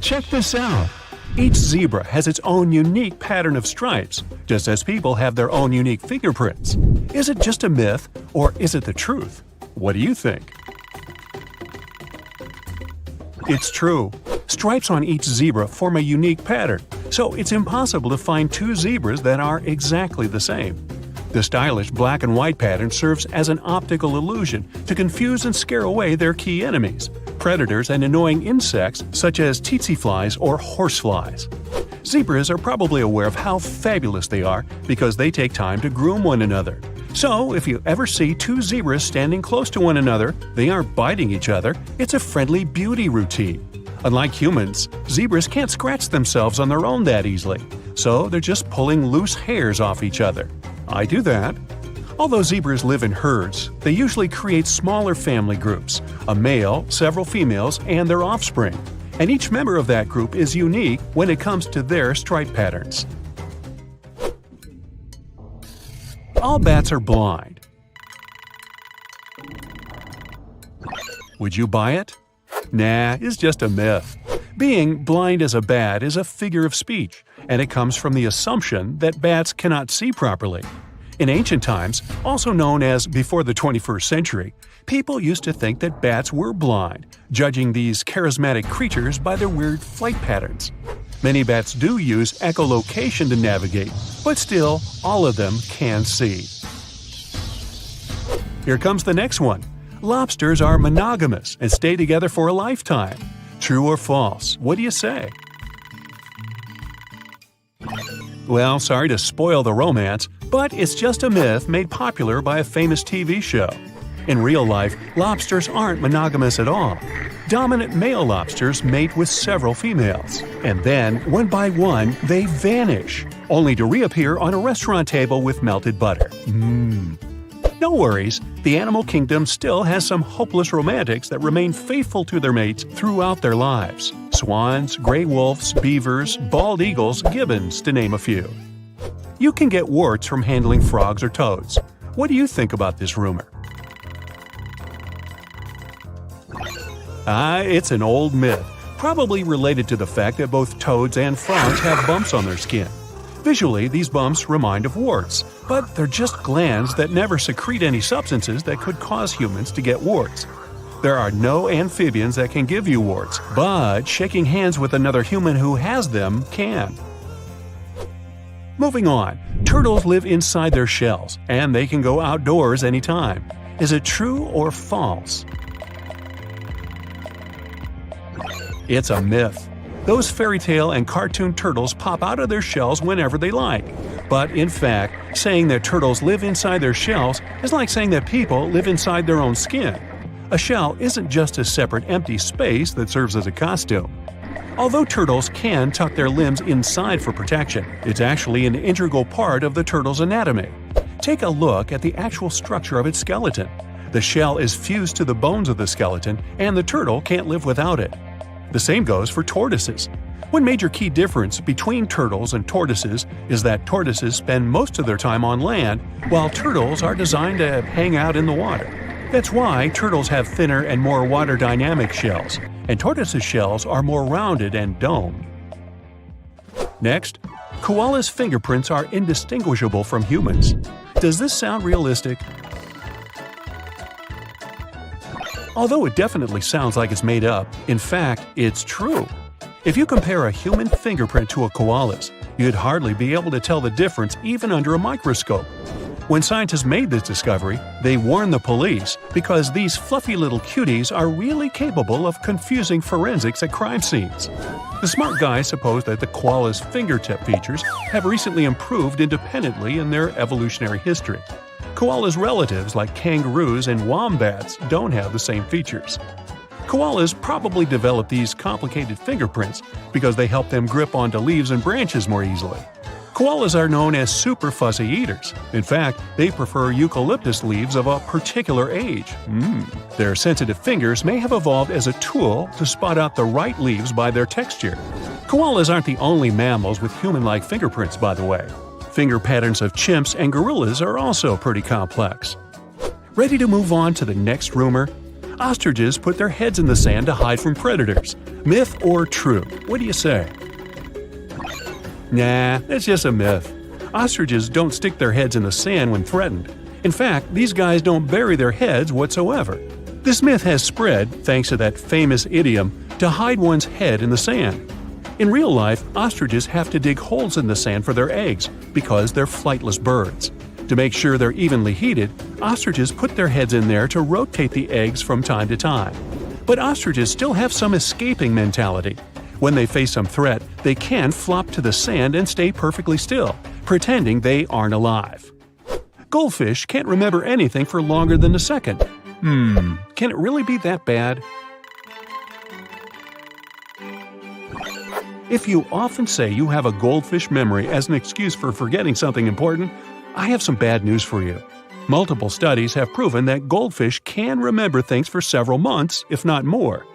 Check this out. Each zebra has its own unique pattern of stripes, just as people have their own unique fingerprints. Is it just a myth, or is it the truth? What do you think? It's true. Stripes on each zebra form a unique pattern, so it's impossible to find two zebras that are exactly the same. The stylish black and white pattern serves as an optical illusion to confuse and scare away their key enemies, predators and annoying insects such as tsetse flies or horseflies. Zebras are probably aware of how fabulous they are because they take time to groom one another. So, if you ever see two zebras standing close to one another, they aren't biting each other, it's a friendly beauty routine. Unlike humans, zebras can't scratch themselves on their own that easily, so they're just pulling loose hairs off each other. I do that. Although zebras live in herds, they usually create smaller family groups, a male, several females, and their offspring. And each member of that group is unique when it comes to their stripe patterns. All bats are blind. Would you buy it? Nah, it's just a myth. Being blind as a bat is a figure of speech, and it comes from the assumption that bats cannot see properly. In ancient times, also known as before the 21st century, people used to think that bats were blind, judging these charismatic creatures by their weird flight patterns. Many bats do use echolocation to navigate, but still, all of them can see. Here comes the next one. Lobsters are monogamous and stay together for a lifetime. True or false? What do you say? Well, sorry to spoil the romance, but it's just a myth made popular by a famous TV show. In real life, lobsters aren't monogamous at all. Dominant male lobsters mate with several females, and then, one by one, they vanish, only to reappear on a restaurant table with melted butter. No worries, the animal kingdom still has some hopeless romantics that remain faithful to their mates throughout their lives. Swans, gray wolves, beavers, bald eagles, gibbons, to name a few. You can get warts from handling frogs or toads. What do you think about this rumor? It's an old myth, probably related to the fact that both toads and frogs have bumps on their skin. Visually, these bumps remind of warts, but they're just glands that never secrete any substances that could cause humans to get warts. There are no amphibians that can give you warts, but shaking hands with another human who has them can. Moving on, turtles live inside their shells, and they can go outdoors anytime. Is it true or false? It's a myth. Those fairy tale and cartoon turtles pop out of their shells whenever they like. But in fact, saying that turtles live inside their shells is like saying that people live inside their own skin. A shell isn't just a separate empty space that serves as a costume. Although turtles can tuck their limbs inside for protection, it's actually an integral part of the turtle's anatomy. Take a look at the actual structure of its skeleton. The shell is fused to the bones of the skeleton, and the turtle can't live without it. The same goes for tortoises. One major key difference between turtles and tortoises is that tortoises spend most of their time on land, while turtles are designed to hang out in the water. That's why turtles have thinner and more water-dynamic shells, and tortoises' shells are more rounded and domed. Next, koalas' fingerprints are indistinguishable from humans. Does this sound realistic? Although it definitely sounds like it's made up, in fact, it's true. If you compare a human fingerprint to a koala's, you'd hardly be able to tell the difference even under a microscope. When scientists made this discovery, they warned the police because these fluffy little cuties are really capable of confusing forensics at crime scenes. The smart guys suppose that the koala's fingertip features have recently improved independently in their evolutionary history. Koalas' relatives like kangaroos and wombats don't have the same features. Koalas probably developed these complicated fingerprints because they help them grip onto leaves and branches more easily. Koalas are known as super fussy eaters. In fact, they prefer eucalyptus leaves of a particular age. Their sensitive fingers may have evolved as a tool to spot out the right leaves by their texture. Koalas aren't the only mammals with human-like fingerprints, by the way. Finger patterns of chimps and gorillas are also pretty complex. Ready to move on to the next rumor? Ostriches put their heads in the sand to hide from predators. Myth or true? What do you say? Nah, it's just a myth. Ostriches don't stick their heads in the sand when threatened. In fact, these guys don't bury their heads whatsoever. This myth has spread, thanks to that famous idiom, to hide one's head in the sand. In real life, ostriches have to dig holes in the sand for their eggs because they're flightless birds. To make sure they're evenly heated, ostriches put their heads in there to rotate the eggs from time to time. But ostriches still have some escaping mentality. When they face some threat, they can flop to the sand and stay perfectly still, pretending they aren't alive. Goldfish can't remember anything for longer than a second. Can it really be that bad? If you often say you have a goldfish memory as an excuse for forgetting something important, I have some bad news for you. Multiple studies have proven that goldfish can remember things for several months, if not more.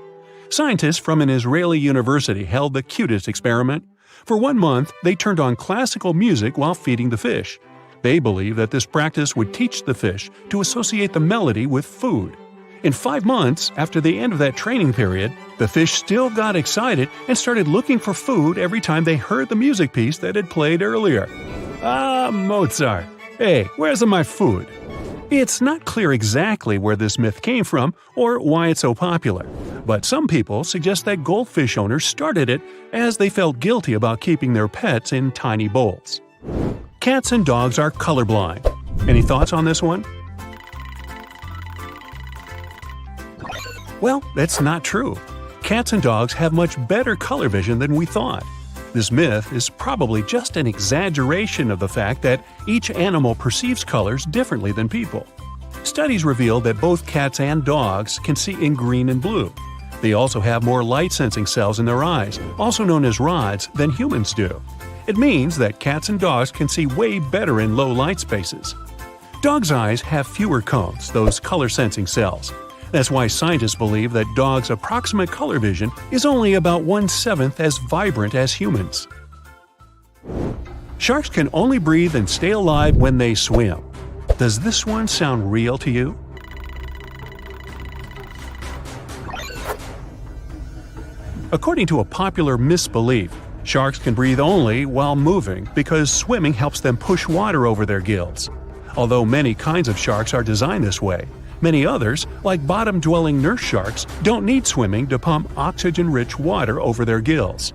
Scientists from an Israeli university held the cutest experiment. For 1 month, they turned on classical music while feeding the fish. They believe that this practice would teach the fish to associate the melody with food. In 5 months, after the end of that training period, the fish still got excited and started looking for food every time they heard the music piece that had played earlier. Ah, Mozart! Hey, where's my food? It's not clear exactly where this myth came from or why it's so popular, but some people suggest that goldfish owners started it as they felt guilty about keeping their pets in tiny bowls. Cats and dogs are colorblind. Any thoughts on this one? Well, that's not true. Cats and dogs have much better color vision than we thought. This myth is probably just an exaggeration of the fact that each animal perceives colors differently than people. Studies reveal that both cats and dogs can see in green and blue. They also have more light-sensing cells in their eyes, also known as rods, than humans do. It means that cats and dogs can see way better in low light spaces. Dogs' eyes have fewer cones, those color-sensing cells. That's why scientists believe that dogs' approximate color vision is only about 1/7 as vibrant as humans. Sharks can only breathe and stay alive when they swim. Does this one sound real to you? According to a popular misbelief, sharks can breathe only while moving because swimming helps them push water over their gills. Although many kinds of sharks are designed this way, many others, like bottom-dwelling nurse sharks, don't need swimming to pump oxygen-rich water over their gills.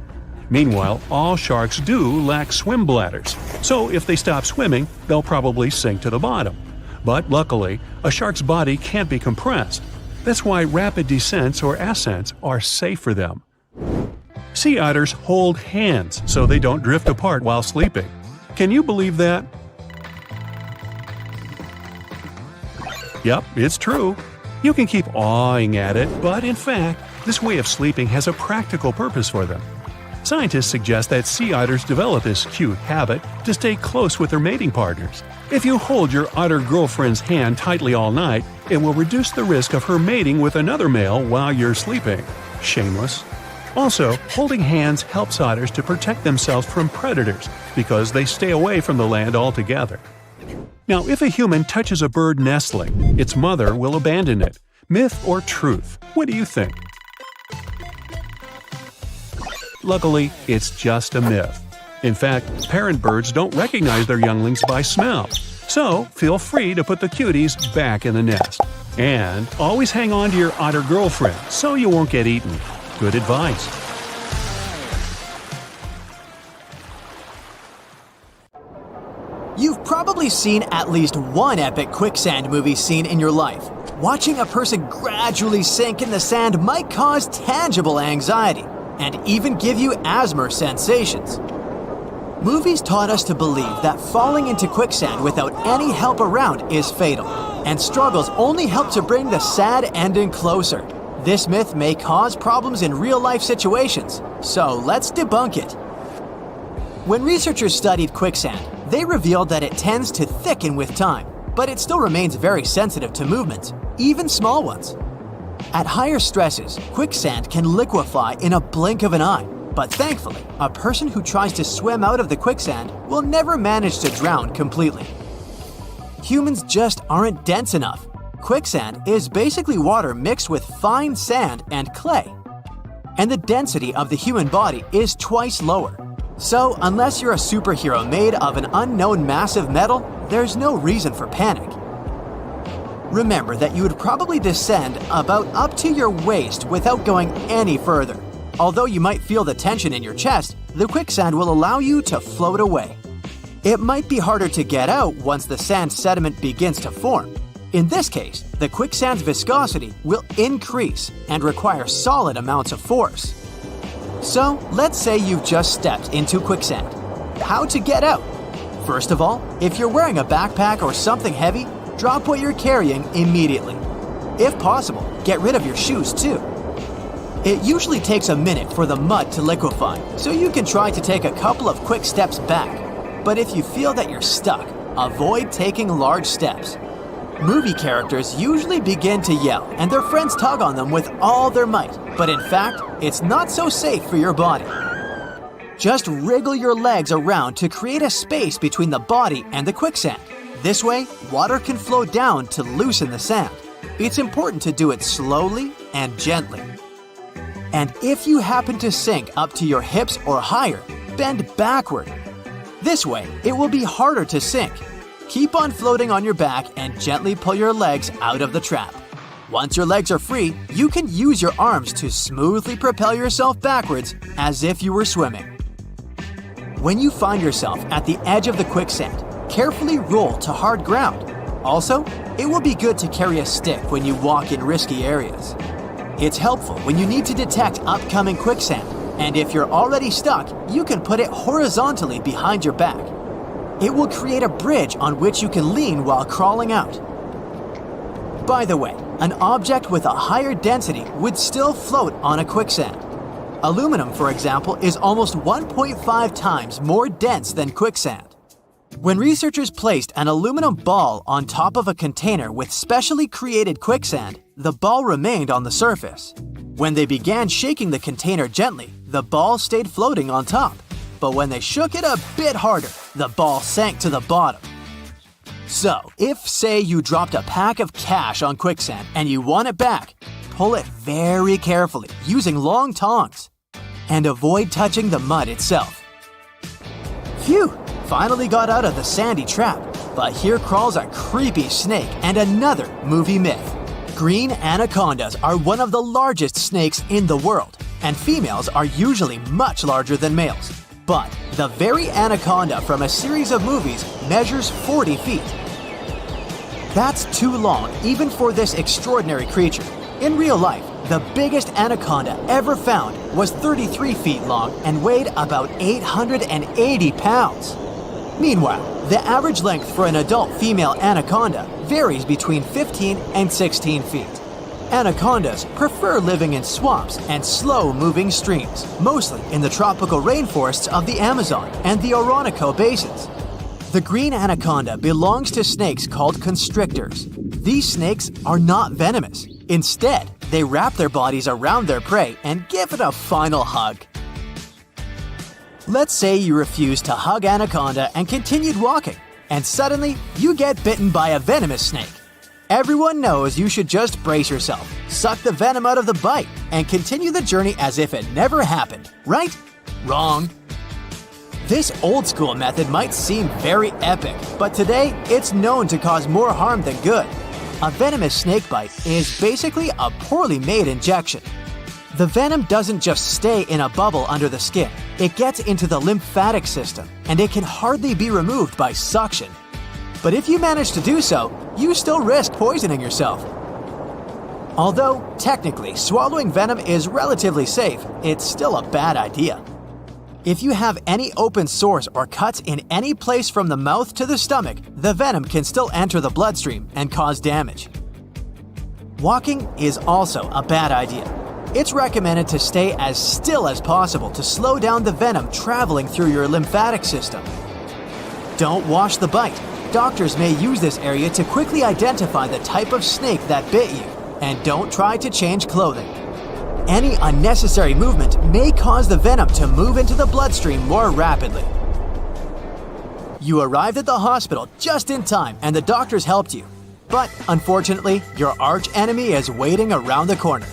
Meanwhile, all sharks do lack swim bladders, so if they stop swimming, they'll probably sink to the bottom. But luckily, a shark's body can't be compressed. That's why rapid descents or ascents are safe for them. Sea otters hold hands so they don't drift apart while sleeping. Can you believe that? Yep, it's true. You can keep awing at it, but in fact, this way of sleeping has a practical purpose for them. Scientists suggest that sea otters develop this cute habit to stay close with their mating partners. If you hold your otter girlfriend's hand tightly all night, it will reduce the risk of her mating with another male while you're sleeping. Shameless. Also, holding hands helps otters to protect themselves from predators because they stay away from the land altogether. Now, if a human touches a bird nestling, its mother will abandon it. Myth or truth? What do you think? Luckily, it's just a myth. In fact, parent birds don't recognize their younglings by smell. So, feel free to put the cuties back in the nest. And always hang on to your otter girlfriend so you won't get eaten. Good advice. You've probably seen at least one epic quicksand movie scene in your life. Watching a person gradually sink in the sand might cause tangible anxiety and even give you asthma sensations. Movies taught us to believe that falling into quicksand without any help around is fatal, and struggles only help to bring the sad ending closer. This myth may cause problems in real-life situations, so let's debunk it. When researchers studied quicksand, they revealed that it tends to thicken with time, but it still remains very sensitive to movements, even small ones. At higher stresses, quicksand can liquefy in a blink of an eye, but thankfully, a person who tries to swim out of the quicksand will never manage to drown completely. Humans just aren't dense enough. Quicksand is basically water mixed with fine sand and clay. And the density of the human body is twice lower. So, unless you're a superhero made of an unknown massive metal, there's no reason for panic. Remember that you would probably descend about up to your waist without going any further. Although you might feel the tension in your chest, the quicksand will allow you to float away. It might be harder to get out once the sand sediment begins to form. In this case, the quicksand's viscosity will increase and require solid amounts of force. So, let's say you've just stepped into quicksand. How to get out? First of all, if you're wearing a backpack or something heavy, drop what you're carrying immediately. If possible, get rid of your shoes too. It usually takes a minute for the mud to liquefy, so you can try to take a couple of quick steps back. But if you feel that you're stuck, avoid taking large steps. Movie characters usually begin to yell and their friends tug on them with all their might, but in fact, it's not so safe for your body. Just wriggle your legs around to create a space between the body and the quicksand. This way, water can flow down to loosen the sand. It's important to do it slowly and gently. And if you happen to sink up to your hips or higher, bend backward. This way, it will be harder to sink. Keep on floating on your back and gently pull your legs out of the trap. Once your legs are free, you can use your arms to smoothly propel yourself backwards as if you were swimming. When you find yourself at the edge of the quicksand, carefully roll to hard ground. Also, it will be good to carry a stick when you walk in risky areas. It's helpful when you need to detect upcoming quicksand, and if you're already stuck, you can put it horizontally behind your back. It will create a bridge on which you can lean while crawling out. By the way, an object with a higher density would still float on a quicksand. Aluminum, for example, is almost 1.5 times more dense than quicksand. When researchers placed an aluminum ball on top of a container with specially created quicksand, the ball remained on the surface. When they began shaking the container gently, the ball stayed floating on top. But when they shook it a bit harder, the ball sank to the bottom. So, if, say, you dropped a pack of cash on quicksand and you want it back, pull it very carefully using long tongs. And avoid touching the mud itself. Phew! Finally got out of the sandy trap, but here crawls a creepy snake and another movie myth. Green anacondas are one of the largest snakes in the world, and females are usually much larger than males. But the very anaconda from a series of movies measures 40 feet. That's too long even for this extraordinary creature. In real life, the biggest anaconda ever found was 33 feet long and weighed about 880 pounds. Meanwhile, the average length for an adult female anaconda varies between 15 and 16 feet. Anacondas prefer living in swamps and slow-moving streams, mostly in the tropical rainforests of the Amazon and the Orinoco basins. The green anaconda belongs to snakes called constrictors. These snakes are not venomous. Instead, they wrap their bodies around their prey and give it a final hug. Let's say you refused to hug anaconda and continued walking, and suddenly you get bitten by a venomous snake. Everyone knows you should just brace yourself, suck the venom out of the bite, and continue the journey as if it never happened, right? Wrong. This old-school method might seem very epic, but today it's known to cause more harm than good. A venomous snake bite is basically a poorly made injection. The venom doesn't just stay in a bubble under the skin, it gets into the lymphatic system, and it can hardly be removed by suction. But if you manage to do so, you still risk poisoning yourself. Although, technically, swallowing venom is relatively safe, it's still a bad idea. If you have any open sores or cuts in any place from the mouth to the stomach, the venom can still enter the bloodstream and cause damage. Walking is also a bad idea. It's recommended to stay as still as possible to slow down the venom traveling through your lymphatic system. Don't wash the bite. Doctors may use this area to quickly identify the type of snake that bit you, and don't try to change clothing. Any unnecessary movement may cause the venom to move into the bloodstream more rapidly. You arrived at the hospital just in time and the doctors helped you. But unfortunately, your arch enemy is waiting around the corner.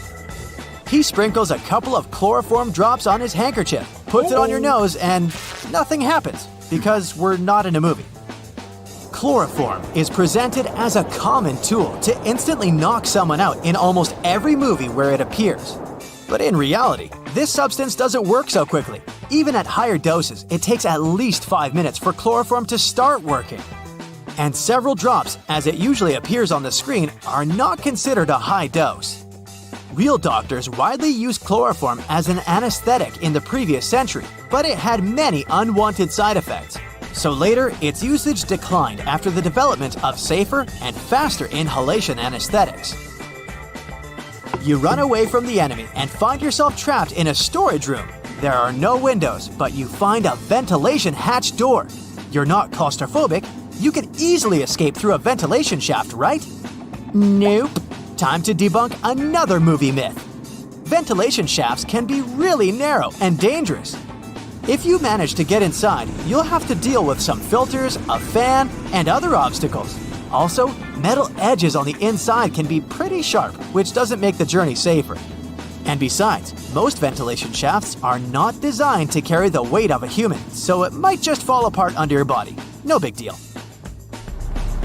He sprinkles a couple of chloroform drops on his handkerchief, puts it on your nose, and nothing happens because we're not in a movie. Chloroform is presented as a common tool to instantly knock someone out in almost every movie where it appears. But in reality, this substance doesn't work so quickly. Even at higher doses, it takes at least 5 minutes for chloroform to start working. And several drops, as it usually appears on the screen, are not considered a high dose. Real doctors widely used chloroform as an anesthetic in the previous century, but it had many unwanted side effects. So later, its usage declined after the development of safer and faster inhalation anesthetics. You run away from the enemy and find yourself trapped in a storage room. There are no windows, but you find a ventilation hatch door. You're not claustrophobic. You could easily escape through a ventilation shaft, right? Nope. Time to debunk another movie myth. Ventilation shafts can be really narrow and dangerous. If you manage to get inside, you'll have to deal with some filters, a fan, and other obstacles. Also, metal edges on the inside can be pretty sharp, which doesn't make the journey safer. And besides, most ventilation shafts are not designed to carry the weight of a human, so it might just fall apart under your body. No big deal.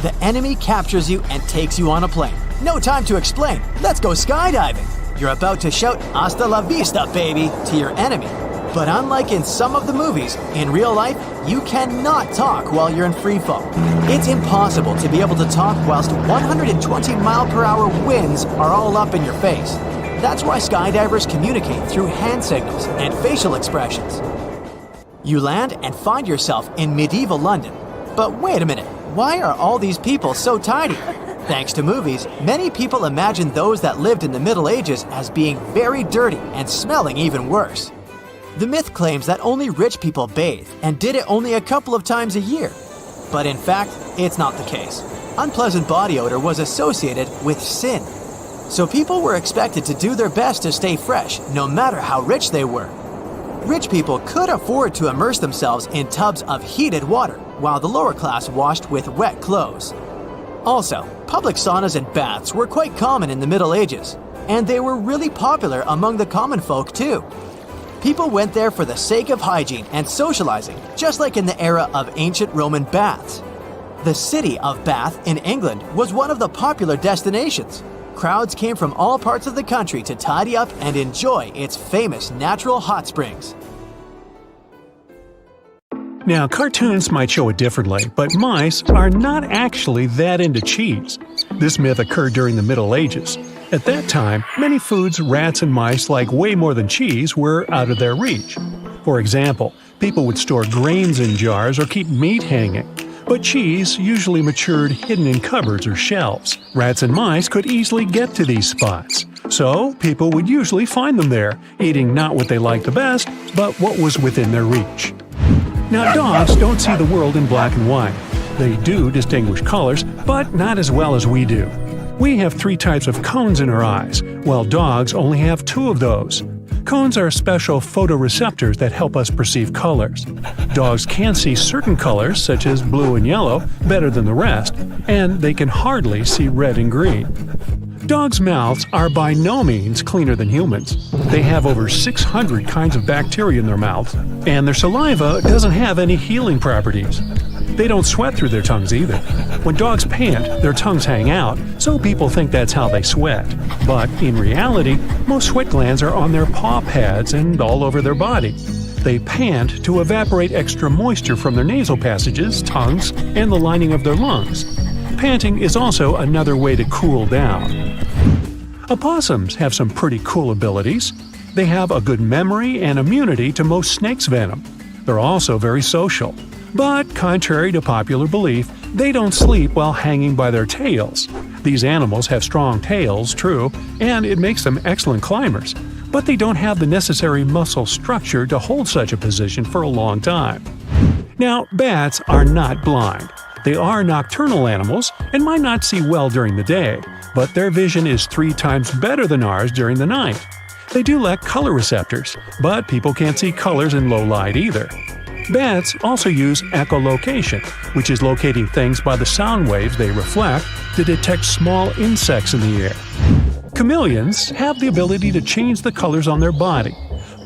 The enemy captures you and takes you on a plane. No time to explain. Let's go skydiving. You're about to shout "Hasta la vista, baby" to your enemy. But unlike in some of the movies, in real life, you cannot talk while you're in free fall. It's impossible to be able to talk whilst 120-mile-per-hour winds are all up in your face. That's why skydivers communicate through hand signals and facial expressions. You land and find yourself in medieval London. But wait a minute, why are all these people so tidy? Thanks to movies, many people imagine those that lived in the Middle Ages as being very dirty and smelling even worse. The myth claims that only rich people bathe and did it only a couple of times a year. But in fact, it's not the case. Unpleasant body odor was associated with sin. So people were expected to do their best to stay fresh, no matter how rich they were. Rich people could afford to immerse themselves in tubs of heated water, while the lower class washed with wet clothes. Also, public saunas and baths were quite common in the Middle Ages, and they were really popular among the common folk too. People went there for the sake of hygiene and socializing, just like in the era of ancient Roman baths. The city of Bath in England was one of the popular destinations. Crowds came from all parts of the country to tidy up and enjoy its famous natural hot springs. Now, cartoons might show it differently, but mice are not actually that into cheese. This myth occurred during the Middle Ages. At that time, many foods rats and mice like way more than cheese were out of their reach. For example, people would store grains in jars or keep meat hanging. But cheese usually matured hidden in cupboards or shelves. Rats and mice could easily get to these spots. So, people would usually find them there, eating not what they liked the best, but what was within their reach. Now, dogs don't see the world in black and white. They do distinguish colors, but not as well as we do. We have 3 types of cones in our eyes, while dogs only have 2 of those. Cones are special photoreceptors that help us perceive colors. Dogs can see certain colors, such as blue and yellow, better than the rest, and they can hardly see red and green. Dogs' mouths are by no means cleaner than humans. They have over 600 kinds of bacteria in their mouths, and their saliva doesn't have any healing properties. They don't sweat through their tongues either. When dogs pant, their tongues hang out, so people think that's how they sweat. But in reality, most sweat glands are on their paw pads and all over their body. They pant to evaporate extra moisture from their nasal passages, tongues, and the lining of their lungs. Panting is also another way to cool down. Opossums have some pretty cool abilities. They have a good memory and immunity to most snakes' venom. They're also very social. But, contrary to popular belief, they don't sleep while hanging by their tails. These animals have strong tails, true, and it makes them excellent climbers, but they don't have the necessary muscle structure to hold such a position for a long time. Now, bats are not blind. They are nocturnal animals and might not see well during the day, but their vision is 3 times better than ours during the night. They do lack color receptors, but people can't see colors in low light either. Bats also use echolocation, which is locating things by the sound waves they reflect to detect small insects in the air. Chameleons have the ability to change the colors on their body,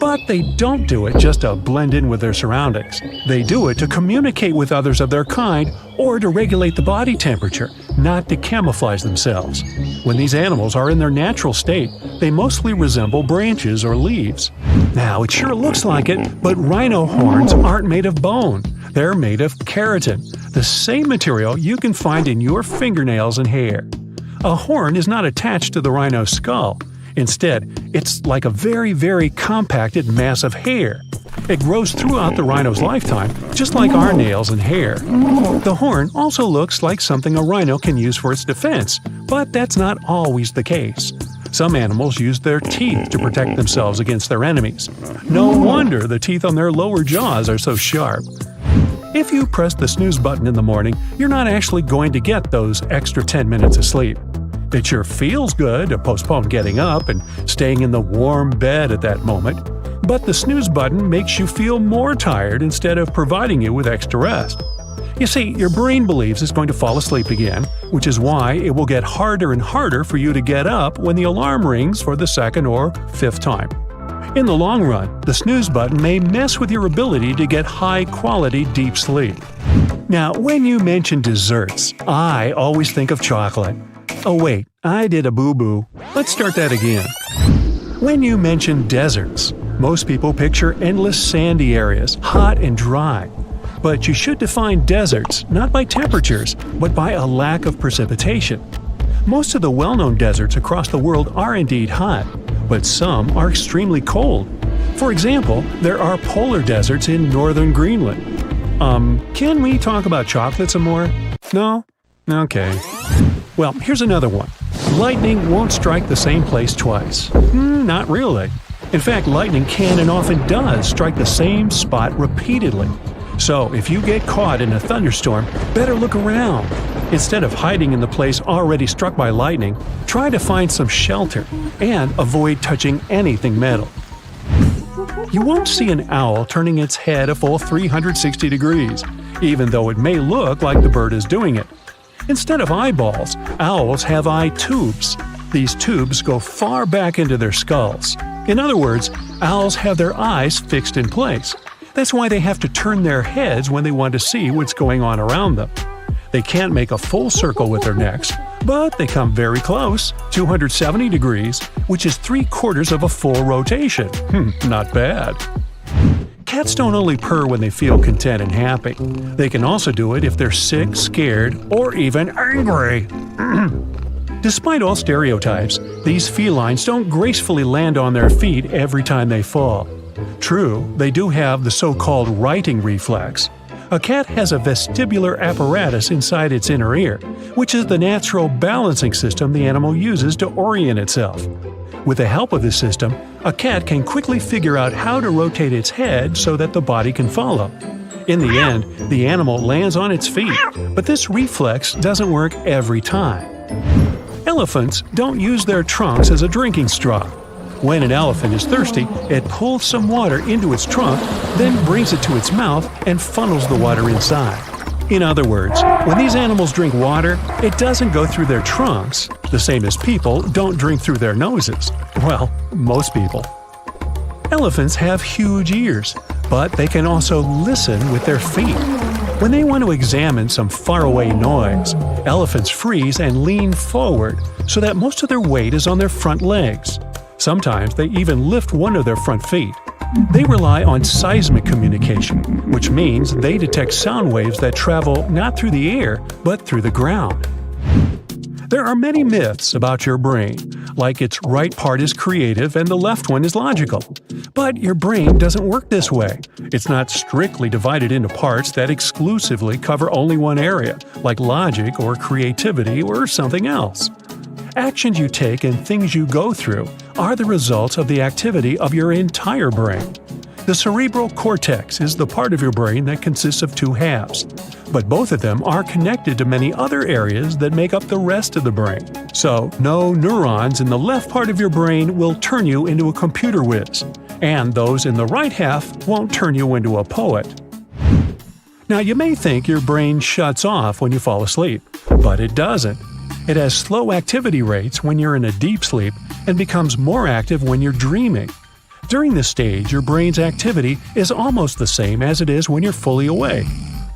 but they don't do it just to blend in with their surroundings. They do it to communicate with others of their kind or to regulate the body temperature, not to camouflage themselves. When these animals are in their natural state, they mostly resemble branches or leaves. Now, it sure looks like it, but rhino horns aren't made of bone. They're made of keratin, the same material you can find in your fingernails and hair. A horn is not attached to the rhino's skull. Instead, it's like a very, very compacted mass of hair. It grows throughout the rhino's lifetime, just like our nails and hair. The horn also looks like something a rhino can use for its defense, but that's not always the case. Some animals use their teeth to protect themselves against their enemies. No wonder the teeth on their lower jaws are so sharp. If you press the snooze button in the morning, you're not actually going to get those extra 10 minutes of sleep. It sure feels good to postpone getting up and staying in the warm bed at that moment, but the snooze button makes you feel more tired instead of providing you with extra rest. You see, your brain believes it's going to fall asleep again, which is why it will get harder and harder for you to get up when the alarm rings for the second or fifth time. In the long run, the snooze button may mess with your ability to get high-quality deep sleep. Now, when you mention desserts, I always think of chocolate. Oh wait, I did a boo-boo. Let's start that again. When you mention deserts, most people picture endless sandy areas, hot and dry. But you should define deserts not by temperatures, but by a lack of precipitation. Most of the well-known deserts across the world are indeed hot, but some are extremely cold. For example, there are polar deserts in northern Greenland. Can we talk about chocolate some more? No? Okay. Well, here's another one. Lightning won't strike the same place twice. Not really. In fact, lightning can and often does strike the same spot repeatedly. So, if you get caught in a thunderstorm, better look around. Instead of hiding in the place already struck by lightning, try to find some shelter and avoid touching anything metal. You won't see an owl turning its head a full 360 degrees, even though it may look like the bird is doing it. Instead of eyeballs, owls have eye tubes. These tubes go far back into their skulls. In other words, owls have their eyes fixed in place. That's why they have to turn their heads when they want to see what's going on around them. They can't make a full circle with their necks, but they come very close, 270 degrees, which is 3/4 of a full rotation. Not bad. Cats don't only purr when they feel content and happy. They can also do it if they're sick, scared, or even angry. Despite all stereotypes, these felines don't gracefully land on their feet every time they fall. True, they do have the so-called righting reflex. A cat has a vestibular apparatus inside its inner ear, which is the natural balancing system the animal uses to orient itself. With the help of this system, a cat can quickly figure out how to rotate its head so that the body can follow. In the end, the animal lands on its feet, but this reflex doesn't work every time. Elephants don't use their trunks as a drinking straw. When an elephant is thirsty, it pulls some water into its trunk, then brings it to its mouth and funnels the water inside. In other words, when these animals drink water, it doesn't go through their trunks, the same as people don't drink through their noses. Well, most people. Elephants have huge ears, but they can also listen with their feet. When they want to examine some faraway noise, elephants freeze and lean forward so that most of their weight is on their front legs. Sometimes they even lift one of their front feet. They rely on seismic communication, which means they detect sound waves that travel not through the air, but through the ground. There are many myths about your brain, like its right part is creative and the left one is logical. But your brain doesn't work this way. It's not strictly divided into parts that exclusively cover only one area, like logic or creativity or something else. Actions you take and things you go through are the results of the activity of your entire brain. The cerebral cortex is the part of your brain that consists of two halves, but both of them are connected to many other areas that make up the rest of the brain. So, no neurons in the left part of your brain will turn you into a computer whiz, and those in the right half won't turn you into a poet. Now, you may think your brain shuts off when you fall asleep, but it doesn't. It has slow activity rates when you're in a deep sleep and becomes more active when you're dreaming. During this stage, your brain's activity is almost the same as it is when you're fully awake.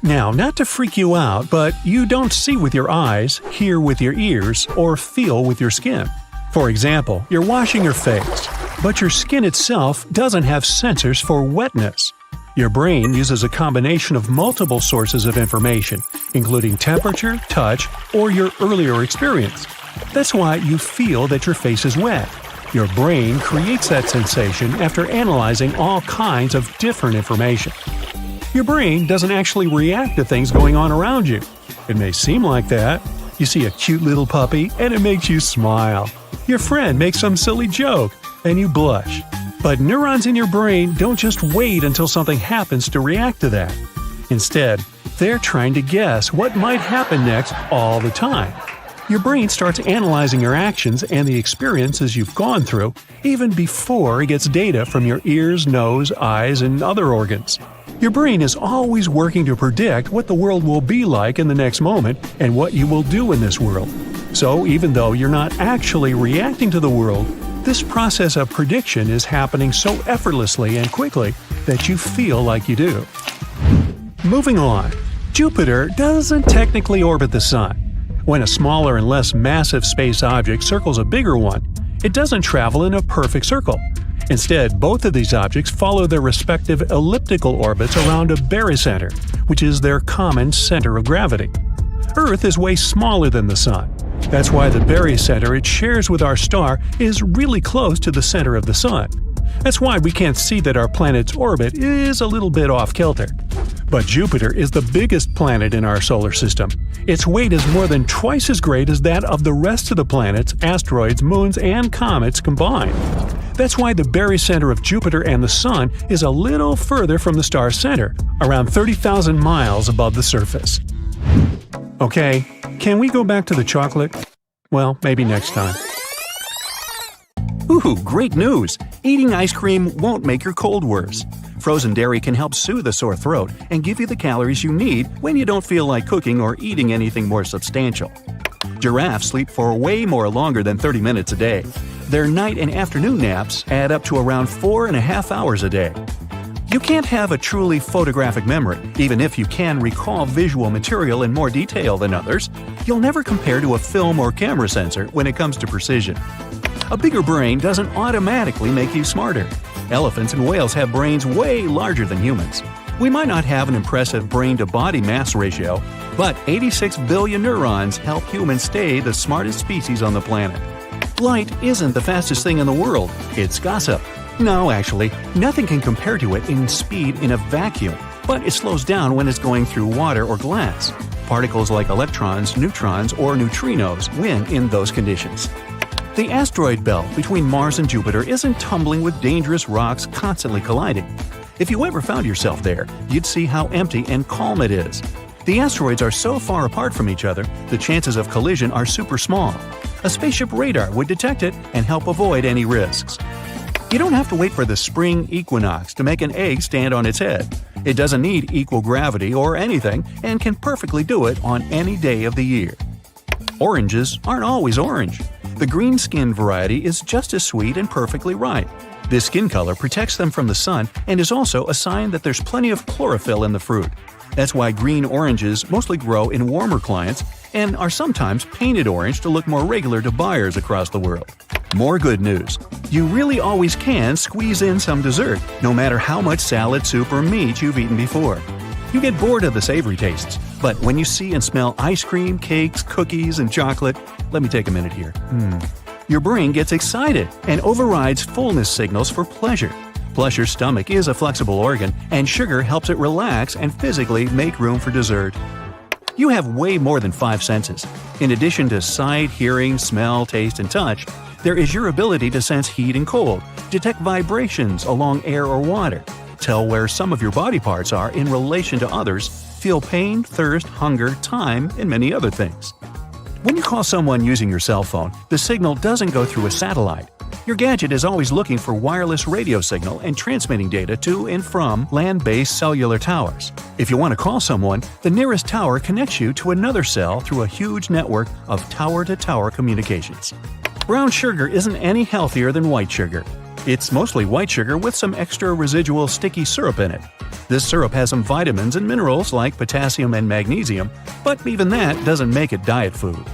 Now, not to freak you out, but you don't see with your eyes, hear with your ears, or feel with your skin. For example, you're washing your face, but your skin itself doesn't have sensors for wetness. Your brain uses a combination of multiple sources of information, including temperature, touch, or your earlier experience. That's why you feel that your face is wet. Your brain creates that sensation after analyzing all kinds of different information. Your brain doesn't actually react to things going on around you. It may seem like that. You see a cute little puppy and it makes you smile. Your friend makes some silly joke and you blush. But neurons in your brain don't just wait until something happens to react to that. Instead, they're trying to guess what might happen next all the time. Your brain starts analyzing your actions and the experiences you've gone through even before it gets data from your ears, nose, eyes, and other organs. Your brain is always working to predict what the world will be like in the next moment and what you will do in this world. So even though you're not actually reacting to the world, this process of prediction is happening so effortlessly and quickly that you feel like you do. Moving on, Jupiter doesn't technically orbit the Sun. When a smaller and less massive space object circles a bigger one, it doesn't travel in a perfect circle. Instead, both of these objects follow their respective elliptical orbits around a barycenter, which is their common center of gravity. Earth is way smaller than the Sun. That's why the barycenter it shares with our star is really close to the center of the Sun. That's why we can't see that our planet's orbit is a little bit off-kilter. But Jupiter is the biggest planet in our solar system. Its weight is more than twice as great as that of the rest of the planets, asteroids, moons, and comets combined. That's why the barycenter of Jupiter and the Sun is a little further from the star's center, around 30,000 miles above the surface. Okay, can we go back to the chocolate? Well, maybe next time. Ooh, great news! Eating ice cream won't make your cold worse. Frozen dairy can help soothe a sore throat and give you the calories you need when you don't feel like cooking or eating anything more substantial. Giraffes sleep for way more longer than 30 minutes a day. Their night and afternoon naps add up to around 4.5 hours a day. You can't have a truly photographic memory, even if you can recall visual material in more detail than others. You'll never compare to a film or camera sensor when it comes to precision. A bigger brain doesn't automatically make you smarter. Elephants and whales have brains way larger than humans. We might not have an impressive brain-to-body mass ratio, but 86 billion neurons help humans stay the smartest species on the planet. Light isn't the fastest thing in the world, it's gossip. No, actually, nothing can compare to it in speed in a vacuum, but it slows down when it's going through water or glass. Particles like electrons, neutrons, or neutrinos win in those conditions. The asteroid belt between Mars and Jupiter isn't tumbling with dangerous rocks constantly colliding. If you ever found yourself there, you'd see how empty and calm it is. The asteroids are so far apart from each other, the chances of collision are super small. A spaceship radar would detect it and help avoid any risks. You don't have to wait for the spring equinox to make an egg stand on its head. It doesn't need equal gravity or anything and can perfectly do it on any day of the year. Oranges aren't always orange. The green skin variety is just as sweet and perfectly ripe. This skin color protects them from the sun and is also a sign that there's plenty of chlorophyll in the fruit. That's why green oranges mostly grow in warmer climates and are sometimes painted orange to look more regular to buyers across the world. More good news. You really always can squeeze in some dessert, no matter how much salad, soup, or meat you've eaten before. You get bored of the savory tastes, but when you see and smell ice cream, cakes, cookies, and chocolate, let me take a minute here. Your brain gets excited and overrides fullness signals for pleasure. Plus, your stomach is a flexible organ, and sugar helps it relax and physically make room for dessert. You have way more than 5 senses. In addition to sight, hearing, smell, taste, and touch, there is your ability to sense heat and cold, detect vibrations along air or water, tell where some of your body parts are in relation to others, feel pain, thirst, hunger, time, and many other things. When you call someone using your cell phone, the signal doesn't go through a satellite. Your gadget is always looking for wireless radio signal and transmitting data to and from land-based cellular towers. If you want to call someone, the nearest tower connects you to another cell through a huge network of tower-to-tower communications. Brown sugar isn't any healthier than white sugar. It's mostly white sugar with some extra residual sticky syrup in it. This syrup has some vitamins and minerals like potassium and magnesium, but even that doesn't make it diet food.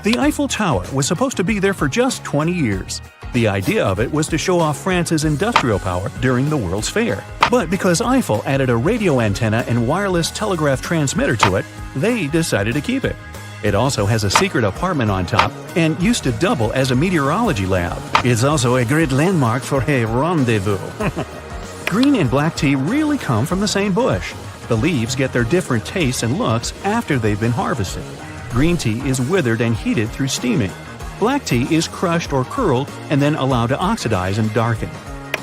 The Eiffel Tower was supposed to be there for just 20 years. The idea of it was to show off France's industrial power during the World's Fair. But because Eiffel added a radio antenna and wireless telegraph transmitter to it, they decided to keep it. It also has a secret apartment on top and used to double as a meteorology lab. It's also a great landmark for a rendezvous. Green and black tea really come from the same bush. The leaves get their different tastes and looks after they've been harvested. Green tea is withered and heated through steaming. Black tea is crushed or curled and then allowed to oxidize and darken.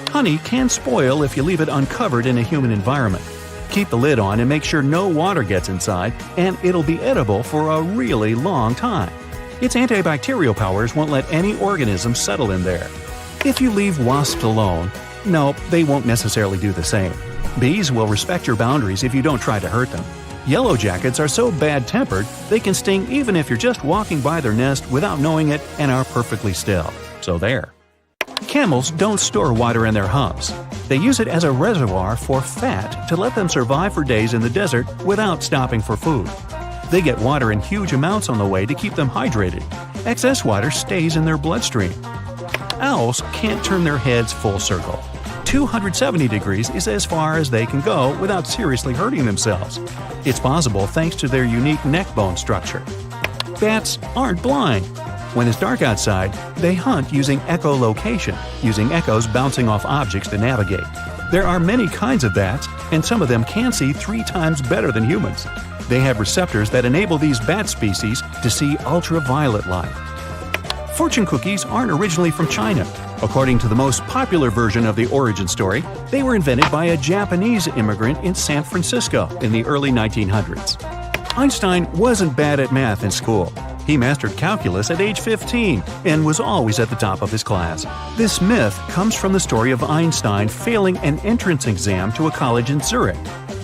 Honey can spoil if you leave it uncovered in a humid environment. Keep the lid on and make sure no water gets inside, and it'll be edible for a really long time. Its antibacterial powers won't let any organism settle in there. If you leave wasps alone, no, they won't necessarily do the same. Bees will respect your boundaries if you don't try to hurt them. Yellow jackets are so bad-tempered, they can sting even if you're just walking by their nest without knowing it and are perfectly still. So there. Camels don't store water in their humps. They use it as a reservoir for fat to let them survive for days in the desert without stopping for food. They get water in huge amounts on the way to keep them hydrated. Excess water stays in their bloodstream. Owls can't turn their heads full circle. 270 degrees is as far as they can go without seriously hurting themselves. It's possible thanks to their unique neck bone structure. Bats aren't blind. When it's dark outside, they hunt using echolocation, using echoes bouncing off objects to navigate. There are many kinds of bats, and some of them can see 3 times better than humans. They have receptors that enable these bat species to see ultraviolet light. Fortune cookies aren't originally from China. According to the most popular version of the origin story, they were invented by a Japanese immigrant in San Francisco in the early 1900s. Einstein wasn't bad at math in school. He mastered calculus at age 15 and was always at the top of his class. This myth comes from the story of Einstein failing an entrance exam to a college in Zurich.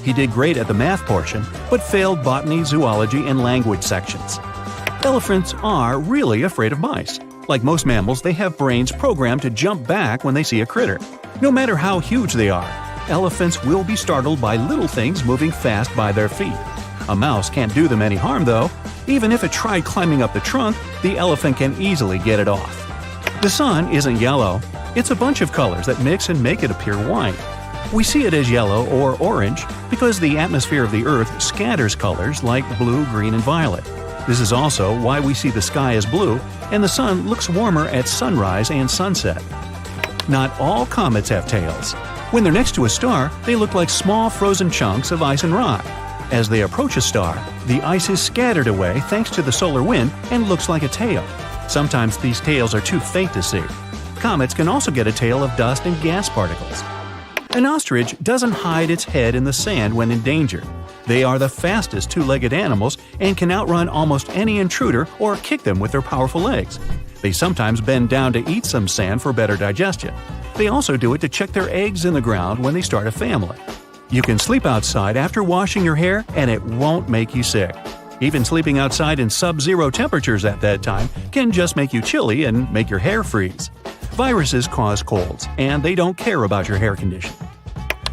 He did great at the math portion, but failed botany, zoology, and language sections. Elephants are really afraid of mice. Like most mammals, they have brains programmed to jump back when they see a critter. No matter how huge they are, elephants will be startled by little things moving fast by their feet. A mouse can't do them any harm, though. Even if it tried climbing up the trunk, the elephant can easily get it off. The sun isn't yellow. It's a bunch of colors that mix and make it appear white. We see it as yellow or orange because the atmosphere of the Earth scatters colors like blue, green, and violet. This is also why we see the sky as blue and the sun looks warmer at sunrise and sunset. Not all comets have tails. When they're next to a star, they look like small frozen chunks of ice and rock. As they approach a star, the ice is scattered away thanks to the solar wind and looks like a tail. Sometimes these tails are too faint to see. Comets can also get a tail of dust and gas particles. An ostrich doesn't hide its head in the sand when in danger. They are the fastest two-legged animals and can outrun almost any intruder or kick them with their powerful legs. They sometimes bend down to eat some sand for better digestion. They also do it to check their eggs in the ground when they start a family. You can sleep outside after washing your hair and it won't make you sick. Even sleeping outside in sub-zero temperatures at that time can just make you chilly and make your hair freeze. Viruses cause colds, and they don't care about your hair condition.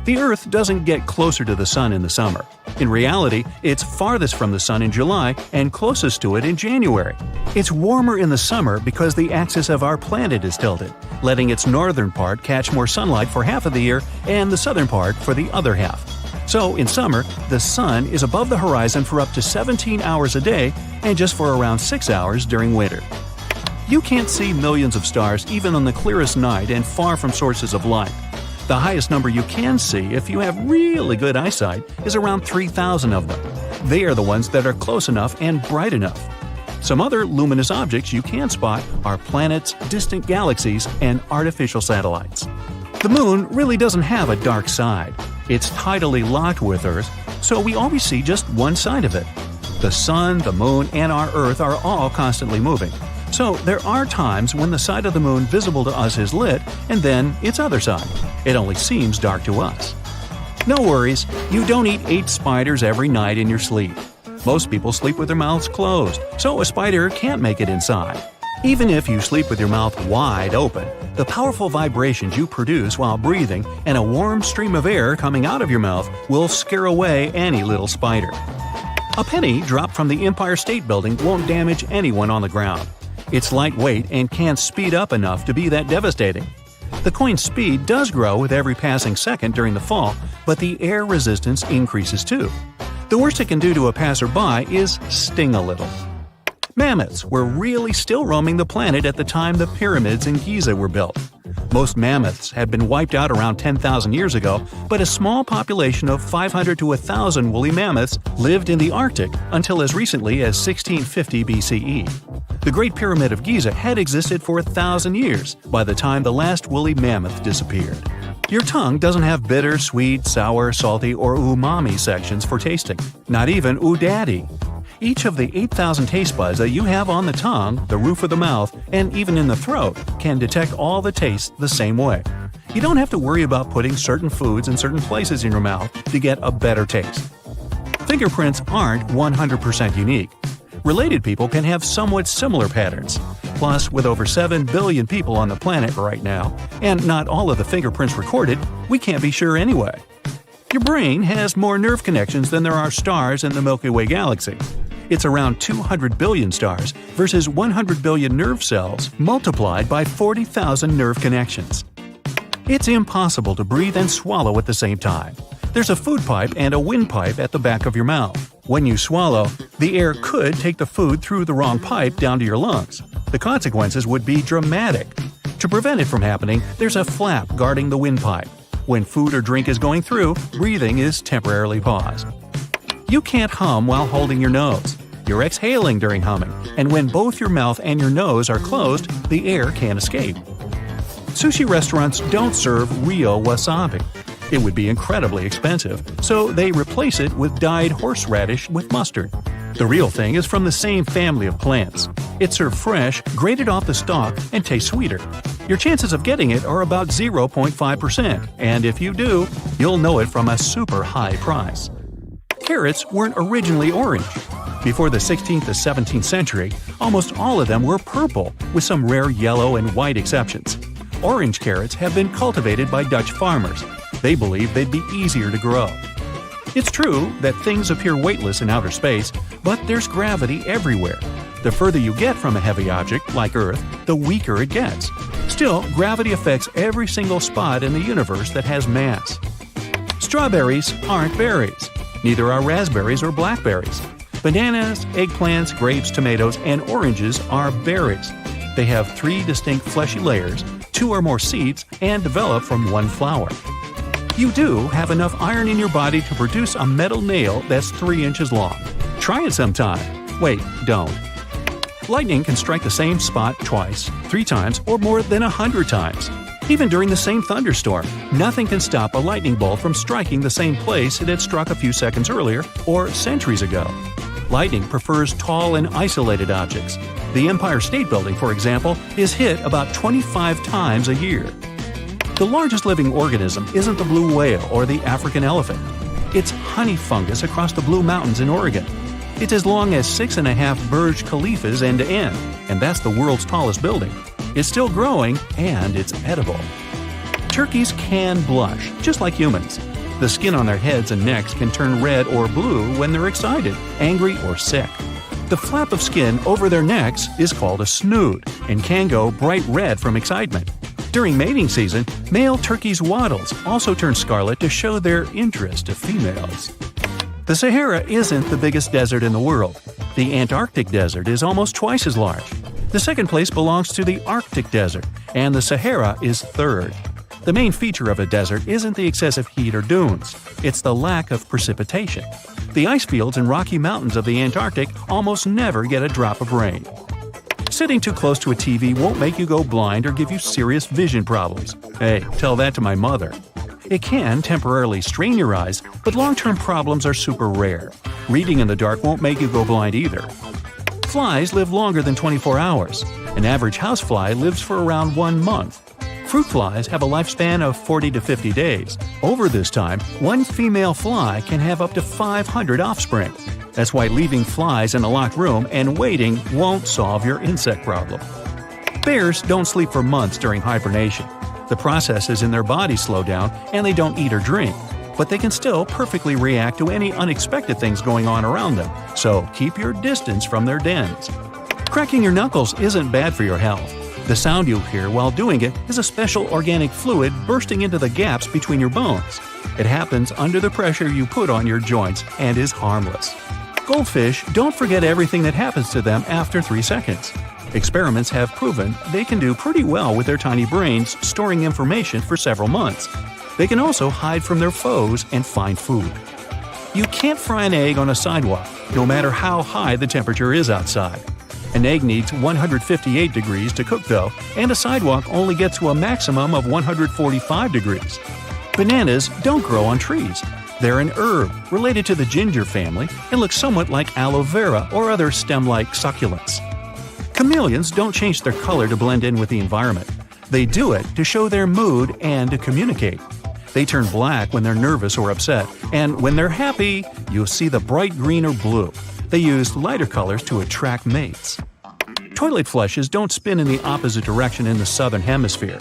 The Earth doesn't get closer to the Sun in the summer. In reality, it's farthest from the Sun in July and closest to it in January. It's warmer in the summer because the axis of our planet is tilted, letting its northern part catch more sunlight for half of the year and the southern part for the other half. So, in summer, the Sun is above the horizon for up to 17 hours a day and just for around 6 hours during winter. You can't see millions of stars even on the clearest night and far from sources of light. The highest number you can see if you have really good eyesight is around 3,000 of them. They are the ones that are close enough and bright enough. Some other luminous objects you can spot are planets, distant galaxies, and artificial satellites. The Moon really doesn't have a dark side. It's tidally locked with Earth, so we always see just one side of it. The Sun, the Moon, and our Earth are all constantly moving. So there are times when the side of the moon visible to us is lit, and then its other side. It only seems dark to us. No worries, you don't eat 8 spiders every night in your sleep. Most people sleep with their mouths closed, so a spider can't make it inside. Even if you sleep with your mouth wide open, the powerful vibrations you produce while breathing and a warm stream of air coming out of your mouth will scare away any little spider. A penny dropped from the Empire State Building won't damage anyone on the ground. It's lightweight and can't speed up enough to be that devastating. The coin's speed does grow with every passing second during the fall, but the air resistance increases too. The worst it can do to a passerby is sting a little. Mammoths were really still roaming the planet at the time the pyramids in Giza were built. Most mammoths had been wiped out around 10,000 years ago, but a small population of 500 to 1,000 woolly mammoths lived in the Arctic until as recently as 1650 BCE. The Great Pyramid of Giza had existed for 1,000 years by the time the last woolly mammoth disappeared. Your tongue doesn't have bitter, sweet, sour, salty, or umami sections for tasting. Not even ooh daddy. Each of the 8,000 taste buds that you have on the tongue, the roof of the mouth, and even in the throat can detect all the tastes the same way. You don't have to worry about putting certain foods in certain places in your mouth to get a better taste. Fingerprints aren't 100% unique. Related people can have somewhat similar patterns. Plus, with over 7 billion people on the planet right now, and not all of the fingerprints recorded, we can't be sure anyway. Your brain has more nerve connections than there are stars in the Milky Way galaxy. It's around 200 billion stars versus 100 billion nerve cells multiplied by 40,000 nerve connections. It's impossible to breathe and swallow at the same time. There's a food pipe and a windpipe at the back of your mouth. When you swallow, the air could take the food through the wrong pipe down to your lungs. The consequences would be dramatic. To prevent it from happening, there's a flap guarding the windpipe. When food or drink is going through, breathing is temporarily paused. You can't hum while holding your nose. You're exhaling during humming, and when both your mouth and your nose are closed, the air can't escape. Sushi restaurants don't serve real wasabi. It would be incredibly expensive, so they replace it with dyed horseradish with mustard. The real thing is from the same family of plants. It's served fresh, grated off the stalk, and tastes sweeter. Your chances of getting it are about 0.5%, and if you do, you'll know it from a super high price. Carrots weren't originally orange. Before the 16th to 17th century, almost all of them were purple, with some rare yellow and white exceptions. Orange carrots have been cultivated by Dutch farmers. They believe they'd be easier to grow. It's true that things appear weightless in outer space, but there's gravity everywhere. The further you get from a heavy object, like Earth, the weaker it gets. Still, gravity affects every single spot in the universe that has mass. Strawberries aren't berries. Neither are raspberries or blackberries. Bananas, eggplants, grapes, tomatoes, and oranges are berries. They have 3 distinct fleshy layers, 2 or more seeds, and develop from 1 flower. You do have enough iron in your body to produce a metal nail that's 3 inches long. Try it sometime. Wait, don't. Lightning can strike the same spot twice, 3 times, or more than 100 times. Even during the same thunderstorm, nothing can stop a lightning bolt from striking the same place it had struck a few seconds earlier or centuries ago. Lightning prefers tall and isolated objects. The Empire State Building, for example, is hit about 25 times a year. The largest living organism isn't the blue whale or the African elephant. It's honey fungus across the Blue Mountains in Oregon. It's as long as 6.5 Burj Khalifas end to end, and that's the world's tallest building. It's still growing, and it's edible. Turkeys can blush, just like humans. The skin on their heads and necks can turn red or blue when they're excited, angry, or sick. The flap of skin over their necks is called a snood and can go bright red from excitement. During mating season, male turkeys' wattles also turn scarlet to show their interest to females. The Sahara isn't the biggest desert in the world. The Antarctic desert is almost twice as large. The second place belongs to the Arctic desert, and the Sahara is third. The main feature of a desert isn't the excessive heat or dunes. It's the lack of precipitation. The ice fields and rocky mountains of the Antarctic almost never get a drop of rain. Sitting too close to a TV won't make you go blind or give you serious vision problems. Hey, tell that to my mother. It can temporarily strain your eyes, but long-term problems are super rare. Reading in the dark won't make you go blind either. Flies live longer than 24 hours. An average housefly lives for around 1 month. Fruit flies have a lifespan of 40 to 50 days. Over this time, one female fly can have up to 500 offspring. That's why leaving flies in a locked room and waiting won't solve your insect problem. Bears don't sleep for months during hibernation. The processes in their bodies slow down and they don't eat or drink. But they can still perfectly react to any unexpected things going on around them, so keep your distance from their dens. Cracking your knuckles isn't bad for your health. The sound you hear while doing it is a special organic fluid bursting into the gaps between your bones. It happens under the pressure you put on your joints and is harmless. Goldfish don't forget everything that happens to them after 3 seconds. Experiments have proven they can do pretty well with their tiny brains storing information for several months. They can also hide from their foes and find food. You can't fry an egg on a sidewalk, no matter how high the temperature is outside. An egg needs 158 degrees to cook though, and a sidewalk only gets to a maximum of 145 degrees. Bananas don't grow on trees. They're an herb related to the ginger family and look somewhat like aloe vera or other stem-like succulents. Chameleons don't change their color to blend in with the environment. They do it to show their mood and to communicate. They turn black when they're nervous or upset, and when they're happy, you'll see the bright green or blue. They use lighter colors to attract mates. Toilet flushes don't spin in the opposite direction in the southern hemisphere.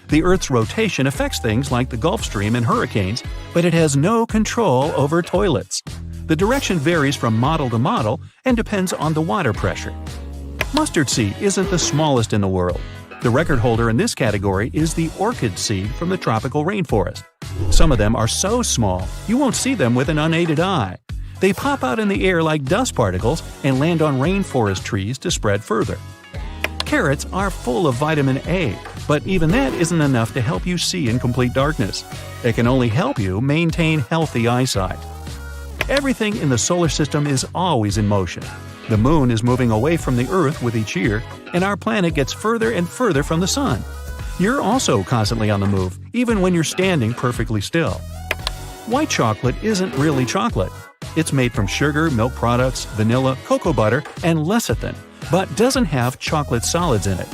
The Earth's rotation affects things like the Gulf Stream and hurricanes, but it has no control over toilets. The direction varies from model to model and depends on the water pressure. Mustard seed isn't the smallest in the world. The record holder in this category is the orchid seed from the tropical rainforest. Some of them are so small you won't see them with an unaided eye. They pop out in the air like dust particles and land on rainforest trees to spread further. Carrots are full of vitamin A, but even that isn't enough to help you see in complete darkness. It can only help you maintain healthy eyesight. Everything in the solar system is always in motion. The moon is moving away from the Earth with each year, and our planet gets further and further from the sun. You're also constantly on the move, even when you're standing perfectly still. White chocolate isn't really chocolate. It's made from sugar, milk products, vanilla, cocoa butter, and lecithin, but doesn't have chocolate solids in it.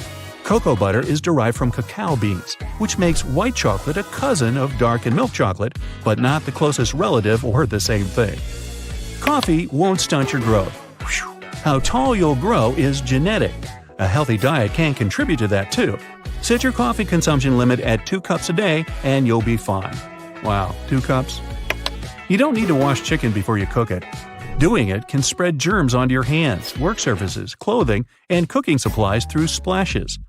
Cocoa butter is derived from cacao beans, which makes white chocolate a cousin of dark and milk chocolate, but not the closest relative or the same thing. Coffee won't stunt your growth. How tall you'll grow is genetic. A healthy diet can contribute to that too. Set your coffee consumption limit at 2 cups a day and you'll be fine. Wow, 2 cups? You don't need to wash chicken before you cook it. Doing it can spread germs onto your hands, work surfaces, clothing, and cooking supplies through splashes.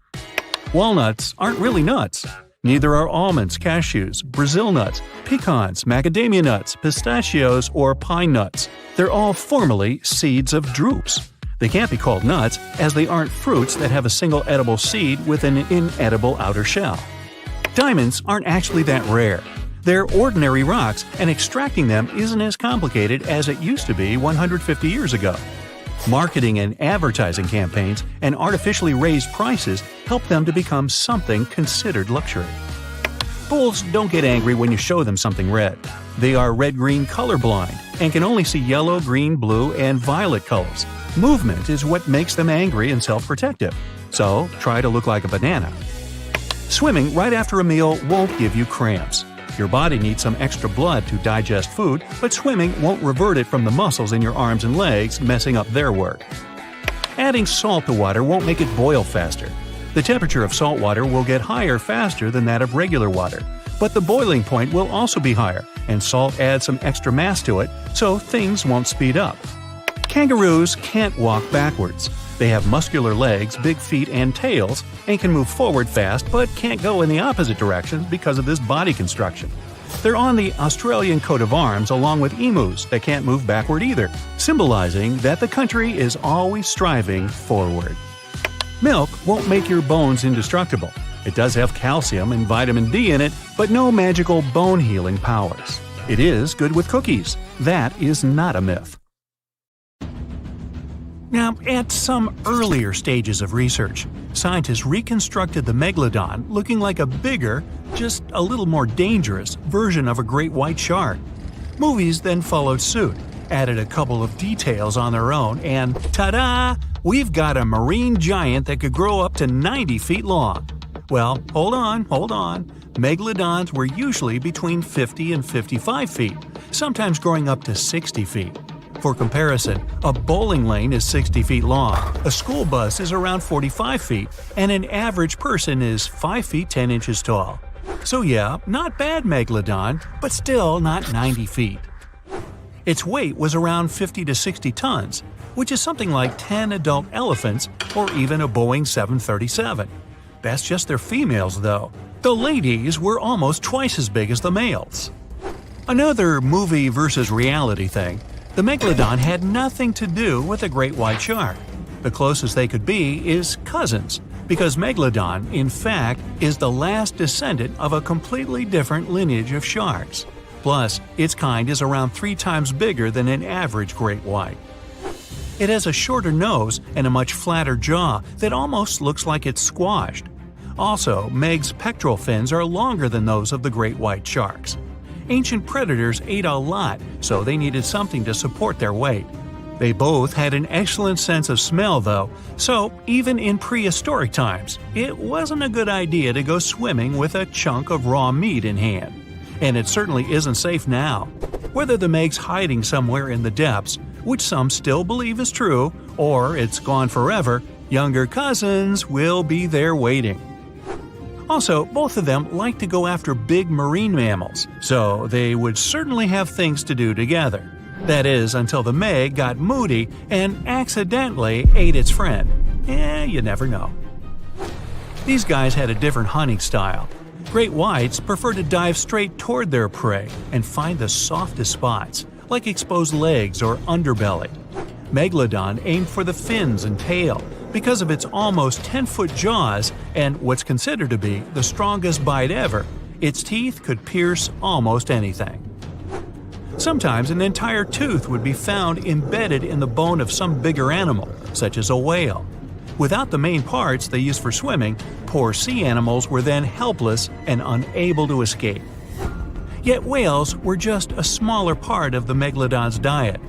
Walnuts aren't really nuts. Neither are almonds, cashews, Brazil nuts, pecans, macadamia nuts, pistachios, or pine nuts. They're all formally seeds of drupes. They can't be called nuts, as they aren't fruits that have a single edible seed with an inedible outer shell. Diamonds aren't actually that rare. They're ordinary rocks, and extracting them isn't as complicated as it used to be 150 years ago. Marketing and advertising campaigns and artificially raised prices help them to become something considered luxury. Bulls don't get angry when you show them something red. They are red-green colorblind and can only see yellow, green, blue, and violet colors. Movement is what makes them angry and self-protective. So, try to look like a banana. Swimming right after a meal won't give you cramps. Your body needs some extra blood to digest food, but swimming won't revert it from the muscles in your arms and legs, messing up their work. Adding salt to water won't make it boil faster. The temperature of salt water will get higher faster than that of regular water, but the boiling point will also be higher, and salt adds some extra mass to it, so things won't speed up. Kangaroos can't walk backwards. They have muscular legs, big feet, and tails, and can move forward fast but can't go in the opposite direction because of this body construction. They're on the Australian coat of arms along with emus that can't move backward either, symbolizing that the country is always striving forward. Milk won't make your bones indestructible. It does have calcium and vitamin D in it, but no magical bone-healing powers. It is good with cookies. That is not a myth. Now, at some earlier stages of research, scientists reconstructed the megalodon looking like a bigger, just a little more dangerous, version of a great white shark. Movies then followed suit, added a couple of details on their own, and ta-da! We've got a marine giant that could grow up to 90 feet long. Well, hold on. Megalodons were usually between 50 and 55 feet, sometimes growing up to 60 feet. For comparison, a bowling lane is 60 feet long, a school bus is around 45 feet, and an average person is 5 feet 10 inches tall. So yeah, not bad Megalodon, but still not 90 feet. Its weight was around 50 to 60 tons, which is something like 10 adult elephants or even a Boeing 737. That's just their females, though. The ladies were almost twice as big as the males. Another movie versus reality thing, the Megalodon had nothing to do with a great white shark. The closest they could be is cousins, because Megalodon, in fact, is the last descendant of a completely different lineage of sharks. Plus, its kind is around 3 times bigger than an average great white. It has a shorter nose and a much flatter jaw that almost looks like it's squashed. Also, Meg's pectoral fins are longer than those of the great white sharks. Ancient predators ate a lot, so they needed something to support their weight. They both had an excellent sense of smell, though, so even in prehistoric times, it wasn't a good idea to go swimming with a chunk of raw meat in hand. And it certainly isn't safe now. Whether the Meg's hiding somewhere in the depths, which some still believe is true, or it's gone forever, younger cousins will be there waiting. Also, both of them like to go after big marine mammals, so they would certainly have things to do together. That is, until the Meg got moody and accidentally ate its friend. You never know. These guys had a different hunting style. Great whites prefer to dive straight toward their prey and find the softest spots, like exposed legs or underbelly. Megalodon aimed for the fins and tail because of its almost 10-foot jaws and what's considered to be the strongest bite ever. Its teeth could pierce almost anything. Sometimes an entire tooth would be found embedded in the bone of some bigger animal, such as a whale. Without the main parts they use for swimming, poor sea animals were then helpless and unable to escape. Yet whales were just a smaller part of the Megalodon's diet.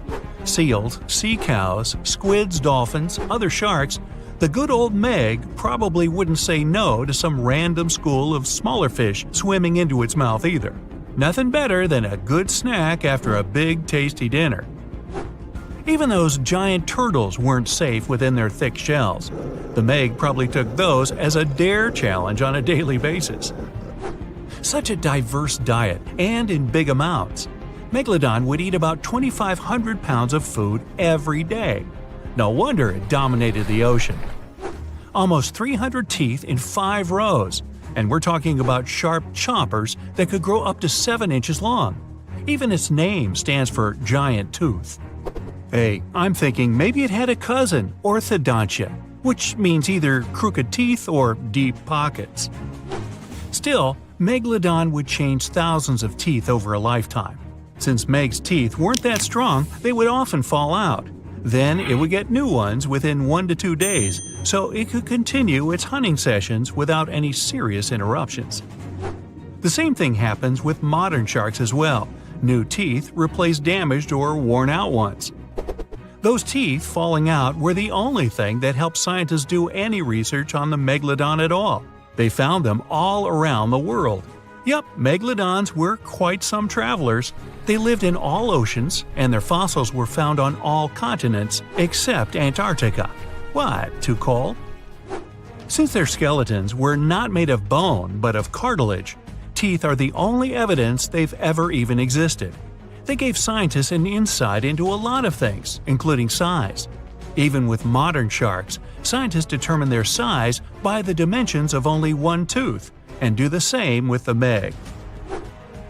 Seals, sea cows, squids, dolphins, other sharks, the good old Meg probably wouldn't say no to some random school of smaller fish swimming into its mouth either. Nothing better than a good snack after a big tasty dinner. Even those giant turtles weren't safe within their thick shells. The Meg probably took those as a dare challenge on a daily basis. Such a diverse diet, and in big amounts. Megalodon would eat about 2,500 pounds of food every day. No wonder it dominated the ocean. Almost 300 teeth in 5 rows, and we're talking about sharp chompers that could grow up to 7 inches long. Even its name stands for giant tooth. Hey, I'm thinking maybe it had a cousin, orthodontia, which means either crooked teeth or deep pockets. Still, Megalodon would change thousands of teeth over a lifetime. Since Meg's teeth weren't that strong, they would often fall out. Then it would get new ones within 1 to 2 days, so it could continue its hunting sessions without any serious interruptions. The same thing happens with modern sharks as well. New teeth replace damaged or worn out ones. Those teeth falling out were the only thing that helped scientists do any research on the Megalodon at all. They found them all around the world. Yep, Megalodons were quite some travelers. They lived in all oceans, and their fossils were found on all continents except Antarctica. What, too cold? Since their skeletons were not made of bone but of cartilage, teeth are the only evidence they've ever even existed. They gave scientists an insight into a lot of things, including size. Even with modern sharks, scientists determine their size by the dimensions of only one tooth, and do the same with the Meg.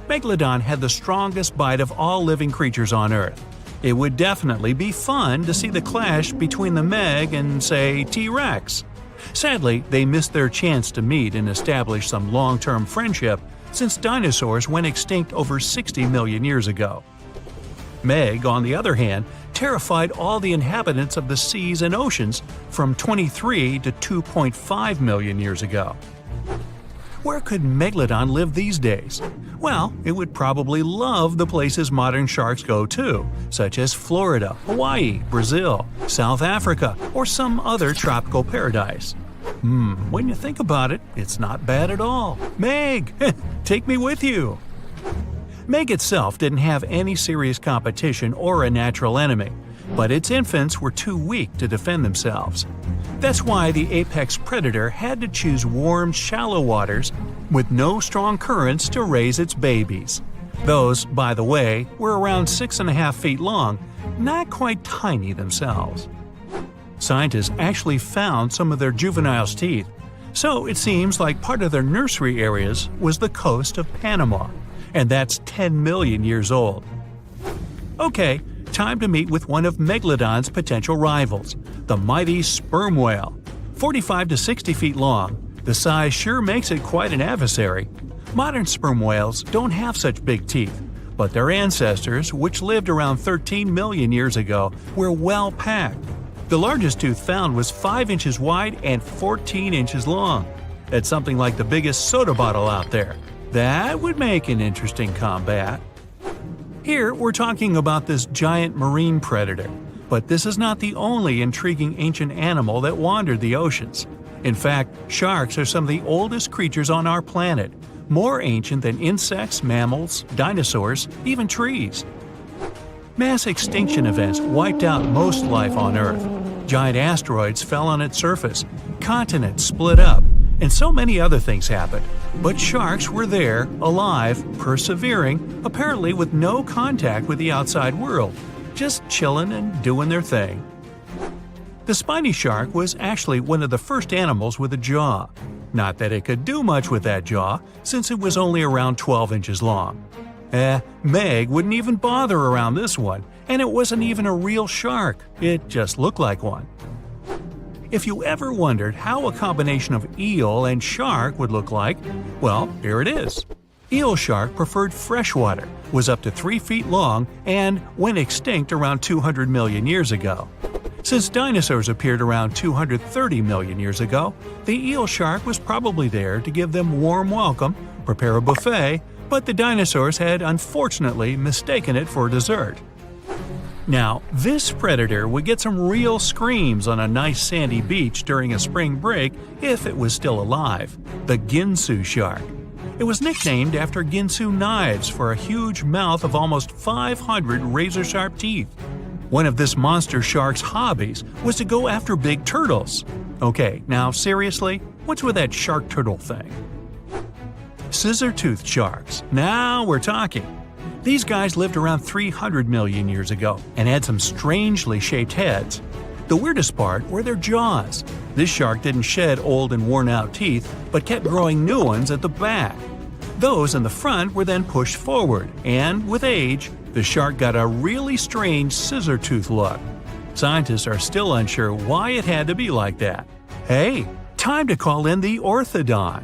Megalodon had the strongest bite of all living creatures on Earth. It would definitely be fun to see the clash between the Meg and, say, T-Rex. Sadly, they missed their chance to meet and establish some long-term friendship since dinosaurs went extinct over 60 million years ago. Meg, on the other hand, terrified all the inhabitants of the seas and oceans from 23 to 2.5 million years ago. Where could Megalodon live these days? Well, it would probably love the places modern sharks go to, such as Florida, Hawaii, Brazil, South Africa, or some other tropical paradise. When you think about it, it's not bad at all. Meg, take me with you! Meg itself didn't have any serious competition or a natural enemy, but its infants were too weak to defend themselves. That's why the apex predator had to choose warm, shallow waters with no strong currents to raise its babies. Those, by the way, were around 6.5 feet long, not quite tiny themselves. Scientists actually found some of their juveniles' teeth, so it seems like part of their nursery areas was the coast of Panama, and that's 10 million years old. Okay, time to meet with one of Megalodon's potential rivals, the mighty sperm whale. 45 to 60 feet long, the size sure makes it quite an adversary. Modern sperm whales don't have such big teeth, but their ancestors, which lived around 13 million years ago, were well packed. The largest tooth found was 5 inches wide and 14 inches long. That's something like the biggest soda bottle out there. That would make an interesting combat. Here, we're talking about this giant marine predator, but this is not the only intriguing ancient animal that wandered the oceans. In fact, sharks are some of the oldest creatures on our planet, more ancient than insects, mammals, dinosaurs, even trees. Mass extinction events wiped out most life on Earth. Giant asteroids fell on its surface, continents split up, and so many other things happened. But sharks were there, alive, persevering, apparently with no contact with the outside world, just chilling and doing their thing. The spiny shark was actually one of the first animals with a jaw. Not that it could do much with that jaw, since it was only around 12 inches long. Meg wouldn't even bother around this one, and it wasn't even a real shark, it just looked like one. If you ever wondered how a combination of eel and shark would look like, well, here it is. Eel shark preferred freshwater, was up to 3 feet long, and went extinct around 200 million years ago. Since dinosaurs appeared around 230 million years ago, the eel shark was probably there to give them warm welcome, prepare a buffet, but the dinosaurs had unfortunately mistaken it for dessert. Now, this predator would get some real screams on a nice sandy beach during a spring break if it was still alive, the Ginsu shark. It was nicknamed after Ginsu knives for a huge mouth of almost 500 razor-sharp teeth. One of this monster shark's hobbies was to go after big turtles. Okay, now seriously, what's with that shark-turtle thing? Scissor-toothed sharks. Now we're talking. These guys lived around 300 million years ago and had some strangely shaped heads. The weirdest part were their jaws. This shark didn't shed old and worn-out teeth, but kept growing new ones at the back. Those in the front were then pushed forward, and with age, the shark got a really strange scissor-tooth look. Scientists are still unsure why it had to be like that. Hey, time to call in the orthodon.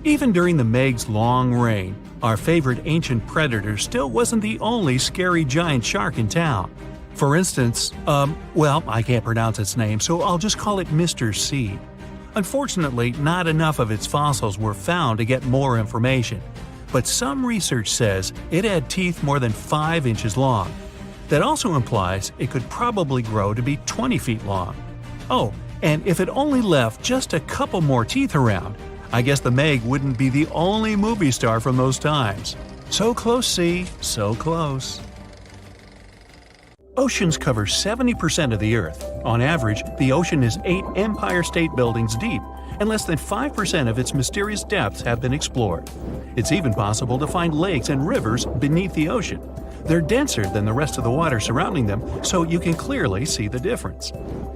Even during the Meg's long reign, our favorite ancient predator still wasn't the only scary giant shark in town. For instance, I can't pronounce its name, so I'll just call it Mr. C. Unfortunately, not enough of its fossils were found to get more information, but some research says it had teeth more than 5 inches long. That also implies it could probably grow to be 20 feet long. Oh, and if it only left just a couple more teeth around, I guess the Meg wouldn't be the only movie star from those times. So close, C, so close. Oceans cover 70% of the Earth. On average, the ocean is 8 Empire State Buildings deep, and less than 5% of its mysterious depths have been explored. It's even possible to find lakes and rivers beneath the ocean. They're denser than the rest of the water surrounding them, so you can clearly see the difference.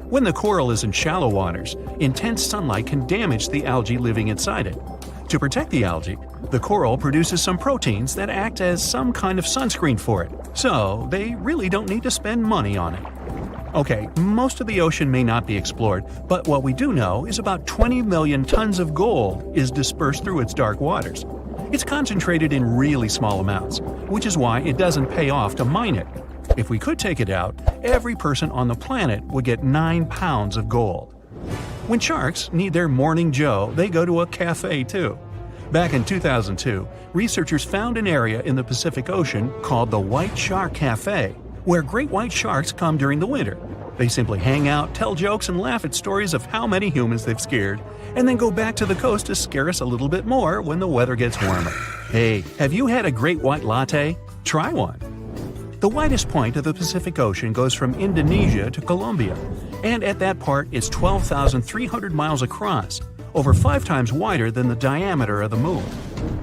When the coral is in shallow waters, intense sunlight can damage the algae living inside it. To protect the algae, the coral produces some proteins that act as some kind of sunscreen for it, so they really don't need to spend money on it. Okay, most of the ocean may not be explored, but what we do know is about 20 million tons of gold is dispersed through its dark waters. It's concentrated in really small amounts, which is why it doesn't pay off to mine it. If we could take it out, every person on the planet would get 9 pounds of gold. When sharks need their morning joe, they go to a cafe too. Back in 2002, researchers found an area in the Pacific Ocean called the White Shark Cafe, where great white sharks come during the winter. They simply hang out, tell jokes, and laugh at stories of how many humans they've scared, and then go back to the coast to scare us a little bit more when the weather gets warmer. Hey, have you had a great white latte? Try one. The widest point of the Pacific Ocean goes from Indonesia to Colombia, and at that part it's 12,300 miles across, over 5 times wider than the diameter of the moon.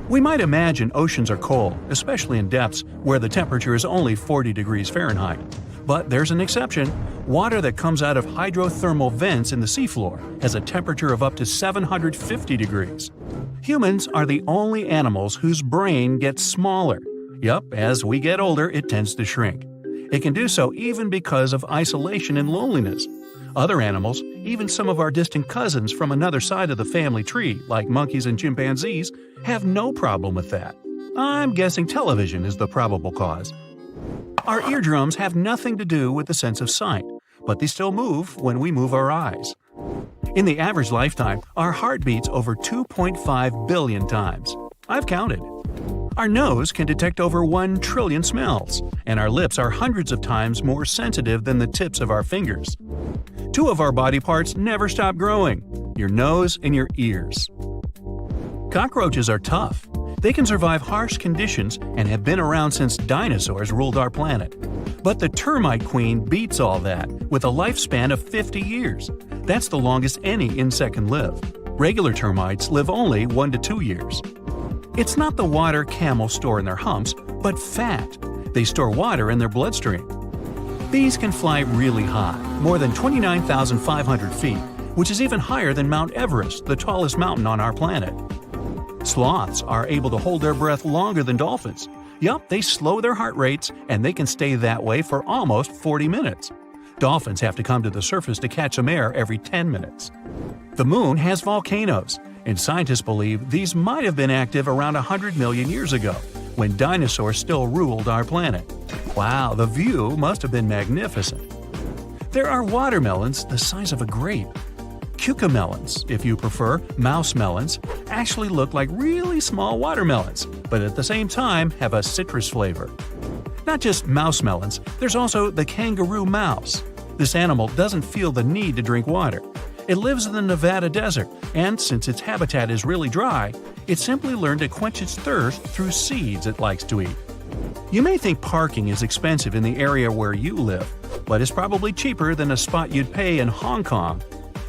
We might imagine oceans are cold, especially in depths where the temperature is only 40 degrees Fahrenheit. But there's an exception. Water that comes out of hydrothermal vents in the seafloor has a temperature of up to 750 degrees. Humans are the only animals whose brain gets smaller. Yup, as we get older, it tends to shrink. It can do so even because of isolation and loneliness. Other animals, even some of our distant cousins from another side of the family tree, like monkeys and chimpanzees, have no problem with that. I'm guessing television is the probable cause. Our eardrums have nothing to do with the sense of sight, but they still move when we move our eyes. In the average lifetime, our heart beats over 2.5 billion times. I've counted. Our nose can detect over 1 trillion smells, and our lips are hundreds of times more sensitive than the tips of our fingers. 2 of our body parts never stop growing: your nose and your ears. Cockroaches are tough. They can survive harsh conditions and have been around since dinosaurs ruled our planet. But the termite queen beats all that, with a lifespan of 50 years. That's the longest any insect can live. Regular termites live only 1 to 2 years. It's not the water camels store in their humps, but fat. They store water in their bloodstream. Bees can fly really high, more than 29,500 feet, which is even higher than Mount Everest, the tallest mountain on our planet. Sloths are able to hold their breath longer than dolphins. Yup, they slow their heart rates, and they can stay that way for almost 40 minutes. Dolphins have to come to the surface to catch some air every 10 minutes. The moon has volcanoes, and scientists believe these might have been active around 100 million years ago, when dinosaurs still ruled our planet. Wow, the view must have been magnificent. There are watermelons the size of a grape. Cucamelons, if you prefer, mouse melons, actually look like really small watermelons, but at the same time have a citrus flavor. Not just mouse melons, there's also the kangaroo mouse. This animal doesn't feel the need to drink water. It lives in the Nevada desert, and since its habitat is really dry, it simply learned to quench its thirst through seeds it likes to eat. You may think parking is expensive in the area where you live, but it's probably cheaper than a spot you'd pay in Hong Kong.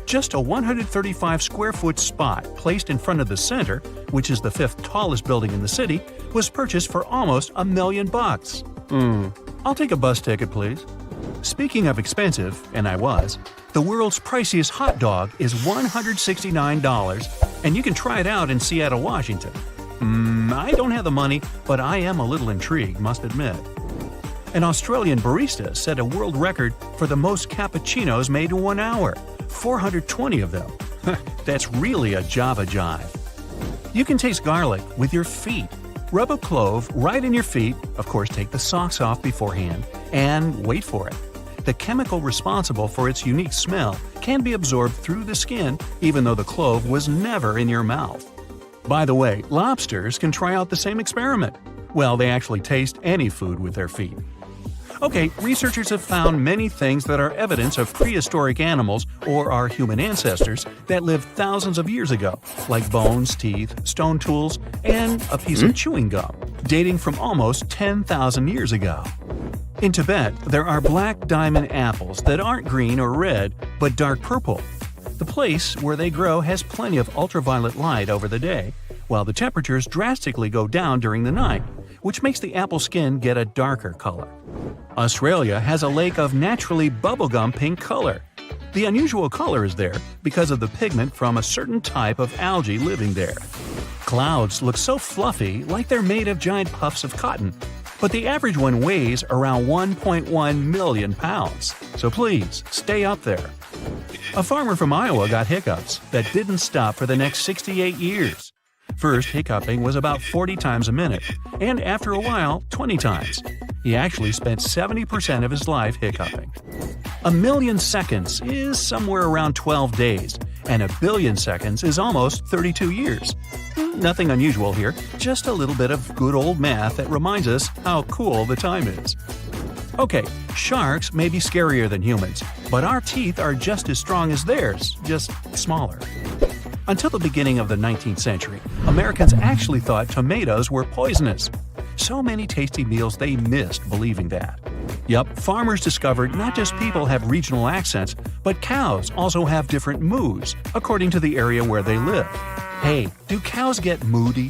Just a 135 square foot spot placed in front of the center, which is the 5th tallest building in the city, was purchased for almost $1 million. I'll take a bus ticket, please. Speaking of expensive, and I was, the world's priciest hot dog is $169, and you can try it out in Seattle, Washington. I don't have the money, but I am a little intrigued, must admit. An Australian barista set a world record for the most cappuccinos made in 1 hour, 420 of them. That's really a Java jive. You can taste garlic with your feet. Rub a clove right in your feet, of course take the socks off beforehand, and wait for it. The chemical responsible for its unique smell can be absorbed through the skin, even though the clove was never in your mouth. By the way, lobsters can try out the same experiment. Well, they actually taste any food with their feet. Okay, researchers have found many things that are evidence of prehistoric animals or our human ancestors that lived thousands of years ago, like bones, teeth, stone tools, and a piece of chewing gum, dating from almost 10,000 years ago. In Tibet, there are black diamond apples that aren't green or red, but dark purple. The place where they grow has plenty of ultraviolet light over the day, while the temperatures drastically go down during the night, which makes the apple skin get a darker color. Australia has a lake of naturally bubblegum pink color. The unusual color is there because of the pigment from a certain type of algae living there. Clouds look so fluffy, like they're made of giant puffs of cotton, but the average one weighs around 1.1 million pounds, so please stay up there. A farmer from Iowa got hiccups that didn't stop for the next 68 years. First, hiccuping was about 40 times a minute, and after a while, 20 times. He actually spent 70% of his life hiccuping. 1 million seconds is somewhere around 12 days, and a billion seconds is almost 32 years. Nothing unusual here, just a little bit of good old math that reminds us how cool the time is. Okay, sharks may be scarier than humans, but our teeth are just as strong as theirs, just smaller. Until the beginning of the 19th century, Americans actually thought tomatoes were poisonous. So many tasty meals they missed believing that. Yup, farmers discovered not just people have regional accents, but cows also have different moods, according to the area where they live. Hey, do cows get moody?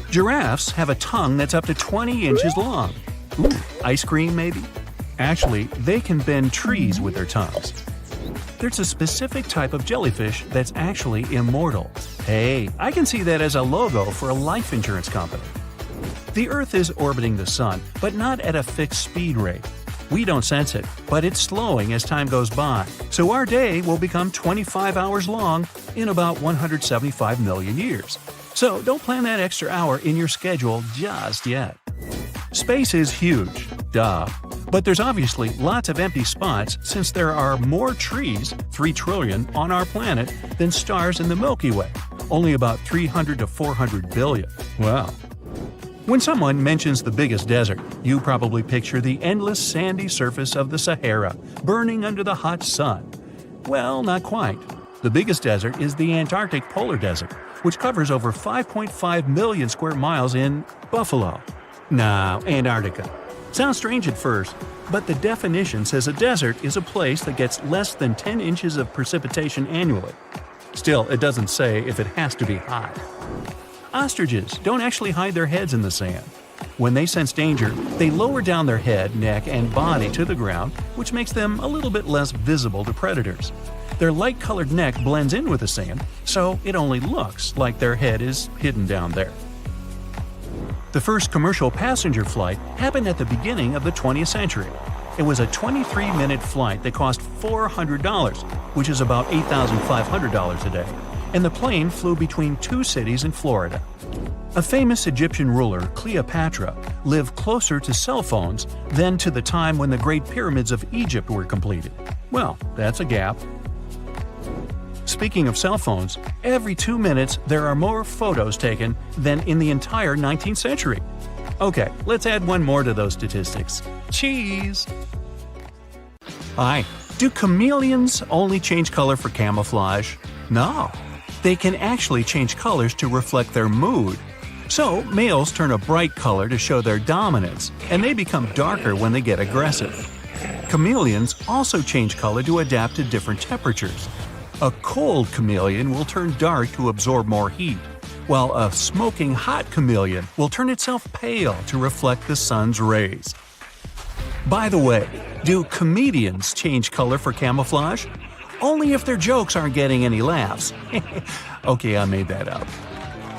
Giraffes have a tongue that's up to 20 inches long. Ooh, ice cream maybe? Actually, they can bend trees with their tongues. There's a specific type of jellyfish that's actually immortal. Hey, I can see that as a logo for a life insurance company. The Earth is orbiting the Sun, but not at a fixed speed rate. We don't sense it, but it's slowing as time goes by, so our day will become 25 hours long in about 175 million years. So don't plan that extra hour in your schedule just yet. Space is huge, duh. But there's obviously lots of empty spots since there are more trees, 3 trillion, on our planet than stars in the Milky Way, only about 300 to 400 billion. Wow. When someone mentions the biggest desert, you probably picture the endless sandy surface of the Sahara, burning under the hot sun. Well, not quite. The biggest desert is the Antarctic Polar Desert, which covers over 5.5 million square miles in Buffalo. Nah, Antarctica. Sounds strange at first, but the definition says a desert is a place that gets less than 10 inches of precipitation annually. Still, it doesn't say if it has to be hot. Ostriches don't actually hide their heads in the sand. When they sense danger, they lower down their head, neck, and body to the ground, which makes them a little bit less visible to predators. Their light-colored neck blends in with the sand, so it only looks like their head is hidden down there. The first commercial passenger flight happened at the beginning of the 20th century. It was a 23-minute flight that cost $400, which is about $8,500 today, and the plane flew between 2 cities in Florida. A famous Egyptian ruler, Cleopatra, lived closer to cell phones than to the time when the Great Pyramids of Egypt were completed. Well, that's a gap. Speaking of cell phones, every 2 minutes there are more photos taken than in the entire 19th century. Okay, let's add one more to those statistics. Cheese! Hi, do chameleons only change color for camouflage? No. They can actually change colors to reflect their mood. So, males turn a bright color to show their dominance, and they become darker when they get aggressive. Chameleons also change color to adapt to different temperatures. A cold chameleon will turn dark to absorb more heat, while a smoking hot chameleon will turn itself pale to reflect the sun's rays. By the way, do comedians change color for camouflage? Only if their jokes aren't getting any laughs. Okay, I made that up.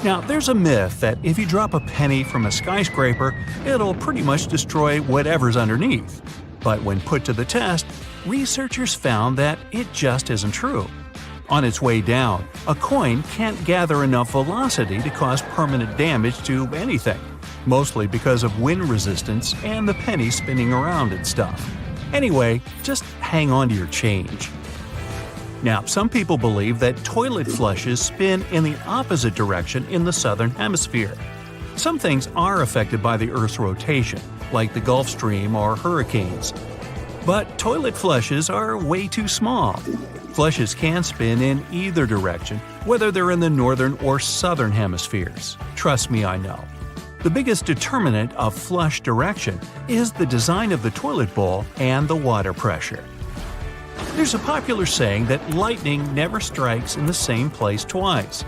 Now, there's a myth that if you drop a penny from a skyscraper, it'll pretty much destroy whatever's underneath. But when put to the test, researchers found that it just isn't true. On its way down, a coin can't gather enough velocity to cause permanent damage to anything, mostly because of wind resistance and the penny spinning around and stuff. Anyway, just hang on to your change. Now, some people believe that toilet flushes spin in the opposite direction in the southern hemisphere. Some things are affected by the Earth's rotation, like the Gulf Stream or hurricanes. But toilet flushes are way too small. Flushes can spin in either direction, whether they're in the northern or southern hemispheres. Trust me, I know. The biggest determinant of flush direction is the design of the toilet bowl and the water pressure. There's a popular saying that lightning never strikes in the same place twice.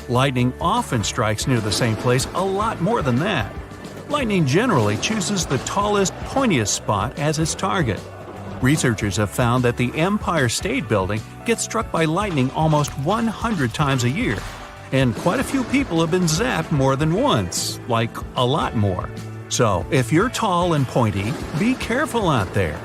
Lightning often strikes near the same place a lot more than that. Lightning generally chooses the tallest, pointiest spot as its target. Researchers have found that the Empire State Building gets struck by lightning almost 100 times a year, and quite a few people have been zapped more than once, like a lot more. So, if you're tall and pointy, be careful out there.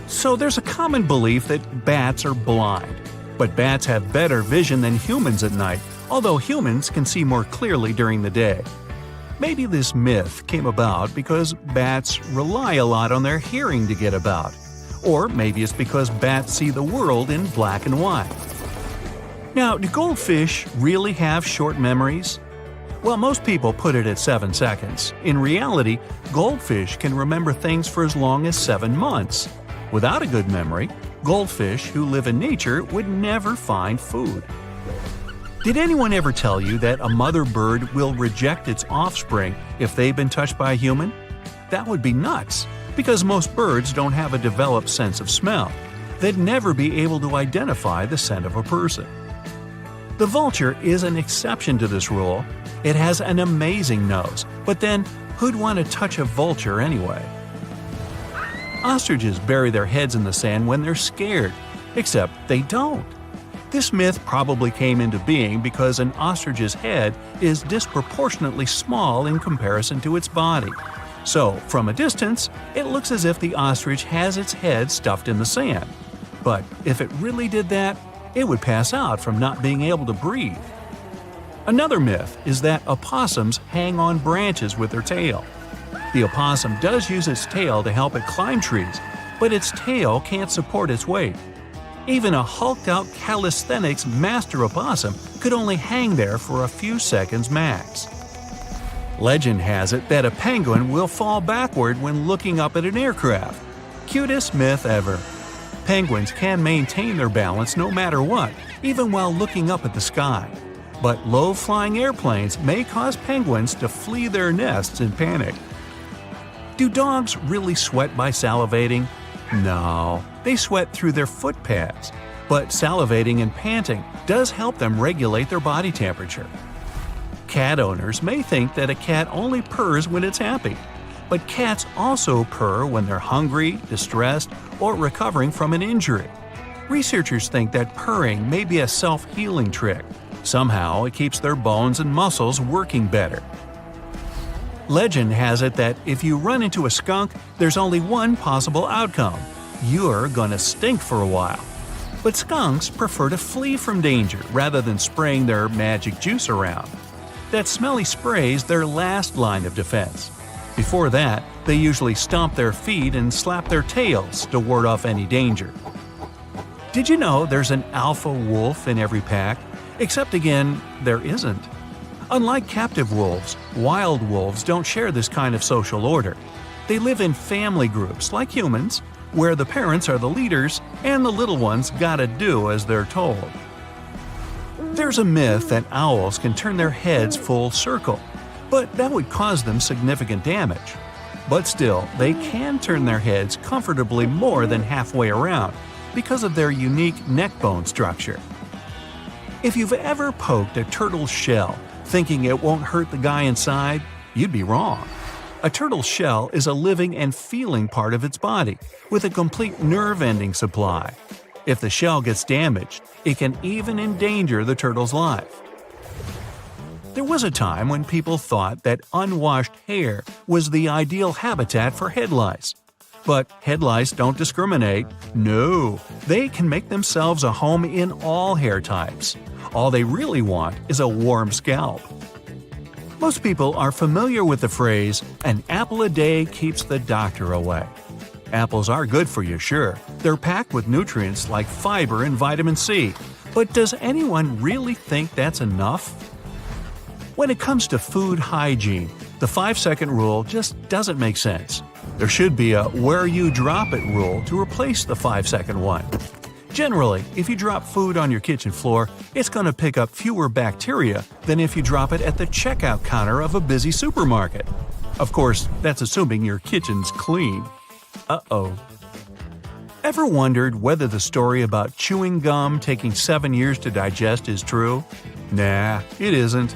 So there's a common belief that bats are blind, but bats have better vision than humans at night, although humans can see more clearly during the day. Maybe this myth came about because bats rely a lot on their hearing to get about, Or maybe it's because bats see the world in black and white. Now, do goldfish really have short memories? Well, most people put it at 7 seconds. In reality, goldfish can remember things for as long as 7 months. Without a good memory, goldfish who live in nature would never find food. Did anyone ever tell you that a mother bird will reject its offspring if they've been touched by a human? That would be nuts, because most birds don't have a developed sense of smell. They'd never be able to identify the scent of a person. The vulture is an exception to this rule. It has an amazing nose, but then who'd want to touch a vulture anyway? Ostriches bury their heads in the sand when they're scared, except they don't. This myth probably came into being because an ostrich's head is disproportionately small in comparison to its body. So, from a distance, it looks as if the ostrich has its head stuffed in the sand. But if it really did that, it would pass out from not being able to breathe. Another myth is that opossums hang on branches with their tail. The opossum does use its tail to help it climb trees, but its tail can't support its weight. Even a hulked-out calisthenics master opossum could only hang there for a few seconds max. Legend has it that a penguin will fall backward when looking up at an aircraft. Cutest myth ever. Penguins can maintain their balance no matter what, even while looking up at the sky. But low-flying airplanes may cause penguins to flee their nests in panic. Do dogs really sweat by salivating? No, they sweat through their foot pads. But salivating and panting does help them regulate their body temperature. Cat owners may think that a cat only purrs when it's happy. But cats also purr when they're hungry, distressed, or recovering from an injury. Researchers think that purring may be a self-healing trick. Somehow, it keeps their bones and muscles working better. Legend has it that if you run into a skunk, there's only one possible outcome. You're gonna stink for a while. But skunks prefer to flee from danger rather than spraying their magic juice around. That smelly spray's their last line of defense. Before that, they usually stomp their feet and slap their tails to ward off any danger. Did you know there's an alpha wolf in every pack? Except again, there isn't. Unlike captive wolves, wild wolves don't share this kind of social order. They live in family groups like humans, where the parents are the leaders and the little ones gotta do as they're told. There's a myth that owls can turn their heads full circle, but that would cause them significant damage. But still, they can turn their heads comfortably more than halfway around because of their unique neck bone structure. If you've ever poked a turtle's shell thinking it won't hurt the guy inside, you'd be wrong. A turtle's shell is a living and feeling part of its body, with a complete nerve-ending supply. If the shell gets damaged, it can even endanger the turtle's life. There was a time when people thought that unwashed hair was the ideal habitat for head lice. But head lice don't discriminate. No, they can make themselves a home in all hair types. All they really want is a warm scalp. Most people are familiar with the phrase, "an apple a day keeps the doctor away." Apples are good for you, sure. They're packed with nutrients like fiber and vitamin C. But does anyone really think that's enough? When it comes to food hygiene, the 5-second rule just doesn't make sense. There should be a "where you drop it" rule to replace the 5-second one. Generally, if you drop food on your kitchen floor, it's going to pick up fewer bacteria than if you drop it at the checkout counter of a busy supermarket. Of course, that's assuming your kitchen's clean. Uh-oh. Ever wondered whether the story about chewing gum taking 7 years to digest is true? Nah, it isn't.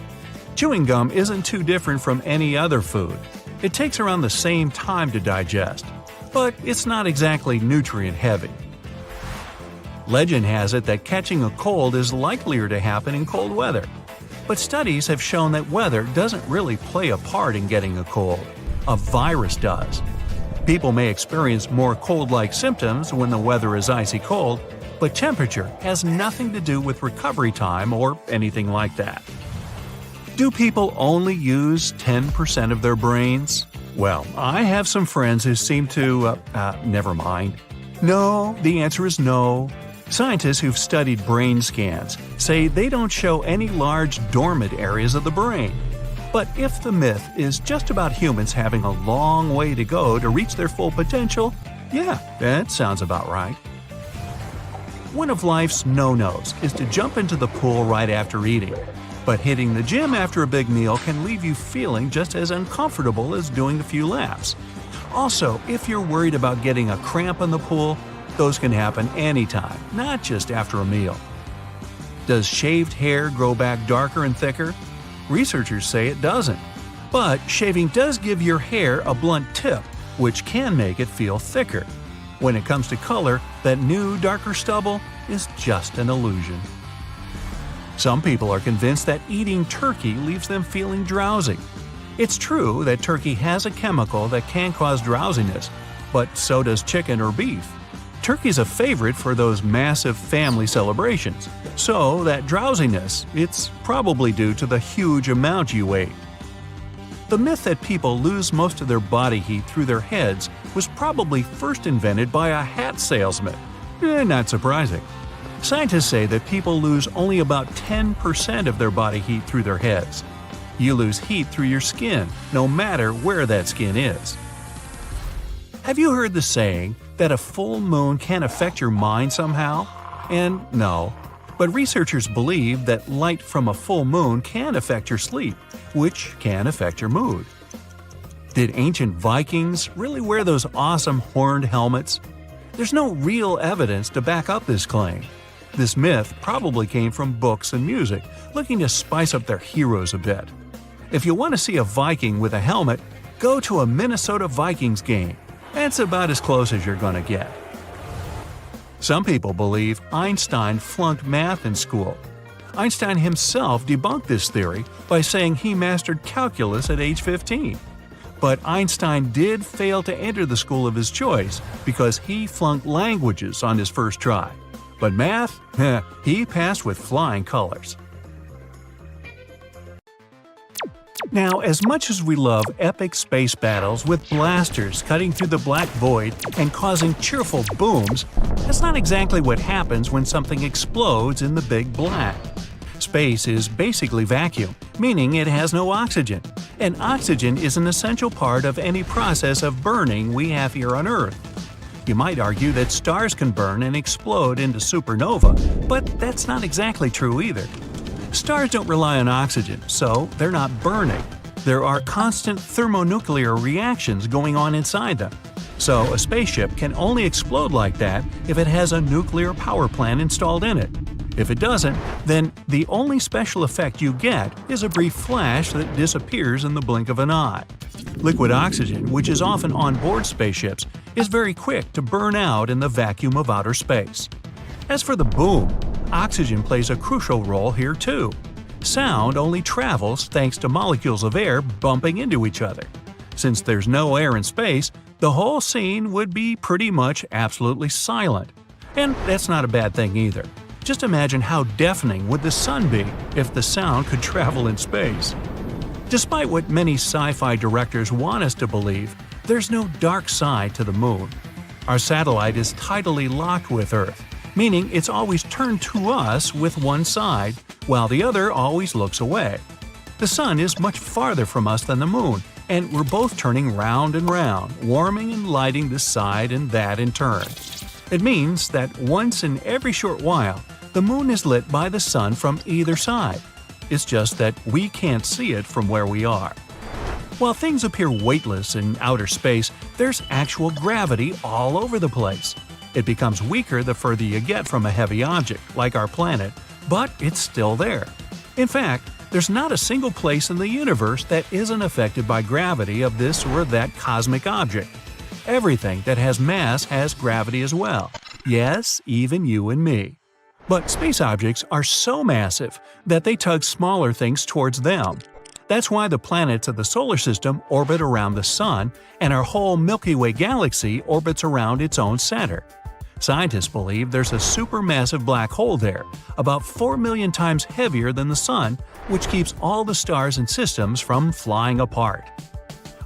Chewing gum isn't too different from any other food. It takes around the same time to digest, but it's not exactly nutrient-heavy. Legend has it that catching a cold is likelier to happen in cold weather. But studies have shown that weather doesn't really play a part in getting a cold. A virus does. People may experience more cold-like symptoms when the weather is icy cold, but temperature has nothing to do with recovery time or anything like that. Do people only use 10% of their brains? Well, I have some friends who seem to… never mind. No, the answer is no. Scientists who've studied brain scans say they don't show any large dormant areas of the brain. But if the myth is just about humans having a long way to go to reach their full potential, yeah, that sounds about right. One of life's no-nos is to jump into the pool right after eating. But hitting the gym after a big meal can leave you feeling just as uncomfortable as doing a few laps. Also, if you're worried about getting a cramp in the pool, those can happen anytime, not just after a meal. Does shaved hair grow back darker and thicker? Researchers say it doesn't. But shaving does give your hair a blunt tip, which can make it feel thicker. When it comes to color, that new, darker stubble is just an illusion. Some people are convinced that eating turkey leaves them feeling drowsy. It's true that turkey has a chemical that can cause drowsiness, but so does chicken or beef. Turkey's a favorite for those massive family celebrations, so that drowsiness, it's probably due to the huge amount you ate. The myth that people lose most of their body heat through their heads was probably first invented by a hat salesman. Not surprising. Scientists say that people lose only about 10% of their body heat through their heads. You lose heat through your skin, no matter where that skin is. Have you heard the saying that a full moon can affect your mind somehow? And no. But researchers believe that light from a full moon can affect your sleep, which can affect your mood. Did ancient Vikings really wear those awesome horned helmets? There's no real evidence to back up this claim. This myth probably came from books and music, looking to spice up their heroes a bit. If you want to see a Viking with a helmet, go to a Minnesota Vikings game. That's about as close as you're going to get. Some people believe Einstein flunked math in school. Einstein himself debunked this theory by saying he mastered calculus at age 15. But Einstein did fail to enter the school of his choice because he flunked languages on his first try. But math? He passed with flying colors. Now, as much as we love epic space battles with blasters cutting through the black void and causing cheerful booms, that's not exactly what happens when something explodes in the big black. Space is basically vacuum, meaning it has no oxygen, and oxygen is an essential part of any process of burning we have here on Earth. You might argue that stars can burn and explode into supernova, but that's not exactly true either. Stars don't rely on oxygen, so they're not burning. There are constant thermonuclear reactions going on inside them. So a spaceship can only explode like that if it has a nuclear power plant installed in it. If it doesn't, then the only special effect you get is a brief flash that disappears in the blink of an eye. Liquid oxygen, which is often on board spaceships, is very quick to burn out in the vacuum of outer space. As for the boom, oxygen plays a crucial role here too. Sound only travels thanks to molecules of air bumping into each other. Since there's no air in space, the whole scene would be pretty much absolutely silent. And that's not a bad thing either. Just imagine how deafening would the sun be if the sound could travel in space. Despite what many sci-fi directors want us to believe, there's no dark side to the moon. Our satellite is tidally locked with Earth, meaning it's always turned to us with one side, while the other always looks away. The sun is much farther from us than the moon, and we're both turning round and round, warming and lighting this side and that in turn. It means that once in every short while, the moon is lit by the sun from either side. It's just that we can't see it from where we are. While things appear weightless in outer space, there's actual gravity all over the place. It becomes weaker the further you get from a heavy object, like our planet, but it's still there. In fact, there's not a single place in the universe that isn't affected by gravity of this or that cosmic object. Everything that has mass has gravity as well. Yes, even you and me. But space objects are so massive that they tug smaller things towards them. That's why the planets of the solar system orbit around the Sun, and our whole Milky Way galaxy orbits around its own center. Scientists believe there's a supermassive black hole there, about 4 million times heavier than the Sun, which keeps all the stars and systems from flying apart.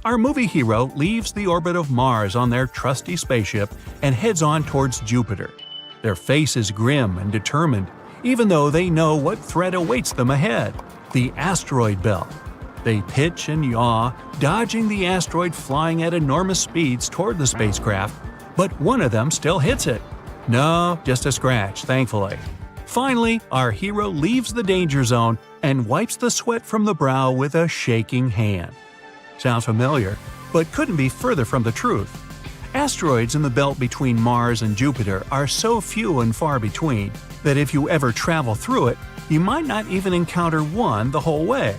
Our movie hero leaves the orbit of Mars on their trusty spaceship and heads on towards Jupiter. Their face is grim and determined, even though they know what threat awaits them ahead – the asteroid belt. They pitch and yaw, dodging the asteroid flying at enormous speeds toward the spacecraft, but one of them still hits it. No, just a scratch, thankfully. Finally, our hero leaves the danger zone and wipes the sweat from the brow with a shaking hand. Sounds familiar, but couldn't be further from the truth. Asteroids in the belt between Mars and Jupiter are so few and far between that if you ever travel through it, you might not even encounter one the whole way.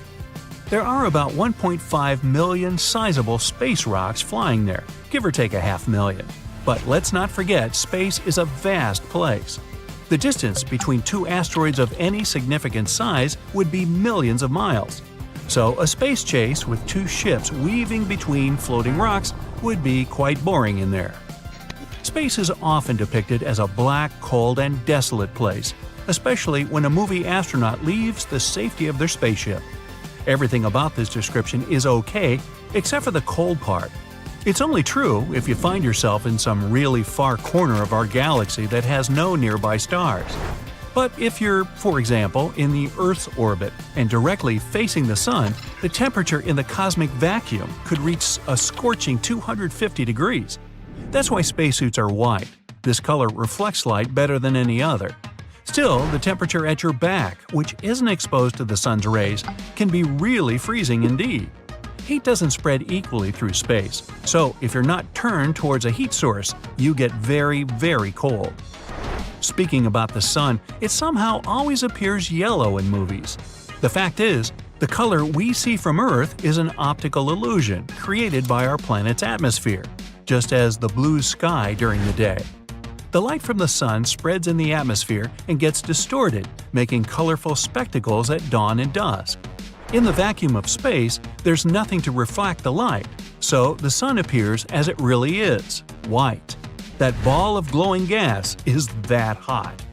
There are about 1.5 million sizable space rocks flying there, give or take 500,000. But let's not forget, space is a vast place. The distance between two asteroids of any significant size would be millions of miles. So a space chase with two ships weaving between floating rocks would be quite boring in there. Space is often depicted as a black, cold, and desolate place, especially when a movie astronaut leaves the safety of their spaceship. Everything about this description is okay, except for the cold part. It's only true if you find yourself in some really far corner of our galaxy that has no nearby stars. But if you're, for example, in the Earth's orbit and directly facing the Sun, the temperature in the cosmic vacuum could reach a scorching 250 degrees. That's why spacesuits are white. This color reflects light better than any other. Still, the temperature at your back, which isn't exposed to the sun's rays, can be really freezing indeed. Heat doesn't spread equally through space, so if you're not turned towards a heat source, you get very, very cold. Speaking about the sun, it somehow always appears yellow in movies. The fact is, the color we see from Earth is an optical illusion created by our planet's atmosphere, just as the blue sky during the day. The light from the sun spreads in the atmosphere and gets distorted, making colorful spectacles at dawn and dusk. In the vacuum of space, there's nothing to reflect the light, so the sun appears as it really is – white. That ball of glowing gas is that hot.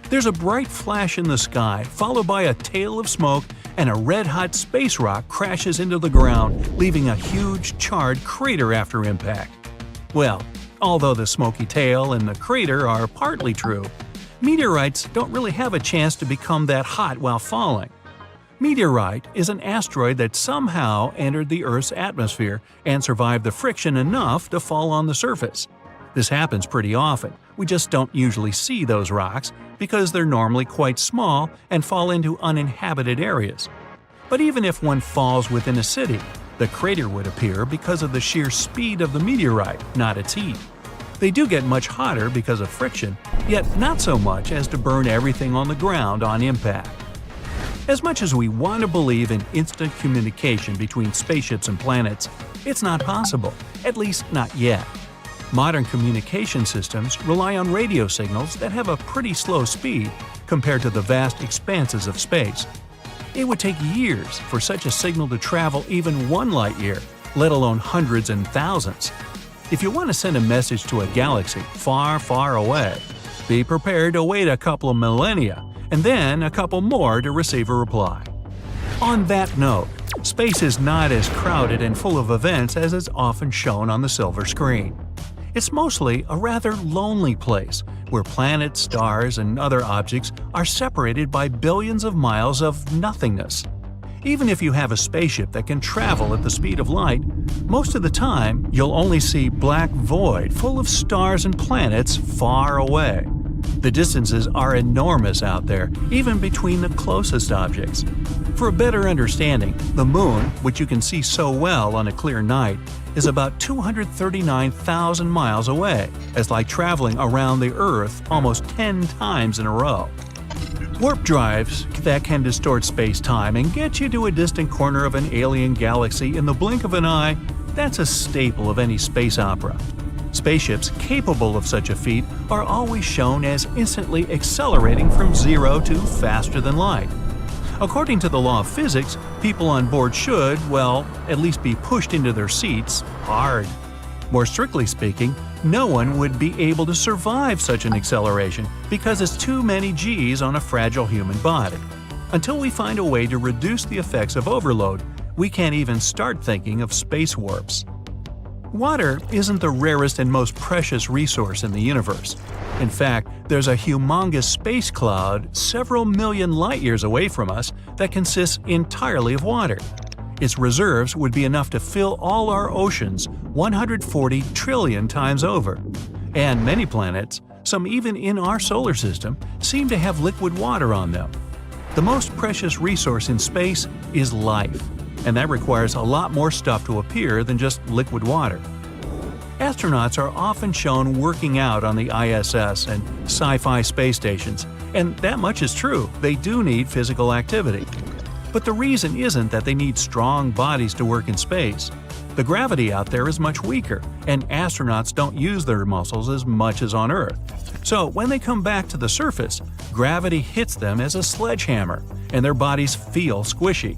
There's a bright flash in the sky, followed by a tail of smoke, and a red-hot space rock crashes into the ground, leaving a huge, charred crater after impact. Well, although the smoky tail and the crater are partly true, meteorites don't really have a chance to become that hot while falling. Meteorite is an asteroid that somehow entered the Earth's atmosphere and survived the friction enough to fall on the surface. This happens pretty often, we just don't usually see those rocks because they're normally quite small and fall into uninhabited areas. But even if one falls within a city, the crater would appear because of the sheer speed of the meteorite, not its heat. They do get much hotter because of friction, yet not so much as to burn everything on the ground on impact. As much as we want to believe in instant communication between spaceships and planets, it's not possible, at least not yet. Modern communication systems rely on radio signals that have a pretty slow speed compared to the vast expanses of space. It would take years for such a signal to travel even 1 light year, let alone hundreds and thousands. If you want to send a message to a galaxy far, far away, be prepared to wait a couple of millennia and then a couple more to receive a reply. On that note, space is not as crowded and full of events as is often shown on the silver screen. It's mostly a rather lonely place where planets, stars, and other objects are separated by billions of miles of nothingness. Even if you have a spaceship that can travel at the speed of light, most of the time you'll only see black void full of stars and planets far away. The distances are enormous out there, even between the closest objects. For a better understanding, the Moon, which you can see so well on a clear night, is about 239,000 miles away. It's like traveling around the Earth almost 10 times in a row. Warp drives that can distort space-time and get you to a distant corner of an alien galaxy in the blink of an eye, that's a staple of any space opera. Spaceships capable of such a feat are always shown as instantly accelerating from zero to faster than light. According to the law of physics, people on board should, well, at least be pushed into their seats hard. More strictly speaking, no one would be able to survive such an acceleration because it's too many G's on a fragile human body. Until we find a way to reduce the effects of overload, we can't even start thinking of space warps. Water isn't the rarest and most precious resource in the universe. In fact, there's a humongous space cloud several million light-years away from us that consists entirely of water. Its reserves would be enough to fill all our oceans 140 trillion times over. And many planets, some even in our solar system, seem to have liquid water on them. The most precious resource in space is life, and that requires a lot more stuff to appear than just liquid water. Astronauts are often shown working out on the ISS and sci-fi space stations, and that much is true, they do need physical activity. But the reason isn't that they need strong bodies to work in space. The gravity out there is much weaker, and astronauts don't use their muscles as much as on Earth. So when they come back to the surface, gravity hits them as a sledgehammer, and their bodies feel squishy.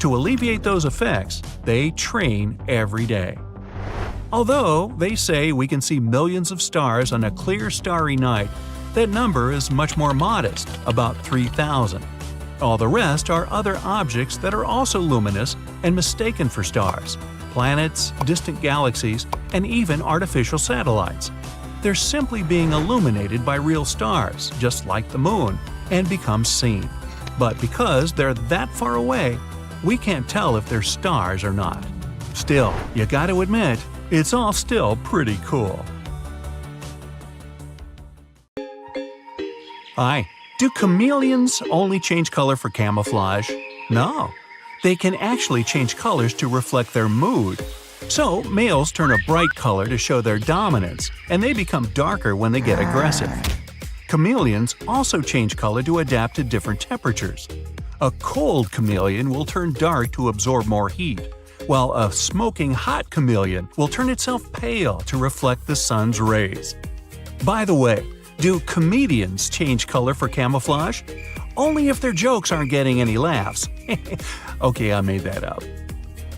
To alleviate those effects, they train every day. Although they say we can see millions of stars on a clear starry night, that number is much more modest, about 3,000. All the rest are other objects that are also luminous and mistaken for stars, planets, distant galaxies, and even artificial satellites. They're simply being illuminated by real stars, just like the moon, and become seen. But because they're that far away, we can't tell if they're stars or not. Still, you gotta admit, it's all still pretty cool. Hi, do chameleons only change color for camouflage? No. They can actually change colors to reflect their mood. So, males turn a bright color to show their dominance, and they become darker when they get aggressive. Chameleons also change color to adapt to different temperatures. A cold chameleon will turn dark to absorb more heat, while a smoking hot chameleon will turn itself pale to reflect the sun's rays. By the way, do comedians change color for camouflage? Only if their jokes aren't getting any laughs. Okay, I made that up.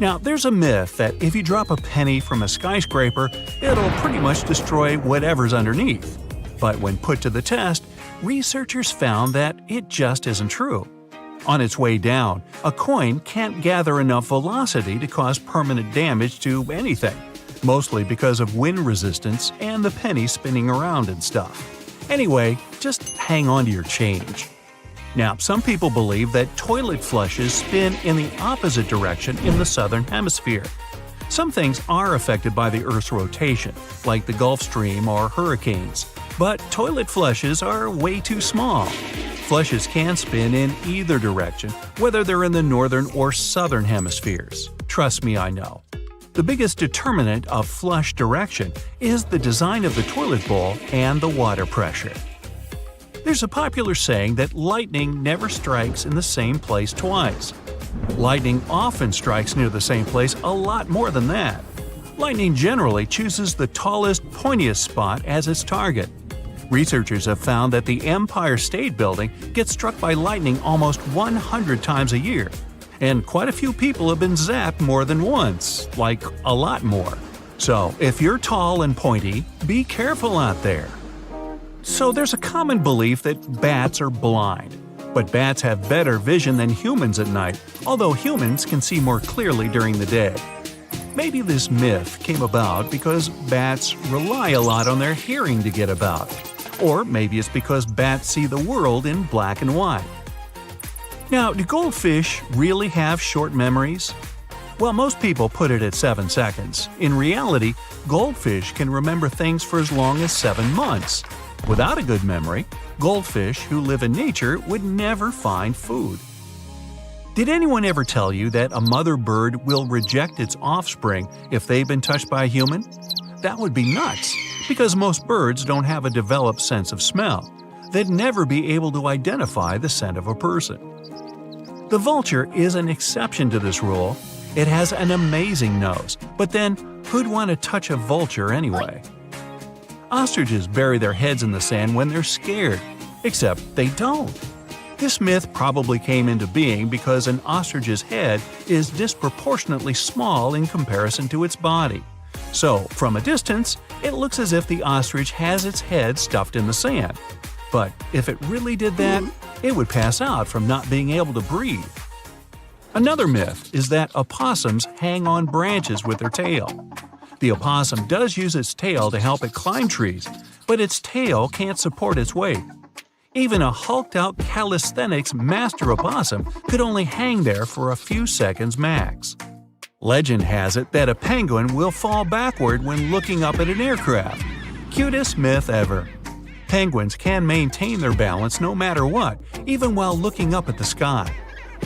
Now, there's a myth that if you drop a penny from a skyscraper, it'll pretty much destroy whatever's underneath. But when put to the test, researchers found that it just isn't true. On its way down, a coin can't gather enough velocity to cause permanent damage to anything, mostly because of wind resistance and the penny spinning around and stuff. Anyway, just hang on to your change. Now, some people believe that toilet flushes spin in the opposite direction in the southern hemisphere. Some things are affected by the Earth's rotation, like the Gulf Stream or hurricanes, but toilet flushes are way too small. Flushes can spin in either direction, whether they're in the northern or southern hemispheres. Trust me, I know. The biggest determinant of flush direction is the design of the toilet bowl and the water pressure. There's a popular saying that lightning never strikes in the same place twice. Lightning often strikes near the same place a lot more than that. Lightning generally chooses the tallest, pointiest spot as its target. Researchers have found that the Empire State Building gets struck by lightning almost 100 times a year. And quite a few people have been zapped more than once, like a lot more. So, if you're tall and pointy, be careful out there. So there's a common belief that bats are blind. But bats have better vision than humans at night, although humans can see more clearly during the day. Maybe this myth came about because bats rely a lot on their hearing to get about. Or maybe it's because bats see the world in black and white. Now, do goldfish really have short memories? Well, most people put it at 7 seconds. In reality, goldfish can remember things for as long as 7 months. Without a good memory, goldfish who live in nature would never find food. Did anyone ever tell you that a mother bird will reject its offspring if they've been touched by a human? That would be nuts, because most birds don't have a developed sense of smell. They'd never be able to identify the scent of a person. The vulture is an exception to this rule. It has an amazing nose, but then who'd want to touch a vulture anyway? Ostriches bury their heads in the sand when they're scared, except they don't. This myth probably came into being because an ostrich's head is disproportionately small in comparison to its body. So, from a distance, it looks as if the ostrich has its head stuffed in the sand. But if it really did that, it would pass out from not being able to breathe. Another myth is that opossums hang on branches with their tail. The opossum does use its tail to help it climb trees, but its tail can't support its weight. Even a hulked-out calisthenics master opossum could only hang there for a few seconds max. Legend has it that a penguin will fall backward when looking up at an aircraft. Cutest myth ever. Penguins can maintain their balance no matter what, even while looking up at the sky.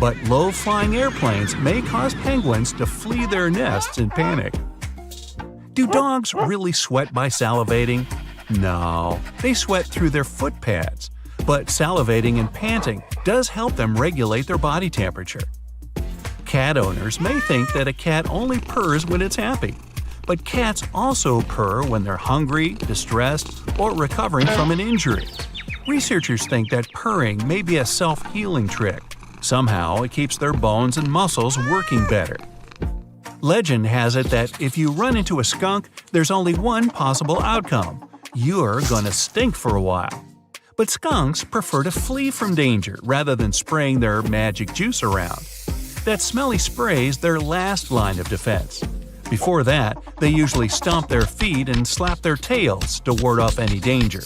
But low-flying airplanes may cause penguins to flee their nests in panic. Do dogs really sweat by salivating? No, they sweat through their foot pads. But salivating and panting does help them regulate their body temperature. Cat owners may think that a cat only purrs when it's happy, but cats also purr when they're hungry, distressed, or recovering from an injury. Researchers think that purring may be a self-healing trick. Somehow, it keeps their bones and muscles working better. Legend has it that if you run into a skunk, there's only one possible outcome. You're gonna stink for a while. But skunks prefer to flee from danger rather than spraying their magic juice around. That smelly spray's their last line of defense. Before that, they usually stomp their feet and slap their tails to ward off any danger.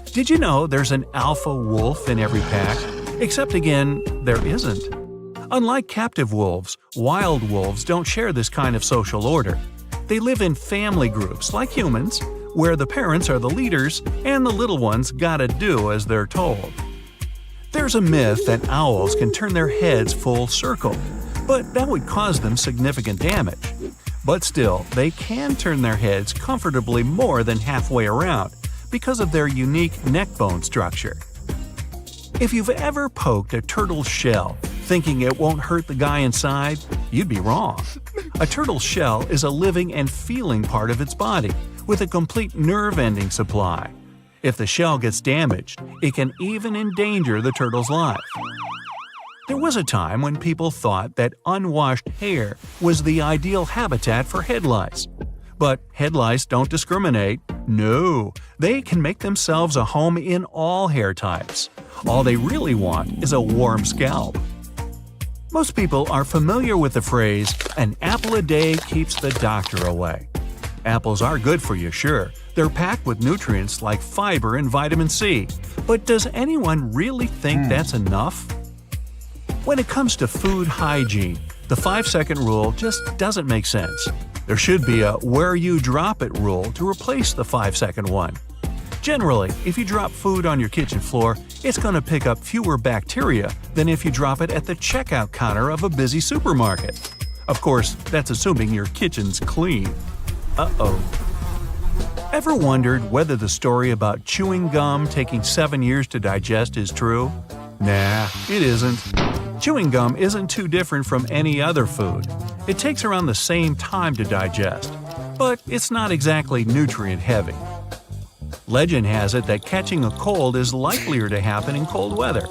Did you know there's an alpha wolf in every pack? Except again, there isn't. Unlike captive wolves, wild wolves don't share this kind of social order. They live in family groups like humans, where the parents are the leaders and the little ones gotta do as they're told. There's a myth that owls can turn their heads full circle, but that would cause them significant damage. But still, they can turn their heads comfortably more than halfway around because of their unique neck bone structure. If you've ever poked a turtle's shell thinking it won't hurt the guy inside, you'd be wrong. A turtle's shell is a living and feeling part of its body, with a complete nerve-ending supply. If the shell gets damaged, it can even endanger the turtle's life. There was a time when people thought that unwashed hair was the ideal habitat for head lice. But head lice don't discriminate. No, they can make themselves a home in all hair types. All they really want is a warm scalp. Most people are familiar with the phrase, "An apple a day keeps the doctor away." Apples are good for you, sure. They're packed with nutrients like fiber and vitamin C. But does anyone really think that's enough? When it comes to food hygiene, the 5-second rule just doesn't make sense. There should be a where you drop it rule to replace the 5-second one. Generally, if you drop food on your kitchen floor, it's going to pick up fewer bacteria than if you drop it at the checkout counter of a busy supermarket. Of course, that's assuming your kitchen's clean. Uh-oh. Ever wondered whether the story about chewing gum taking 7 years to digest is true? Nah, it isn't. Chewing gum isn't too different from any other food. It takes around the same time to digest, but it's not exactly nutrient-heavy. Legend has it that catching a cold is likelier to happen in cold weather.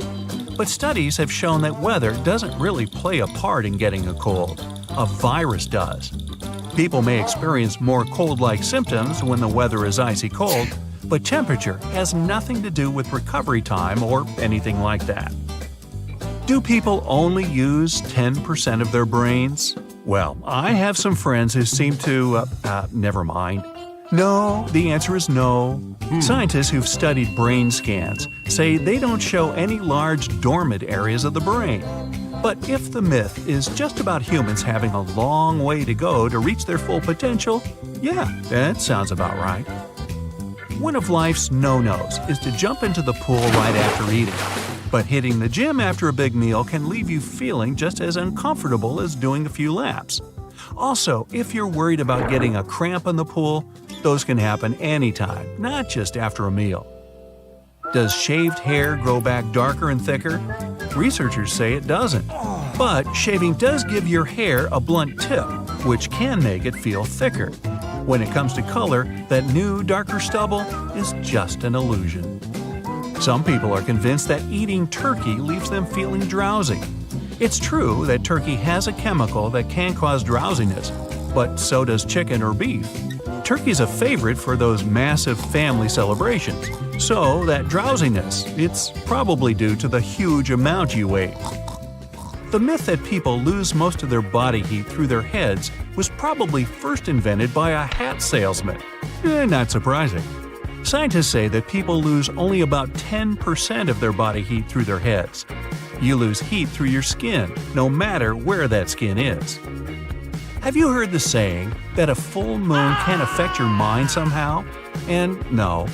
But studies have shown that weather doesn't really play a part in getting a cold. A virus does. People may experience more cold-like symptoms when the weather is icy cold, but temperature has nothing to do with recovery time or anything like that. Do people only use 10% of their brains? Well, I have some friends who seem to… never mind. No, the answer is no. Scientists who've studied brain scans say they don't show any large dormant areas of the brain. But if the myth is just about humans having a long way to go to reach their full potential, yeah, that sounds about right. One of life's no-nos is to jump into the pool right after eating. But hitting the gym after a big meal can leave you feeling just as uncomfortable as doing a few laps. Also, if you're worried about getting a cramp in the pool, those can happen anytime, not just after a meal. Does shaved hair grow back darker and thicker? Researchers say it doesn't. But shaving does give your hair a blunt tip, which can make it feel thicker. When it comes to color, that new, darker stubble is just an illusion. Some people are convinced that eating turkey leaves them feeling drowsy. It's true that turkey has a chemical that can cause drowsiness, but so does chicken or beef. Turkey's a favorite for those massive family celebrations, so that drowsiness, it's probably due to the huge amount you ate. The myth that people lose most of their body heat through their heads was probably first invented by a hat salesman. Not surprising. Scientists say that people lose only about 10% of their body heat through their heads. You lose heat through your skin, no matter where that skin is. Have you heard the saying that a full moon can affect your mind somehow? And no,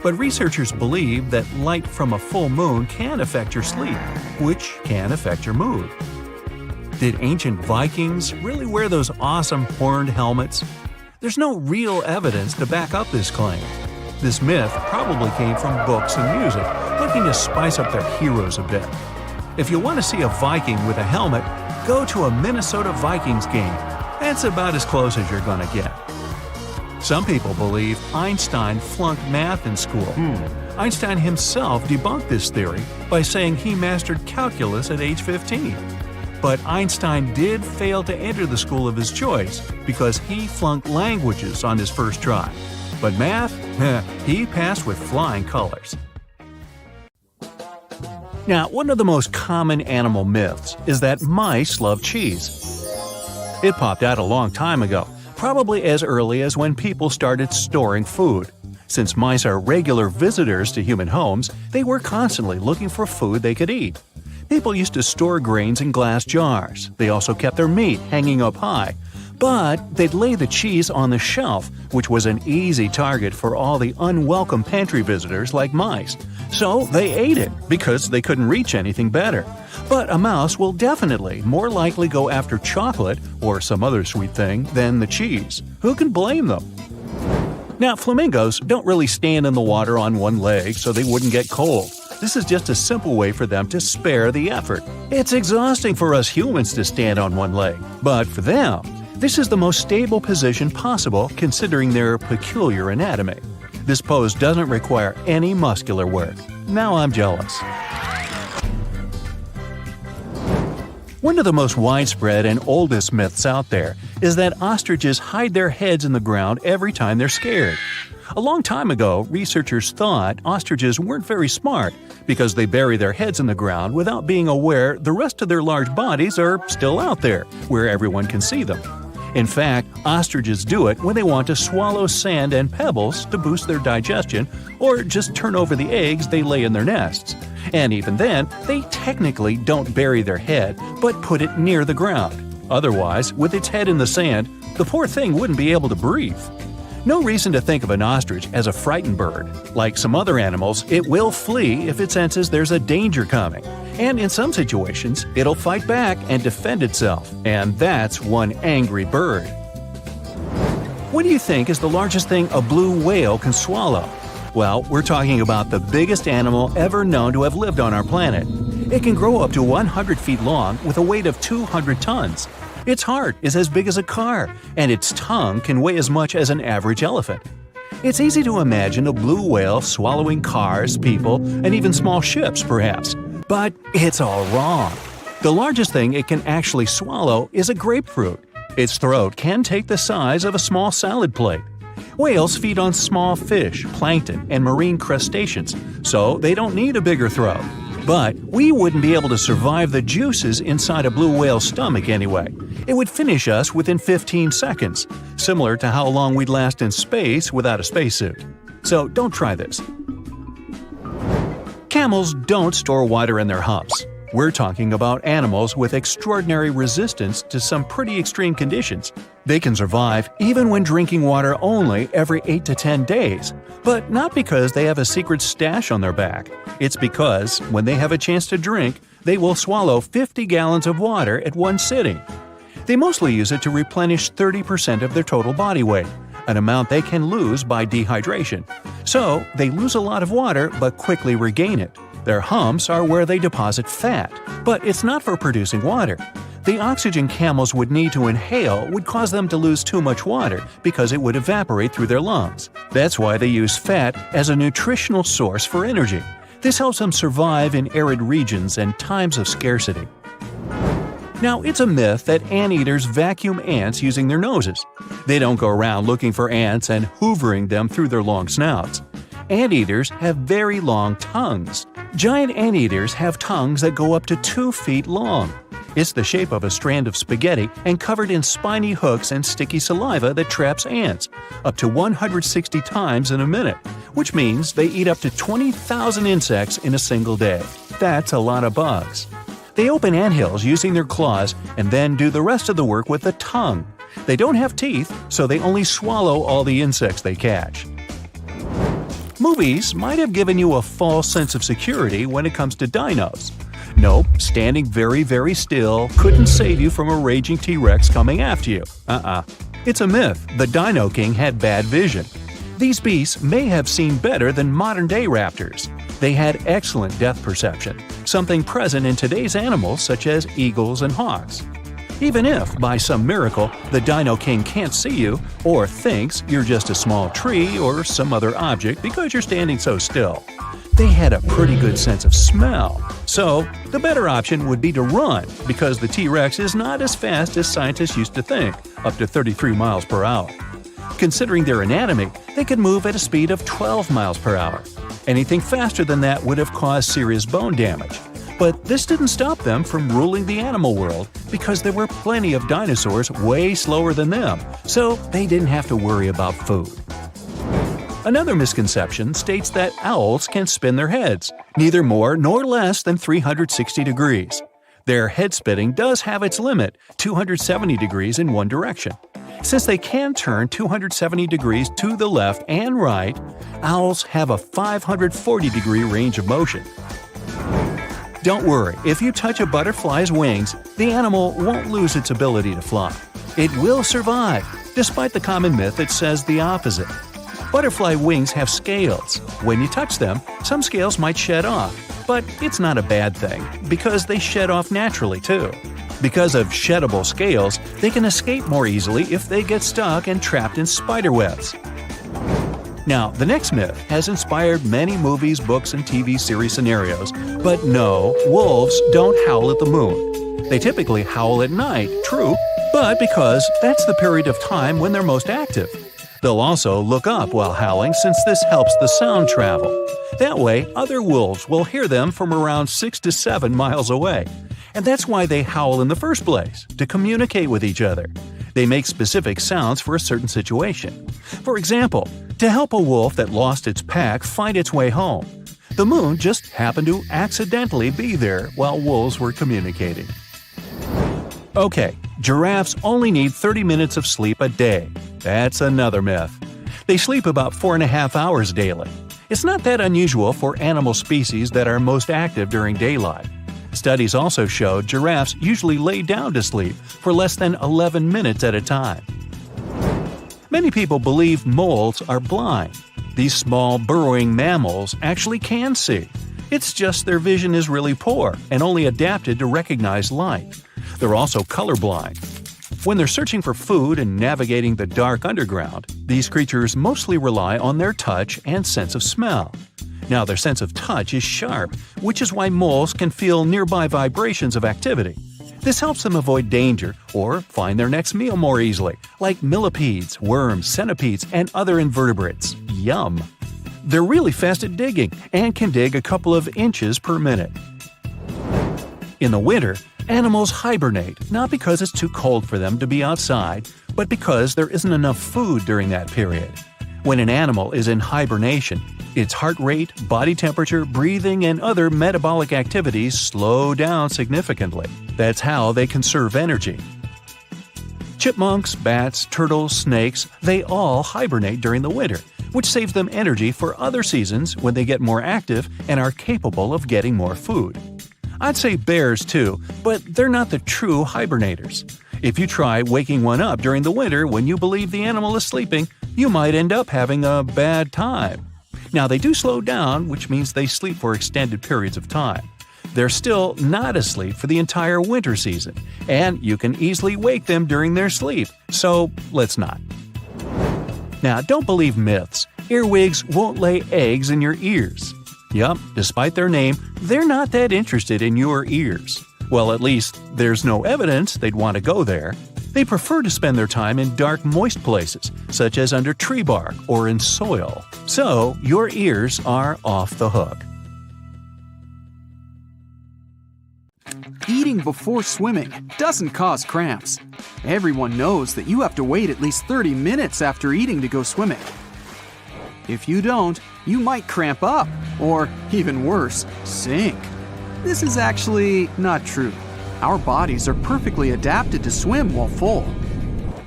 but researchers believe that light from a full moon can affect your sleep, which can affect your mood. Did ancient Vikings really wear those awesome horned helmets? There's no real evidence to back up this claim. This myth probably came from books and music, looking to spice up their heroes a bit. If you want to see a Viking with a helmet, go to a Minnesota Vikings game. That's about as close as you're gonna get. Some people believe Einstein flunked math in school. Einstein himself debunked this theory by saying he mastered calculus at age 15. But Einstein did fail to enter the school of his choice because he flunked languages on his first try. But math? He passed with flying colors. Now, one of the most common animal myths is that mice love cheese. It popped out a long time ago, probably as early as when people started storing food. Since mice are regular visitors to human homes, they were constantly looking for food they could eat. People used to store grains in glass jars. They also kept their meat hanging up high. But they'd lay the cheese on the shelf, which was an easy target for all the unwelcome pantry visitors like mice. So they ate it because they couldn't reach anything better. But a mouse will definitely more likely go after chocolate or some other sweet thing than the cheese. Who can blame them? Now, flamingos don't really stand in the water on one leg so they wouldn't get cold. This is just a simple way for them to spare the effort. It's exhausting for us humans to stand on one leg, but for them, this is the most stable position possible considering their peculiar anatomy. This pose doesn't require any muscular work. Now I'm jealous. One of the most widespread and oldest myths out there is that ostriches hide their heads in the ground every time they're scared. A long time ago, researchers thought ostriches weren't very smart because they bury their heads in the ground without being aware the rest of their large bodies are still out there, where everyone can see them. In fact, ostriches do it when they want to swallow sand and pebbles to boost their digestion or just turn over the eggs they lay in their nests. And even then, they technically don't bury their head, but put it near the ground. Otherwise, with its head in the sand, the poor thing wouldn't be able to breathe. No reason to think of an ostrich as a frightened bird. Like some other animals, it will flee if it senses there's a danger coming. And in some situations, it'll fight back and defend itself. And that's one angry bird. What do you think is the largest thing a blue whale can swallow? Well, we're talking about the biggest animal ever known to have lived on our planet. It can grow up to 100 feet long with a weight of 200 tons. Its heart is as big as a car, and its tongue can weigh as much as an average elephant. It's easy to imagine a blue whale swallowing cars, people, and even small ships, perhaps. But it's all wrong. The largest thing it can actually swallow is a grapefruit. Its throat can take the size of a small salad plate. Whales feed on small fish, plankton, and marine crustaceans, so they don't need a bigger throat. But we wouldn't be able to survive the juices inside a blue whale's stomach anyway. It would finish us within 15 seconds, similar to how long we'd last in space without a spacesuit. So don't try this. Camels don't store water in their humps. We're talking about animals with extraordinary resistance to some pretty extreme conditions. They can survive even when drinking water only every 8 to 10 days. But not because they have a secret stash on their back. It's because, when they have a chance to drink, they will swallow 50 gallons of water at one sitting. They mostly use it to replenish 30% of their total body weight, an amount they can lose by dehydration. So, they lose a lot of water but quickly regain it. Their humps are where they deposit fat, but it's not for producing water. The oxygen camels would need to inhale would cause them to lose too much water because it would evaporate through their lungs. That's why they use fat as a nutritional source for energy. This helps them survive in arid regions and times of scarcity. Now, it's a myth that anteaters vacuum ants using their noses. They don't go around looking for ants and hoovering them through their long snouts. Anteaters have very long tongues. Giant anteaters have tongues that go up to 2 feet long. It's the shape of a strand of spaghetti and covered in spiny hooks and sticky saliva that traps ants, up to 160 times in a minute, which means they eat up to 20,000 insects in a single day. That's a lot of bugs. They open anthills using their claws and then do the rest of the work with the tongue. They don't have teeth, so they only swallow all the insects they catch. Movies might have given you a false sense of security when it comes to dinos. Nope, standing very, very still couldn't save you from a raging T-Rex coming after you. It's a myth. The Dino King had bad vision. These beasts may have seen better than modern-day raptors. They had excellent depth perception, something present in today's animals such as eagles and hawks. Even if, by some miracle, the Dino King can't see you or thinks you're just a small tree or some other object because you're standing so still, they had a pretty good sense of smell. So, the better option would be to run because the T-Rex is not as fast as scientists used to think, up to 33 miles per hour. Considering their anatomy, they could move at a speed of 12 miles per hour. Anything faster than that would have caused serious bone damage. But this didn't stop them from ruling the animal world because there were plenty of dinosaurs way slower than them, so they didn't have to worry about food. Another misconception states that owls can spin their heads, neither more nor less than 360 degrees. Their head spinning does have its limit, 270 degrees in one direction. Since they can turn 270 degrees to the left and right, owls have a 540-degree range of motion. Don't worry, if you touch a butterfly's wings, the animal won't lose its ability to fly. It will survive, despite the common myth that says the opposite. Butterfly wings have scales. When you touch them, some scales might shed off, but it's not a bad thing, because they shed off naturally too. Because of sheddable scales, they can escape more easily if they get stuck and trapped in spider webs. Now, the next myth has inspired many movies, books, and TV series scenarios, but no, wolves don't howl at the moon. They typically howl at night, true, but because that's the period of time when they're most active. They'll also look up while howling since this helps the sound travel. That way, other wolves will hear them from around 6 to 7 miles away. And that's why they howl in the first place, to communicate with each other. They make specific sounds for a certain situation. For example, to help a wolf that lost its pack find its way home. The moon just happened to accidentally be there while wolves were communicating. Okay, giraffes only need 30 minutes of sleep a day. That's another myth. They sleep about 4.5 hours daily. It's not that unusual for animal species that are most active during daylight. Studies also show giraffes usually lay down to sleep for less than 11 minutes at a time. Many people believe moles are blind. These small, burrowing mammals actually can see. It's just their vision is really poor and only adapted to recognize light. They're also colorblind. When they're searching for food and navigating the dark underground, these creatures mostly rely on their touch and sense of smell. Now, their sense of touch is sharp, which is why moles can feel nearby vibrations of activity. This helps them avoid danger or find their next meal more easily, like millipedes, worms, centipedes, and other invertebrates. Yum! They're really fast at digging and can dig a couple of inches per minute. In the winter, animals hibernate, not because it's too cold for them to be outside, but because there isn't enough food during that period. When an animal is in hibernation, its heart rate, body temperature, breathing, and other metabolic activities slow down significantly. That's how they conserve energy. Chipmunks, bats, turtles, snakes, they all hibernate during the winter, which saves them energy for other seasons when they get more active and are capable of getting more food. I'd say bears too, but they're not the true hibernators. If you try waking one up during the winter when you believe the animal is sleeping, you might end up having a bad time. Now, they do slow down, which means they sleep for extended periods of time. They're still not asleep for the entire winter season, and you can easily wake them during their sleep, so let's not. Now, don't believe myths. Earwigs won't lay eggs in your ears. Yup, despite their name, they're not that interested in your ears. Well, at least there's no evidence they'd want to go there. They prefer to spend their time in dark, moist places, such as under tree bark or in soil. So, your ears are off the hook. eating before swimming doesn't cause cramps. Everyone knows that you have to wait at least 30 minutes after eating to go swimming. If you don't, you might cramp up, or even worse, sink. This is actually not true. Our bodies are perfectly adapted to swim while full.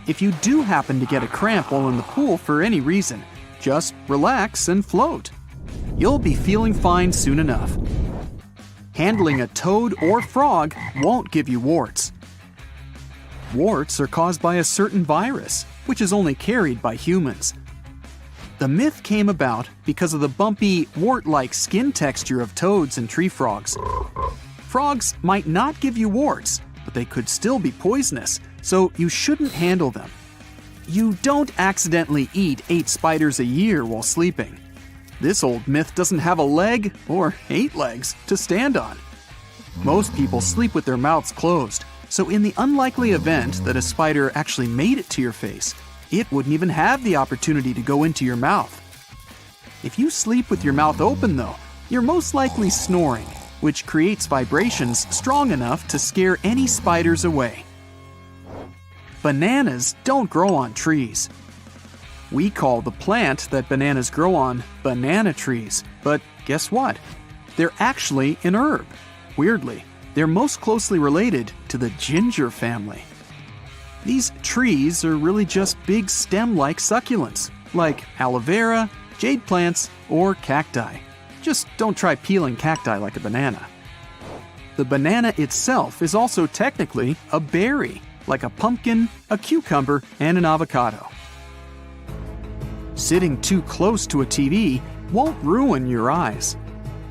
If you do happen to get a cramp while in the pool for any reason, just relax and float. You'll be feeling fine soon enough. Handling a toad or frog won't give you warts. Warts are caused by a certain virus, which is only carried by humans. The myth came about because of the bumpy, wart-like skin texture of toads and tree frogs. Frogs might not give you warts, but they could still be poisonous, so you shouldn't handle them. You don't accidentally eat 8 spiders a year while sleeping. This old myth doesn't have a leg, or 8 legs, to stand on. Most people sleep with their mouths closed, so in the unlikely event that a spider actually made it to your face, it wouldn't even have the opportunity to go into your mouth. If you sleep with your mouth open, though, you're most likely snoring, which creates vibrations strong enough to scare any spiders away. Bananas don't grow on trees. We call the plant that bananas grow on banana trees, but guess what? They're actually an herb. Weirdly, they're most closely related to the ginger family. These trees are really just big stem-like succulents, like aloe vera, jade plants, or cacti. Just don't try peeling cacti like a banana. The banana itself is also technically a berry, like a pumpkin, a cucumber, and an avocado. Sitting too close to a TV won't ruin your eyes.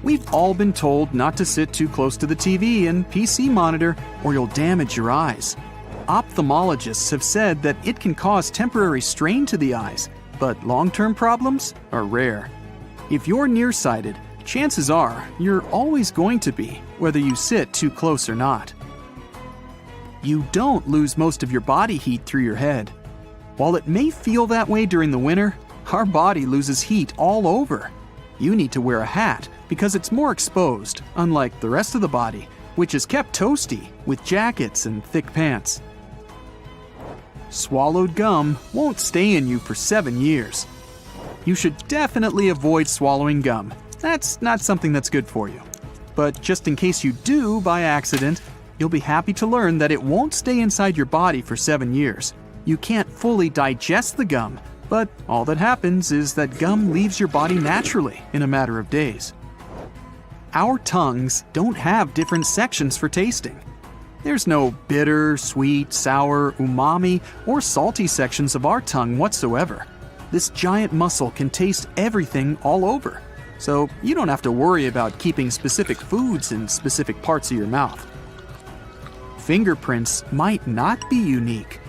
We've all been told not to sit too close to the TV and PC monitor or you'll damage your eyes. Ophthalmologists have said that it can cause temporary strain to the eyes, but long-term problems are rare. If you're nearsighted, chances are you're always going to be, whether you sit too close or not. You don't lose most of your body heat through your head. While it may feel that way during the winter, our body loses heat all over. You need to wear a hat because it's more exposed, unlike the rest of the body, which is kept toasty with jackets and thick pants. Swallowed gum won't stay in you for 7 years. You should definitely avoid swallowing gum. That's not something that's good for you. But just in case you do by accident, you'll be happy to learn that it won't stay inside your body for 7 years. You can't fully digest the gum, but all that happens is that gum leaves your body naturally in a matter of days. Our tongues don't have different sections for tasting. There's no bitter, sweet, sour, umami, or salty sections of our tongue whatsoever. This giant muscle can taste everything all over, so you don't have to worry about keeping specific foods in specific parts of your mouth. Fingerprints might not be unique.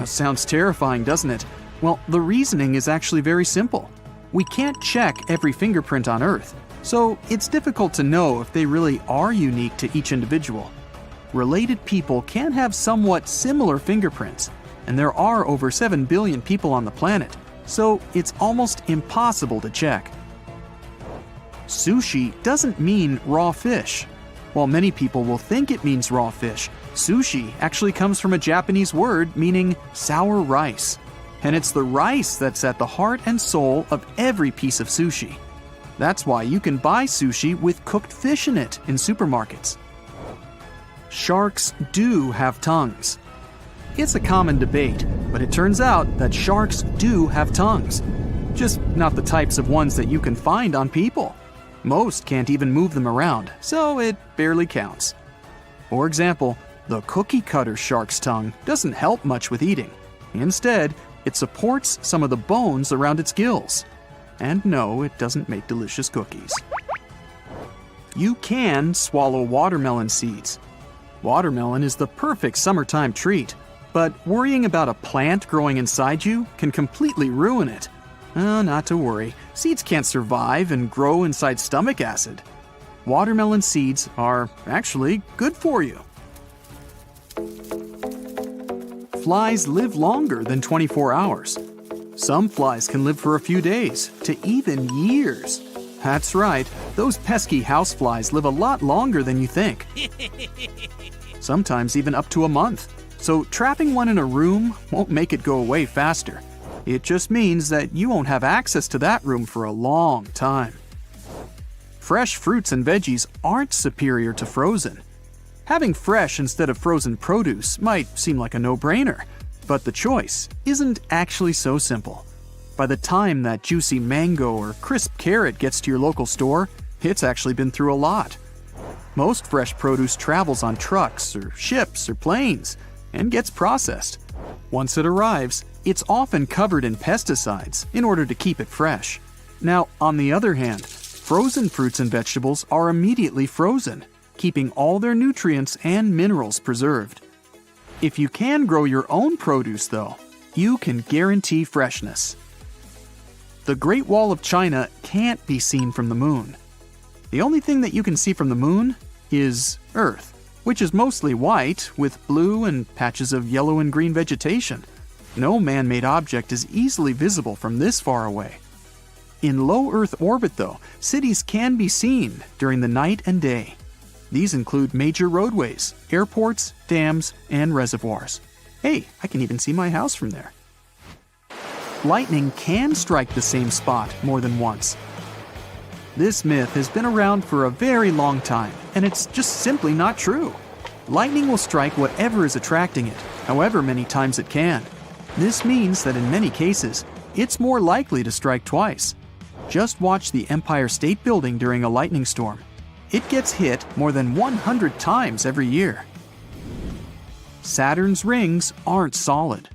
Sounds terrifying, doesn't it? Well, the reasoning is actually very simple. We can't check every fingerprint on Earth, so it's difficult to know if they really are unique to each individual. Related people can have somewhat similar fingerprints, and there are over 7 billion people on the planet, so it's almost impossible to check. Sushi doesn't mean raw fish. While many people will think it means raw fish, sushi actually comes from a Japanese word meaning sour rice. And it's the rice that's at the heart and soul of every piece of sushi. That's why you can buy sushi with cooked fish in it in supermarkets. Sharks do have tongues. It's a common debate, but it turns out that sharks do have tongues. Just not the types of ones that you can find on people. Most can't even move them around, so it barely counts. For example, the cookie cutter shark's tongue doesn't help much with eating. Instead, it supports some of the bones around its gills. And no, it doesn't make delicious cookies. You can swallow watermelon seeds. Watermelon is the perfect summertime treat, but worrying about a plant growing inside you can completely ruin it. Not to worry, seeds can't survive and grow inside stomach acid. Watermelon seeds are actually good for you. Flies live longer than 24 hours. Some flies can live for a few days to even years. That's right, those pesky houseflies live a lot longer than you think. Sometimes even up to a month. So trapping one in a room won't make it go away faster. It just means that you won't have access to that room for a long time. Fresh fruits and veggies aren't superior to frozen. Having fresh instead of frozen produce might seem like a no-brainer, but the choice isn't actually so simple. By the time that juicy mango or crisp carrot gets to your local store, it's actually been through a lot. Most fresh produce travels on trucks or ships or planes and gets processed. Once it arrives, it's often covered in pesticides in order to keep it fresh. Now, on the other hand, frozen fruits and vegetables are immediately frozen, keeping all their nutrients and minerals preserved. If you can grow your own produce, though, you can guarantee freshness. The Great Wall of China can't be seen from the moon. The only thing that you can see from the moon is Earth, which is mostly white with blue and patches of yellow and green vegetation. No man-made object is easily visible from this far away. In low Earth orbit, though, cities can be seen during the night and day. These include major roadways, airports, dams, and reservoirs. Hey, I can even see my house from there. Lightning can strike the same spot more than once. This myth has been around for a very long time, and it's just simply not true. Lightning will strike whatever is attracting it, however many times it can. This means that in many cases, it's more likely to strike twice. Just watch the Empire State Building during a lightning storm. It gets hit more than 100 times every year. Saturn's rings aren't solid.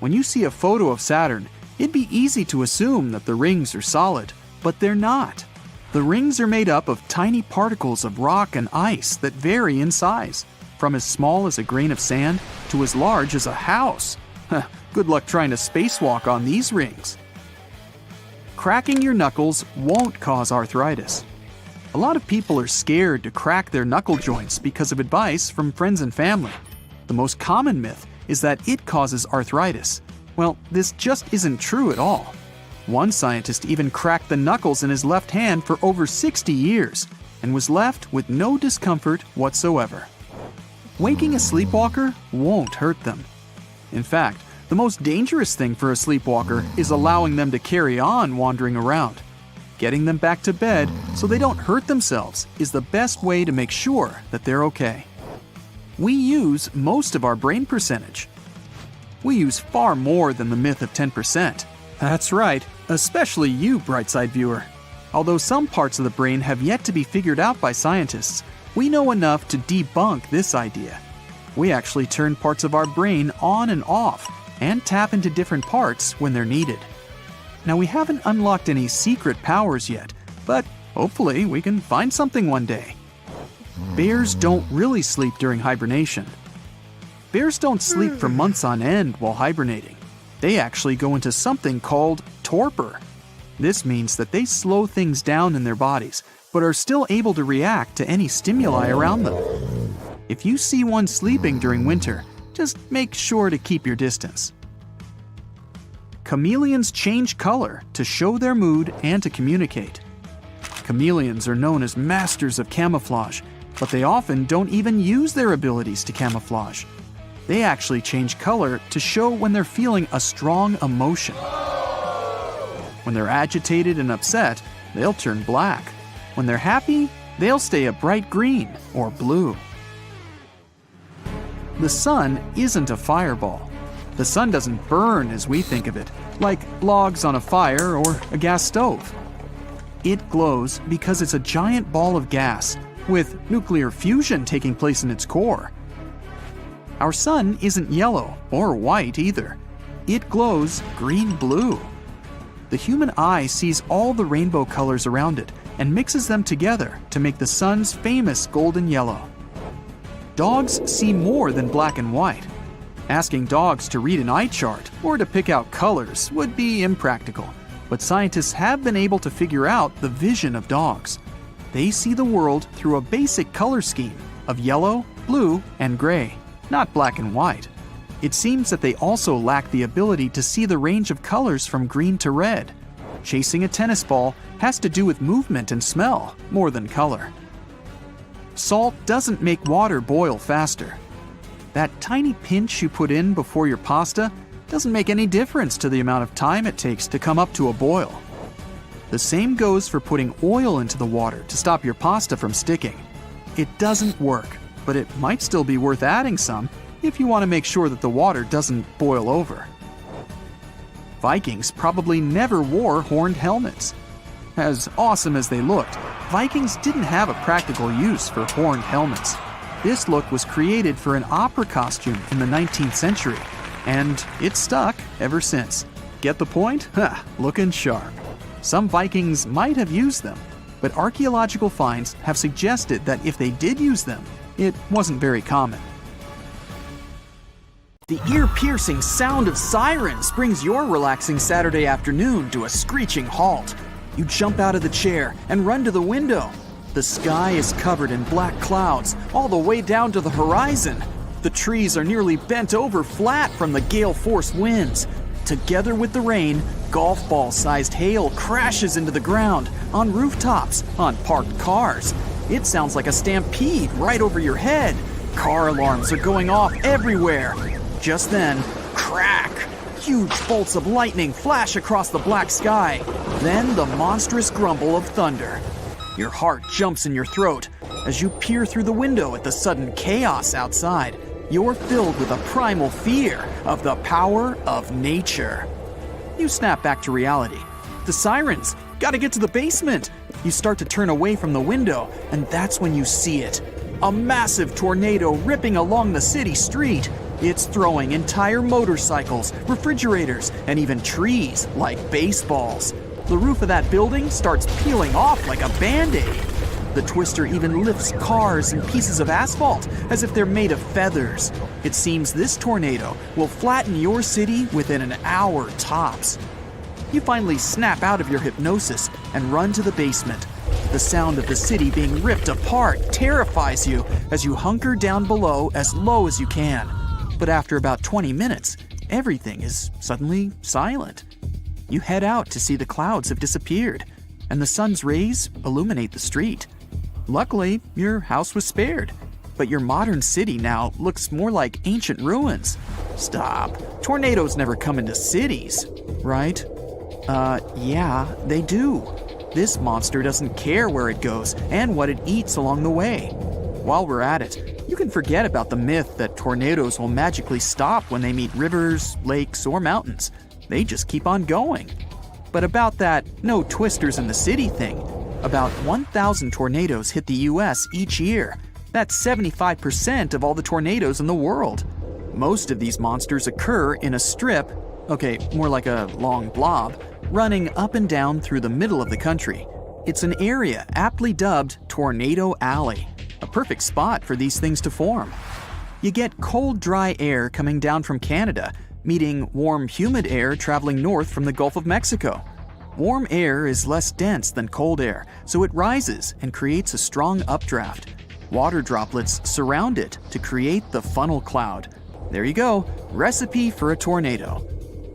When you see a photo of Saturn, it'd be easy to assume that the rings are solid, but they're not. The rings are made up of tiny particles of rock and ice that vary in size, from as small as a grain of sand to as large as a house. Good luck trying to spacewalk on these rings. Cracking your knuckles won't cause arthritis. A lot of people are scared to crack their knuckle joints because of advice from friends and family. The most common myth is that it causes arthritis. Well, this just isn't true at all. One scientist even cracked the knuckles in his left hand for over 60 years and was left with no discomfort whatsoever. Waking a sleepwalker won't hurt them. In fact, the most dangerous thing for a sleepwalker is allowing them to carry on wandering around. Getting them back to bed so they don't hurt themselves is the best way to make sure that they're okay. We use most of our brain percentage. We use far more than the myth of 10%. That's right, especially you, Brightside viewer. Although some parts of the brain have yet to be figured out by scientists, we know enough to debunk this idea. We actually turn parts of our brain on and off and tap into different parts when they're needed. Now, we haven't unlocked any secret powers yet, but hopefully we can find something one day. Bears don't really sleep during hibernation. Bears don't sleep for months on end while hibernating. They actually go into something called torpor. This means that they slow things down in their bodies, but are still able to react to any stimuli around them. If you see one sleeping during winter, just make sure to keep your distance. Chameleons change color to show their mood and to communicate. Chameleons are known as masters of camouflage, but they often don't even use their abilities to camouflage. They actually change color to show when they're feeling a strong emotion. When they're agitated and upset, they'll turn black. When they're happy, they'll stay a bright green or blue. The sun isn't a fireball. The sun doesn't burn as we think of it, like logs on a fire or a gas stove. It glows because it's a giant ball of gas, with nuclear fusion taking place in its core. Our sun isn't yellow or white either. It glows green-blue. The human eye sees all the rainbow colors around it and mixes them together to make the sun's famous golden yellow. Dogs see more than black and white. Asking dogs to read an eye chart or to pick out colors would be impractical, but scientists have been able to figure out the vision of dogs. They see the world through a basic color scheme of yellow, blue, and gray, not black and white. It seems that they also lack the ability to see the range of colors from green to red. Chasing a tennis ball has to do with movement and smell more than color. Salt doesn't make water boil faster. That tiny pinch you put in before your pasta doesn't make any difference to the amount of time it takes to come up to a boil. The same goes for putting oil into the water to stop your pasta from sticking. It doesn't work, but it might still be worth adding some if you want to make sure that the water doesn't boil over. Vikings probably never wore horned helmets. As awesome as they looked, Vikings didn't have a practical use for horned helmets. This look was created for an opera costume in the 19th century, and it's stuck ever since. Get the point? Looking sharp. Some Vikings might have used them, but archaeological finds have suggested that if they did use them, it wasn't very common. The ear-piercing sound of sirens brings your relaxing Saturday afternoon to a screeching halt. You jump out of the chair and run to the window. The sky is covered in black clouds all the way down to the horizon. The trees are nearly bent over flat from the gale-force winds. Together with the rain, golf ball-sized hail crashes into the ground, on rooftops, on parked cars. It sounds like a stampede right over your head. Car alarms are going off everywhere. Just then, crack! Huge bolts of lightning flash across the black sky. Then the monstrous grumble of thunder. Your heart jumps in your throat. As you peer through the window at the sudden chaos outside, you're filled with a primal fear of the power of nature. You snap back to reality. The sirens! Gotta get to the basement! You start to turn away from the window, and that's when you see it. A massive tornado ripping along the city street. It's throwing entire motorcycles, refrigerators, and even trees like baseballs. The roof of that building starts peeling off like a Band-Aid. The twister even lifts cars and pieces of asphalt as if they're made of feathers. It seems this tornado will flatten your city within an hour tops. You finally snap out of your hypnosis and run to the basement. The sound of the city being ripped apart terrifies you as you hunker down below as low as you can. But after about 20 minutes, everything is suddenly silent. You head out to see the clouds have disappeared, and the sun's rays illuminate the street. Luckily, your house was spared, but your modern city now looks more like ancient ruins. Stop. Tornadoes never come into cities, right? Yeah, they do. This monster doesn't care where it goes and what it eats along the way. While we're at it, you can forget about the myth that tornadoes will magically stop when they meet rivers, lakes, or mountains. They just keep on going. But about that no twisters in the city thing, about 1,000 tornadoes hit the US each year. That's 75% of all the tornadoes in the world. Most of these monsters occur in a strip, okay, more like a long blob, running up and down through the middle of the country. It's an area aptly dubbed Tornado Alley, a perfect spot for these things to form. You get cold, dry air coming down from Canada, meeting warm, humid air traveling north from the Gulf of Mexico. Warm air is less dense than cold air, so it rises and creates a strong updraft. Water droplets surround it to create the funnel cloud. There you go, recipe for a tornado.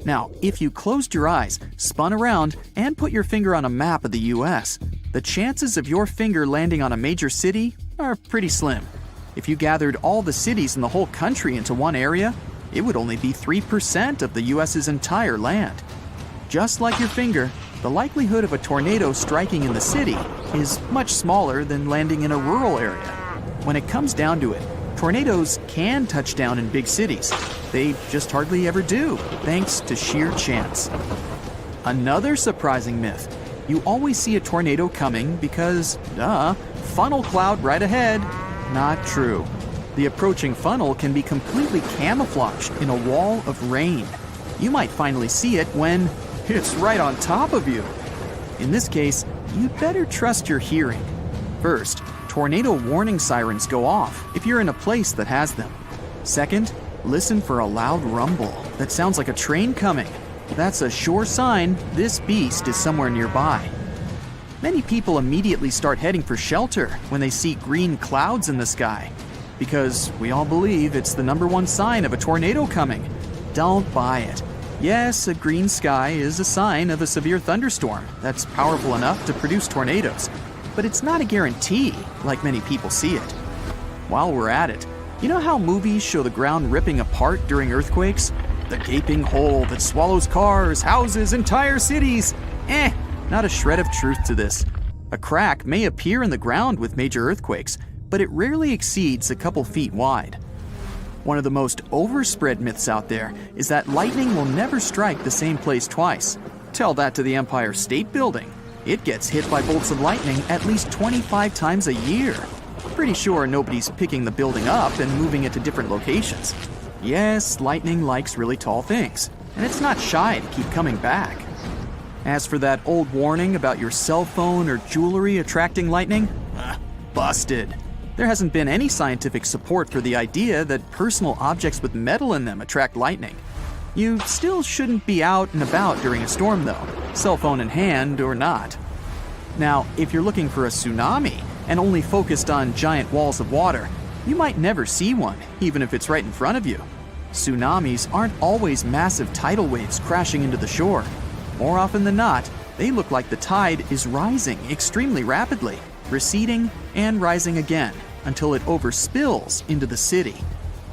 Now, if you closed your eyes, spun around, and put your finger on a map of the US, the chances of your finger landing on a major city are pretty slim. If you gathered all the cities in the whole country into one area, it would only be 3% of the US's entire land. Just like your finger, the likelihood of a tornado striking in the city is much smaller than landing in a rural area. When it comes down to it, tornadoes can touch down in big cities. They just hardly ever do, thanks to sheer chance. Another surprising myth. You always see a tornado coming because, funnel cloud right ahead. Not true. The approaching funnel can be completely camouflaged in a wall of rain. You might finally see it when it's right on top of you. In this case, you'd better trust your hearing. First, tornado warning sirens go off if you're in a place that has them. Second, listen for a loud rumble that sounds like a train coming. That's a sure sign this beast is somewhere nearby. Many people immediately start heading for shelter when they see green clouds in the sky, because we all believe it's the #1 sign of a tornado coming. Don't buy it. Yes, a green sky is a sign of a severe thunderstorm that's powerful enough to produce tornadoes, but it's not a guarantee like many people see it. While we're at it, you know how movies show the ground ripping apart during earthquakes? The gaping hole that swallows cars, houses, entire cities. Not a shred of truth to this. A crack may appear in the ground with major earthquakes, but it rarely exceeds a couple feet wide. One of the most overspread myths out there is that lightning will never strike the same place twice. Tell that to the Empire State Building. It gets hit by bolts of lightning at least 25 times a year. Pretty sure nobody's picking the building up and moving it to different locations. Yes, lightning likes really tall things, and it's not shy to keep coming back. As for that old warning about your cell phone or jewelry attracting lightning, busted. There hasn't been any scientific support for the idea that personal objects with metal in them attract lightning. You still shouldn't be out and about during a storm though, cell phone in hand or not. Now, if you're looking for a tsunami and only focused on giant walls of water, you might never see one, even if it's right in front of you. Tsunamis aren't always massive tidal waves crashing into the shore. More often than not, they look like the tide is rising extremely rapidly, receding and rising again until it overspills into the city.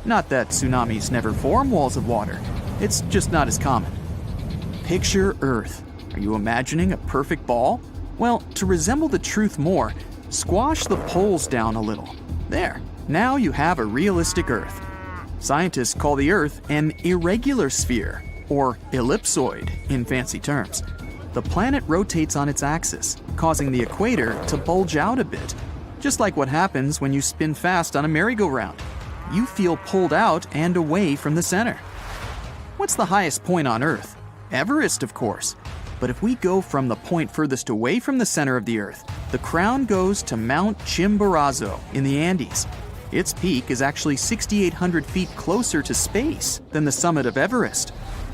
Not that tsunamis never form walls of water, it's just not as common. Picture Earth. Are you imagining a perfect ball? Well, to resemble the truth more, squash the poles down a little. There, now you have a realistic Earth. Scientists call the Earth an irregular sphere, or ellipsoid in fancy terms. The planet rotates on its axis, causing the equator to bulge out a bit, just like what happens when you spin fast on a merry-go-round. You feel pulled out and away from the center. What's the highest point on Earth? Everest, of course. But if we go from the point furthest away from the center of the Earth, the crown goes to Mount Chimborazo in the Andes. Its peak is actually 6,800 feet closer to space than the summit of Everest.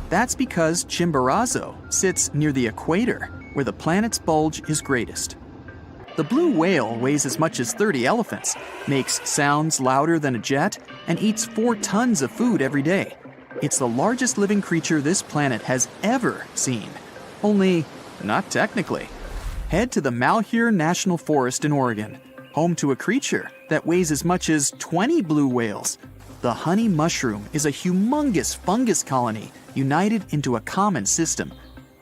That's because Chimborazo sits near the equator, where the planet's bulge is greatest. The blue whale weighs as much as 30 elephants, makes sounds louder than a jet, and eats 4 tons of food every day. It's the largest living creature this planet has ever seen. Only, not technically. Head to the Malheur National Forest in Oregon, home to a creature that weighs as much as 20 blue whales. The honey mushroom is a humongous fungus colony united into a common system.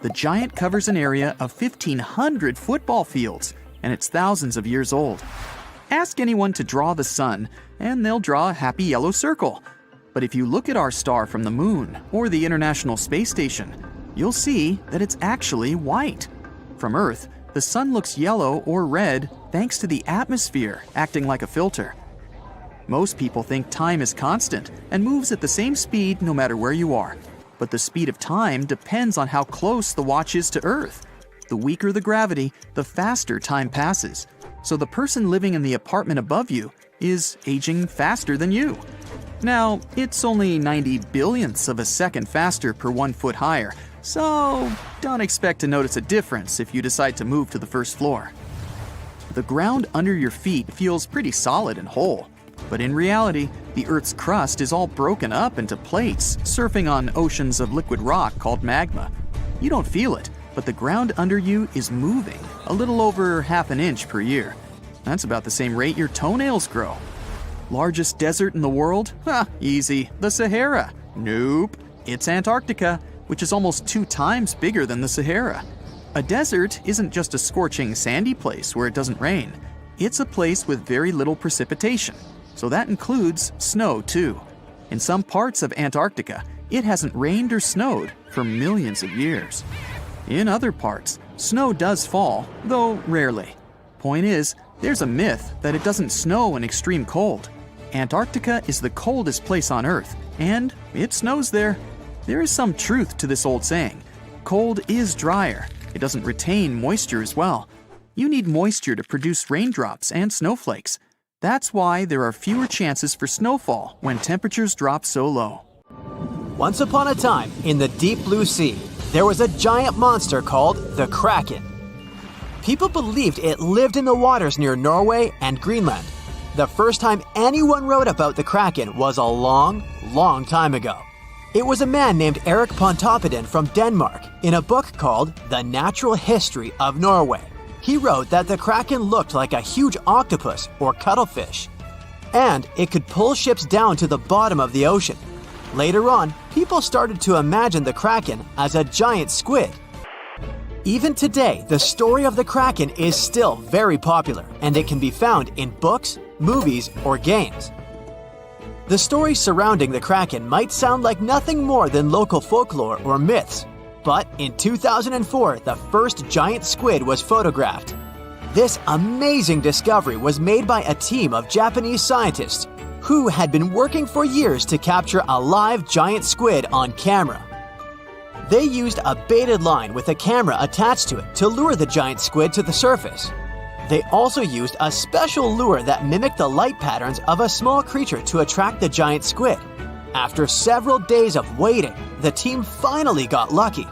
The giant covers an area of 1,500 football fields, and it's thousands of years old. Ask anyone to draw the sun, and they'll draw a happy yellow circle. But if you look at our star from the moon or the International Space Station, you'll see that it's actually white. From Earth, the sun looks yellow or red thanks to the atmosphere acting like a filter. Most people think time is constant and moves at the same speed no matter where you are. But the speed of time depends on how close the watch is to Earth. The weaker the gravity, the faster time passes. So the person living in the apartment above you is aging faster than you. Now, it's only 90 billionths of a second faster per 1 foot higher, so don't expect to notice a difference if you decide to move to the first floor. The ground under your feet feels pretty solid and whole, but in reality, the Earth's crust is all broken up into plates, surfing on oceans of liquid rock called magma. You don't feel it, but the ground under you is moving a little over ½ an inch per year. That's about the same rate your toenails grow. Largest desert in the world? Easy. The Sahara. Nope. It's Antarctica, which is almost 2 times bigger than the Sahara. A desert isn't just a scorching, sandy place where it doesn't rain. It's a place with very little precipitation, so that includes snow too. In some parts of Antarctica, it hasn't rained or snowed for millions of years. In other parts, snow does fall, though rarely. Point is, there's a myth that it doesn't snow in extreme cold. Antarctica is the coldest place on Earth, and it snows there. There is some truth to this old saying. Cold is drier. It doesn't retain moisture as well. You need moisture to produce raindrops and snowflakes. That's why there are fewer chances for snowfall when temperatures drop so low. Once upon a time, in the deep blue sea, there was a giant monster called the Kraken. People believed it lived in the waters near Norway and Greenland. The first time anyone wrote about the Kraken was a long, long time ago. It was a man named Erik Pontoppidan from Denmark in a book called The Natural History of Norway. He wrote that the Kraken looked like a huge octopus or cuttlefish, and it could pull ships down to the bottom of the ocean. Later on, people started to imagine the Kraken as a giant squid. Even today, the story of the Kraken is still very popular, and it can be found in books, movies, or games. The stories surrounding the Kraken might sound like nothing more than local folklore or myths, but in 2004, the first giant squid was photographed. This amazing discovery was made by a team of Japanese scientists who had been working for years to capture a live giant squid on camera. They used a baited line with a camera attached to it to lure the giant squid to the surface. They also used a special lure that mimicked the light patterns of a small creature to attract the giant squid. After several days of waiting, the team finally got lucky.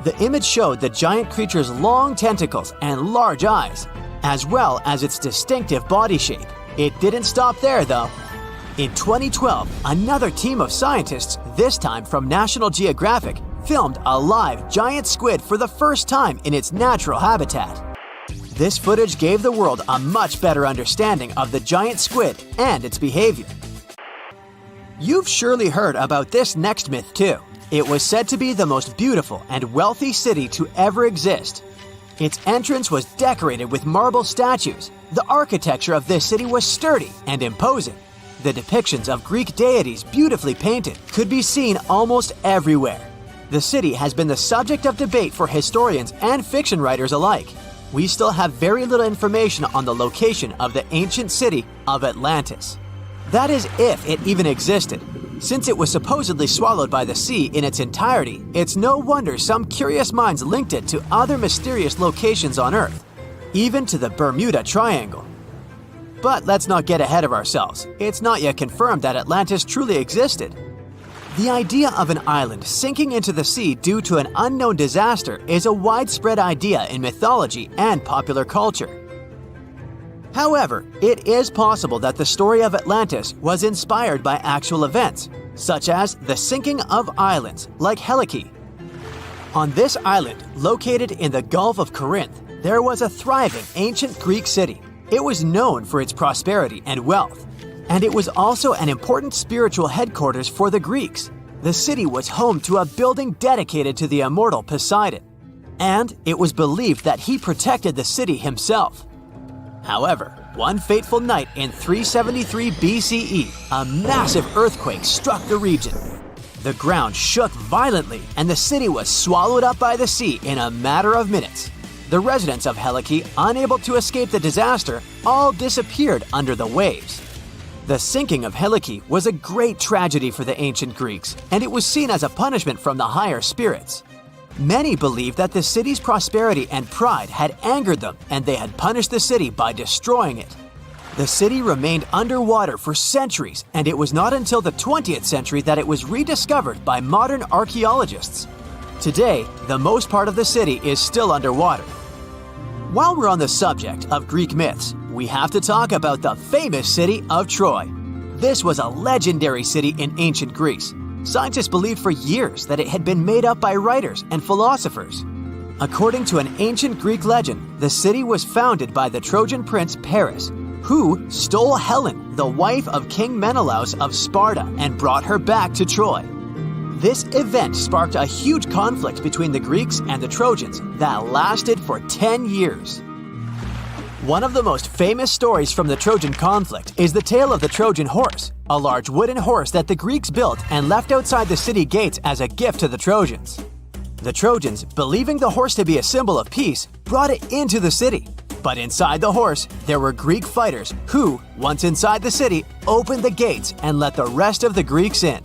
The image showed the giant creature's long tentacles and large eyes, as well as its distinctive body shape. It didn't stop there, though. In 2012, another team of scientists, this time from National Geographic, filmed a live giant squid for the first time in its natural habitat. This footage gave the world a much better understanding of the giant squid and its behavior. You've surely heard about this next myth too. It was said to be the most beautiful and wealthy city to ever exist. Its entrance was decorated with marble statues. The architecture of this city was sturdy and imposing. The depictions of Greek deities beautifully painted could be seen almost everywhere. The city has been the subject of debate for historians and fiction writers alike. We still have very little information on the location of the ancient city of Atlantis. That is, if it even existed. Since it was supposedly swallowed by the sea in its entirety, it's no wonder some curious minds linked it to other mysterious locations on Earth, even to the Bermuda Triangle. But let's not get ahead of ourselves. It's not yet confirmed that Atlantis truly existed. The idea of an island sinking into the sea due to an unknown disaster is a widespread idea in mythology and popular culture. However, it is possible that the story of Atlantis was inspired by actual events, such as the sinking of islands like Helike. On this island, located in the Gulf of Corinth, there was a thriving ancient Greek city. It was known for its prosperity and wealth, and it was also an important spiritual headquarters for the Greeks. The city was home to a building dedicated to the immortal Poseidon, and it was believed that he protected the city himself. However, one fateful night in 373 BCE, a massive earthquake struck the region. The ground shook violently, and the city was swallowed up by the sea in a matter of minutes. The residents of Helike, unable to escape the disaster, all disappeared under the waves. The sinking of Helike was a great tragedy for the ancient Greeks, and it was seen as a punishment from the higher spirits. Many believed that the city's prosperity and pride had angered them, and they had punished the city by destroying it. The city remained underwater for centuries, and it was not until the 20th century that it was rediscovered by modern archaeologists. Today, the most part of the city is still underwater. While we're on the subject of Greek myths, we have to talk about the famous city of Troy. This was a legendary city in ancient Greece. Scientists believed for years that it had been made up by writers and philosophers. According to an ancient Greek legend, the city was founded by the Trojan prince Paris, who stole Helen, the wife of King Menelaus of Sparta, and brought her back to Troy. This event sparked a huge conflict between the Greeks and the Trojans that lasted for 10 years. One of the most famous stories from the Trojan conflict is the tale of the Trojan horse, a large wooden horse that the Greeks built and left outside the city gates as a gift to the Trojans. The Trojans, believing the horse to be a symbol of peace, brought it into the city. But inside the horse, there were Greek fighters who, once inside the city, opened the gates and let the rest of the Greeks in.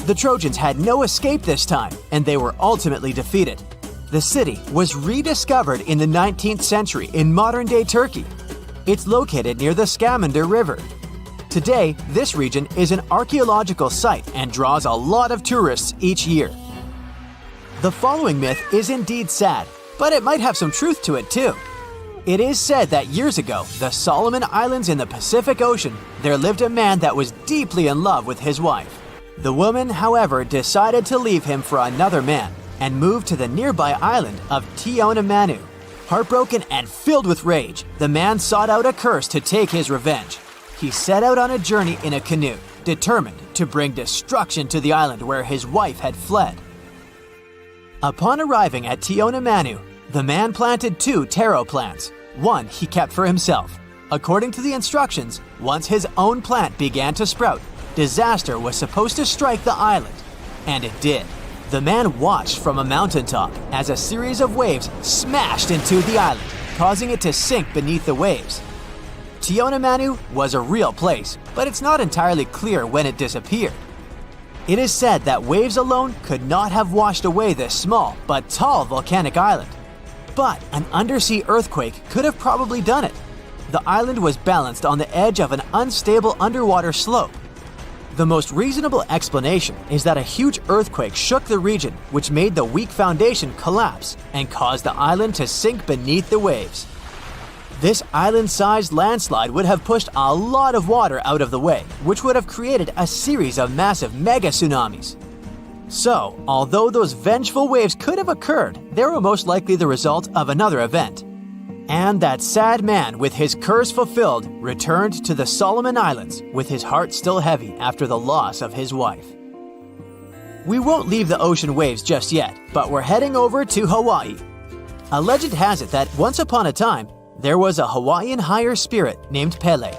The Trojans had no escape this time, and they were ultimately defeated. The city was rediscovered in the 19th century in modern-day Turkey. It's located near the Scamander River. Today, this region is an archaeological site and draws a lot of tourists each year. The following myth is indeed sad, but it might have some truth to it too. It is said that years ago, the Solomon Islands in the Pacific Ocean, there lived a man that was deeply in love with his wife. The woman, however, decided to leave him for another man and moved to the nearby island of Tionamanu. Heartbroken and filled with rage, the man sought out a curse to take his revenge. He set out on a journey in a canoe, determined to bring destruction to the island where his wife had fled. Upon arriving at Tionamanu, the man planted 2 taro plants. One he kept for himself. According to the instructions, once his own plant began to sprout, disaster was supposed to strike the island. And it did. The man watched from a mountaintop as a series of waves smashed into the island, causing it to sink beneath the waves. Tionamanu was a real place, but it's not entirely clear when it disappeared. It is said that waves alone could not have washed away this small but tall volcanic island. But an undersea earthquake could have probably done it. The island was balanced on the edge of an unstable underwater slope. The most reasonable explanation is that a huge earthquake shook the region, which made the weak foundation collapse and caused the island to sink beneath the waves. This island-sized landslide would have pushed a lot of water out of the way, which would have created a series of massive mega tsunamis. So, although those vengeful waves could have occurred, they were most likely the result of another event. And that sad man, with his curse fulfilled, returned to the Solomon Islands with his heart still heavy after the loss of his wife. We won't leave the ocean waves just yet, but we're heading over to Hawaii. A legend has it that once upon a time, there was a Hawaiian higher spirit named Pele.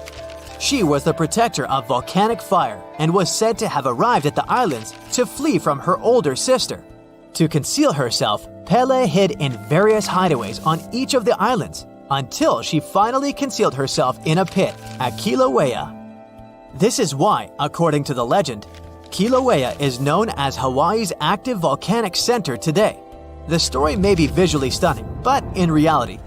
She was the protector of volcanic fire and was said to have arrived at the islands to flee from her older sister. To conceal herself, Pele hid in various hideaways on each of the islands until she finally concealed herself in a pit at Kilauea. This is why, according to the legend, Kilauea is known as Hawaii's active volcanic center today. The story may be visually stunning, but in reality,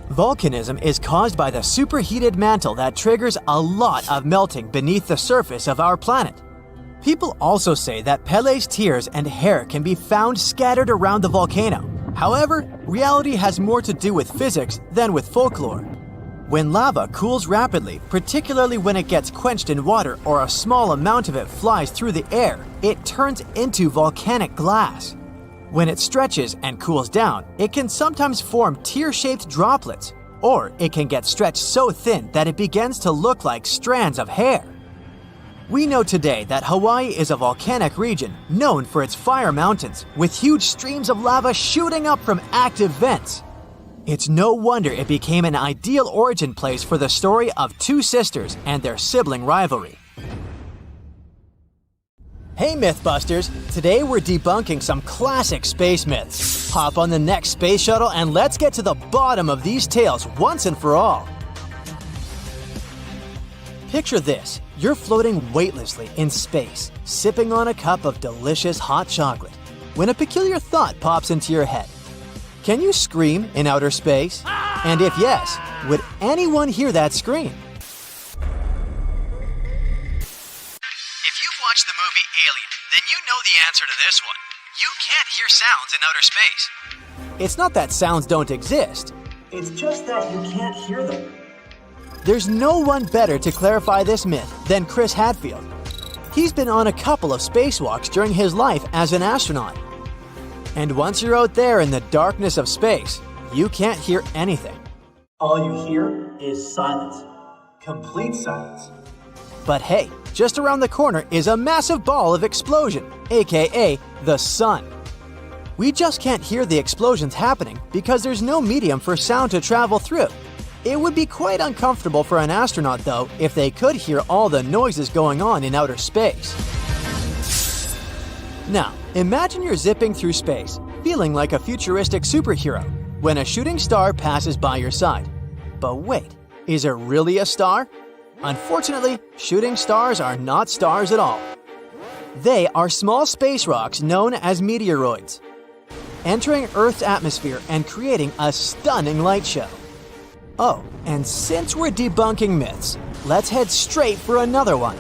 volcanism is caused by the superheated mantle that triggers a lot of melting beneath the surface of our planet. People also say that Pele's tears and hair can be found scattered around the volcano. However, reality has more to do with physics than with folklore. When lava cools rapidly, particularly when it gets quenched in water or a small amount of it flies through the air, it turns into volcanic glass. When it stretches and cools down, it can sometimes form tear-shaped droplets, or it can get stretched so thin that it begins to look like strands of hair. We know today that Hawaii is a volcanic region known for its fire mountains, with huge streams of lava shooting up from active vents. It's no wonder it became an ideal origin place for the story of 2 sisters and their sibling rivalry. Hey Mythbusters! Today we're debunking some classic space myths. Hop on the next space shuttle and let's get to the bottom of these tales once and for all. Picture this. You're floating weightlessly in space, sipping on a cup of delicious hot chocolate, when a peculiar thought pops into your head. Can you scream in outer space? And if yes, would anyone hear that scream? If you've watched the movie Alien, then you know the answer to this one. You can't hear sounds in outer space. It's not that sounds don't exist. It's just that you can't hear them. There's no one better to clarify this myth than Chris Hadfield. He's been on a couple of spacewalks during his life as an astronaut. And once you're out there in the darkness of space, you can't hear anything. All you hear is silence. Complete silence. But hey, just around the corner is a massive ball of explosion, aka the sun. We just can't hear the explosions happening because there's no medium for sound to travel through. It would be quite uncomfortable for an astronaut, though, if they could hear all the noises going on in outer space. Now, imagine you're zipping through space, feeling like a futuristic superhero, when a shooting star passes by your side. But wait, is it really a star? Unfortunately, shooting stars are not stars at all. They are small space rocks known as meteoroids, entering Earth's atmosphere and creating a stunning light show. Oh, and since we're debunking myths, let's head straight for another one.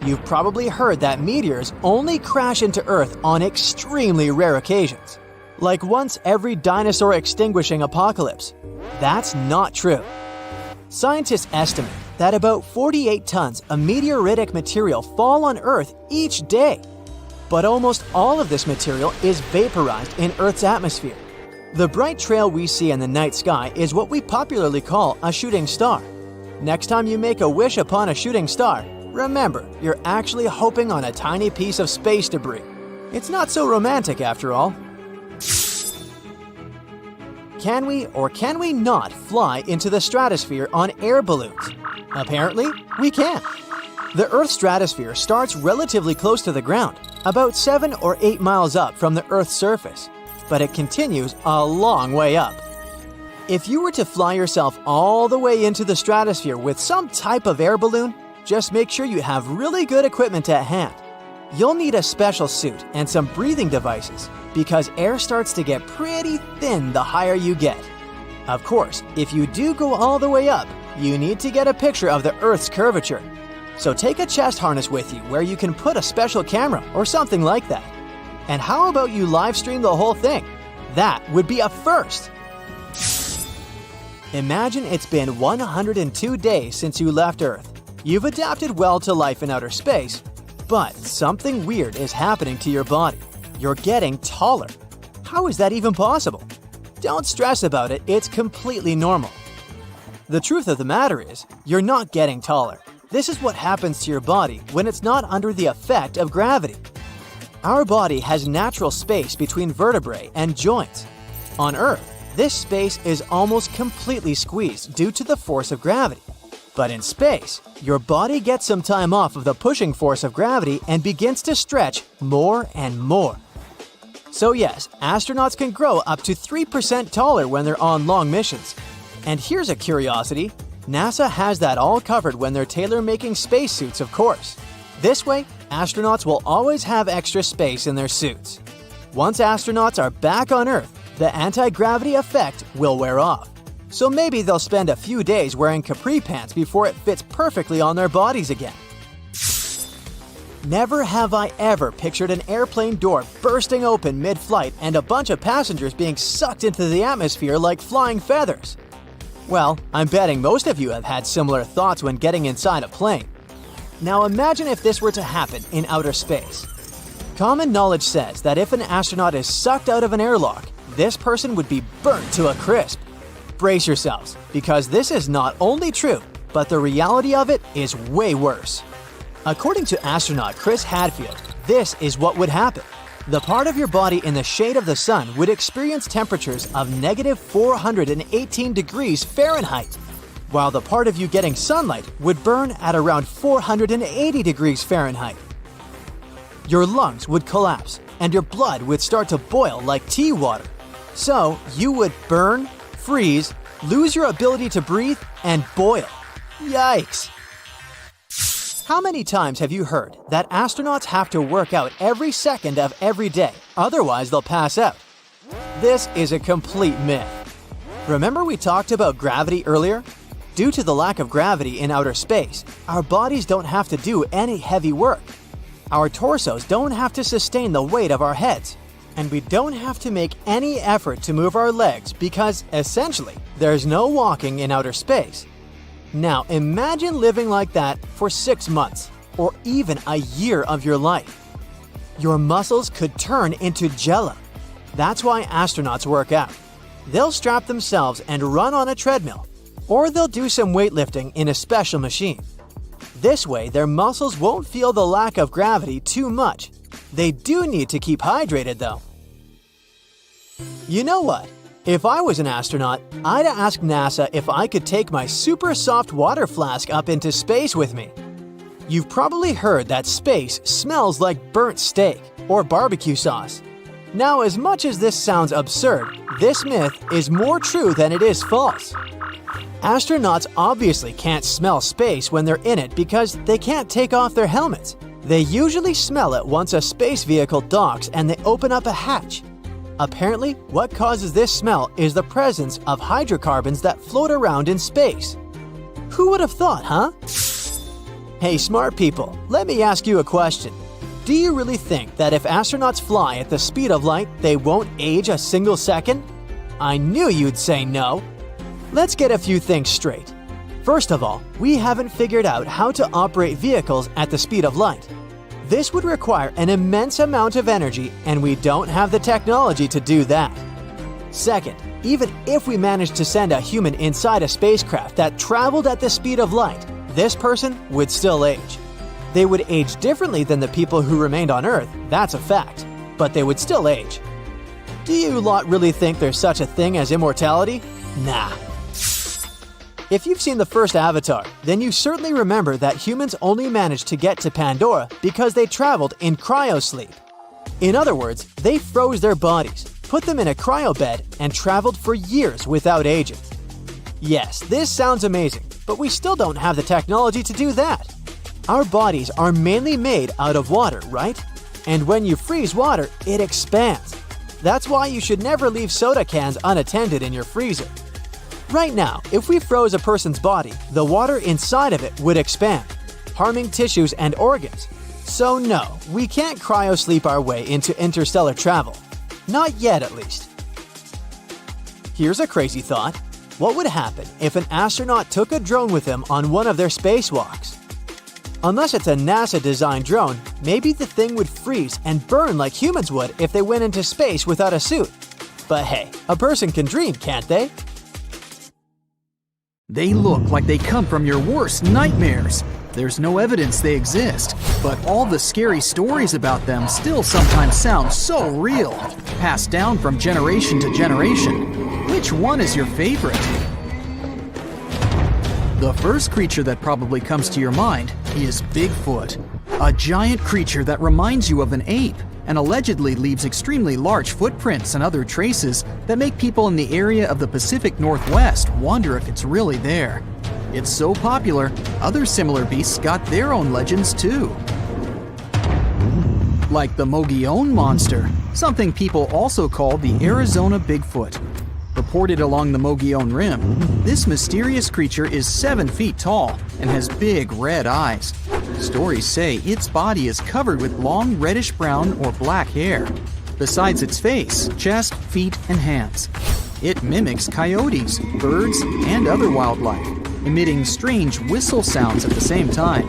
You've probably heard that meteors only crash into Earth on extremely rare occasions, like once every dinosaur extinguishing apocalypse. That's not true. Scientists estimate that about 48 tons of meteoritic material fall on Earth each day. But almost all of this material is vaporized in Earth's atmosphere. The bright trail we see in the night sky is what we popularly call a shooting star. Next time you make a wish upon a shooting star, remember, you're actually hoping on a tiny piece of space debris. It's not so romantic after all. Can we or can we not fly into the stratosphere on air balloons? Apparently, we can. The Earth's stratosphere starts relatively close to the ground, about 7 or 8 miles up from the Earth's surface, but it continues a long way up. If you were to fly yourself all the way into the stratosphere with some type of air balloon, just make sure you have really good equipment at hand. You'll need a special suit and some breathing devices because air starts to get pretty thin the higher you get. Of course, if you do go all the way up, you need to get a picture of the Earth's curvature. So take a chest harness with you where you can put a special camera or something like that. And how about you live stream the whole thing? That would be a first! Imagine it's been 102 days since you left Earth. You've adapted well to life in outer space, but something weird is happening to your body. You're getting taller. How is that even possible? Don't stress about it, it's completely normal. The truth of the matter is, you're not getting taller. This is what happens to your body when it's not under the effect of gravity. Our body has natural space between vertebrae and joints. On Earth, this space is almost completely squeezed due to the force of gravity. But in space, your body gets some time off of the pushing force of gravity and begins to stretch more and more. So yes, astronauts can grow up to 3% taller when they're on long missions. And here's a curiosity. NASA has that all covered when they're tailor-making spacesuits, of course. This way, astronauts will always have extra space in their suits. Once astronauts are back on Earth, the anti-gravity effect will wear off. So maybe they'll spend a few days wearing capri pants before it fits perfectly on their bodies again. Never have I ever pictured an airplane door bursting open mid-flight and a bunch of passengers being sucked into the atmosphere like flying feathers. Well, I'm betting most of you have had similar thoughts when getting inside a plane. Now imagine if this were to happen in outer space. Common knowledge says that if an astronaut is sucked out of an airlock, this person would be burnt to a crisp. Brace yourselves, because this is not only true, but the reality of it is way worse. According to astronaut Chris Hadfield, this is what would happen. The part of your body in the shade of the sun would experience temperatures of -418 degrees Fahrenheit, while the part of you getting sunlight would burn at around 480 degrees Fahrenheit. Your lungs would collapse, and your blood would start to boil like tea water. So you would burn, freeze, lose your ability to breathe, and boil. Yikes! How many times have you heard that astronauts have to work out every second of every day, otherwise they'll pass out? This is a complete myth. Remember we talked about gravity earlier? Due to the lack of gravity in outer space, our bodies don't have to do any heavy work. Our torsos don't have to sustain the weight of our heads, and we don't have to make any effort to move our legs because, essentially, there's no walking in outer space. Now imagine living like that for 6 months, or even a year of your life. Your muscles could turn into jello. That's why astronauts work out. They'll strap themselves and run on a treadmill, or they'll do some weightlifting in a special machine. This way, their muscles won't feel the lack of gravity too much. They do need to keep hydrated though. You know what? If I was an astronaut, I'd ask NASA if I could take my super soft water flask up into space with me. You've probably heard that space smells like burnt steak or barbecue sauce. Now, as much as this sounds absurd, this myth is more true than it is false. Astronauts obviously can't smell space when they're in it because they can't take off their helmets. They usually smell it once a space vehicle docks and they open up a hatch. Apparently, what causes this smell is the presence of hydrocarbons that float around in space. Who would have thought, huh? Hey, smart people, let me ask you a question. Do you really think that if astronauts fly at the speed of light, they won't age a single second? I knew you'd say no. Let's get a few things straight. First of all, we haven't figured out how to operate vehicles at the speed of light. This would require an immense amount of energy, and we don't have the technology to do that. Second, even if we managed to send a human inside a spacecraft that traveled at the speed of light, this person would still age. They would age differently than the people who remained on Earth, that's a fact, but they would still age. Do you lot really think there's such a thing as immortality? Nah. If you've seen the first Avatar, then you certainly remember that humans only managed to get to Pandora because they traveled in cryosleep. In other words, they froze their bodies, put them in a cryobed, and traveled for years without aging. Yes, this sounds amazing, but we still don't have the technology to do that. Our bodies are mainly made out of water, right? And when you freeze water, it expands. That's why you should never leave soda cans unattended in your freezer. Right now, if we froze a person's body, the water inside of it would expand, harming tissues and organs. So no, we can't cryosleep our way into interstellar travel. Not yet, at least. Here's a crazy thought. What would happen if an astronaut took a drone with him on one of their spacewalks? Unless it's a NASA-designed drone, maybe the thing would freeze and burn like humans would if they went into space without a suit. But hey, a person can dream, can't they? They look like they come from your worst nightmares. There's no evidence they exist, but all the scary stories about them still sometimes sound so real, passed down from generation to generation. Which one is your favorite? The first creature that probably comes to your mind is Bigfoot, a giant creature that reminds you of an ape and allegedly leaves extremely large footprints and other traces that make people in the area of the Pacific Northwest wonder if it's really there. It's so popular, other similar beasts got their own legends too. Like the Mogollon Monster, something people also call the Arizona Bigfoot. Reported along the Mogollon Rim, this mysterious creature is 7 feet tall and has big red eyes. Stories say its body is covered with long reddish-brown or black hair, besides its face, chest, feet, and hands. It mimics coyotes, birds, and other wildlife, emitting strange whistle sounds at the same time.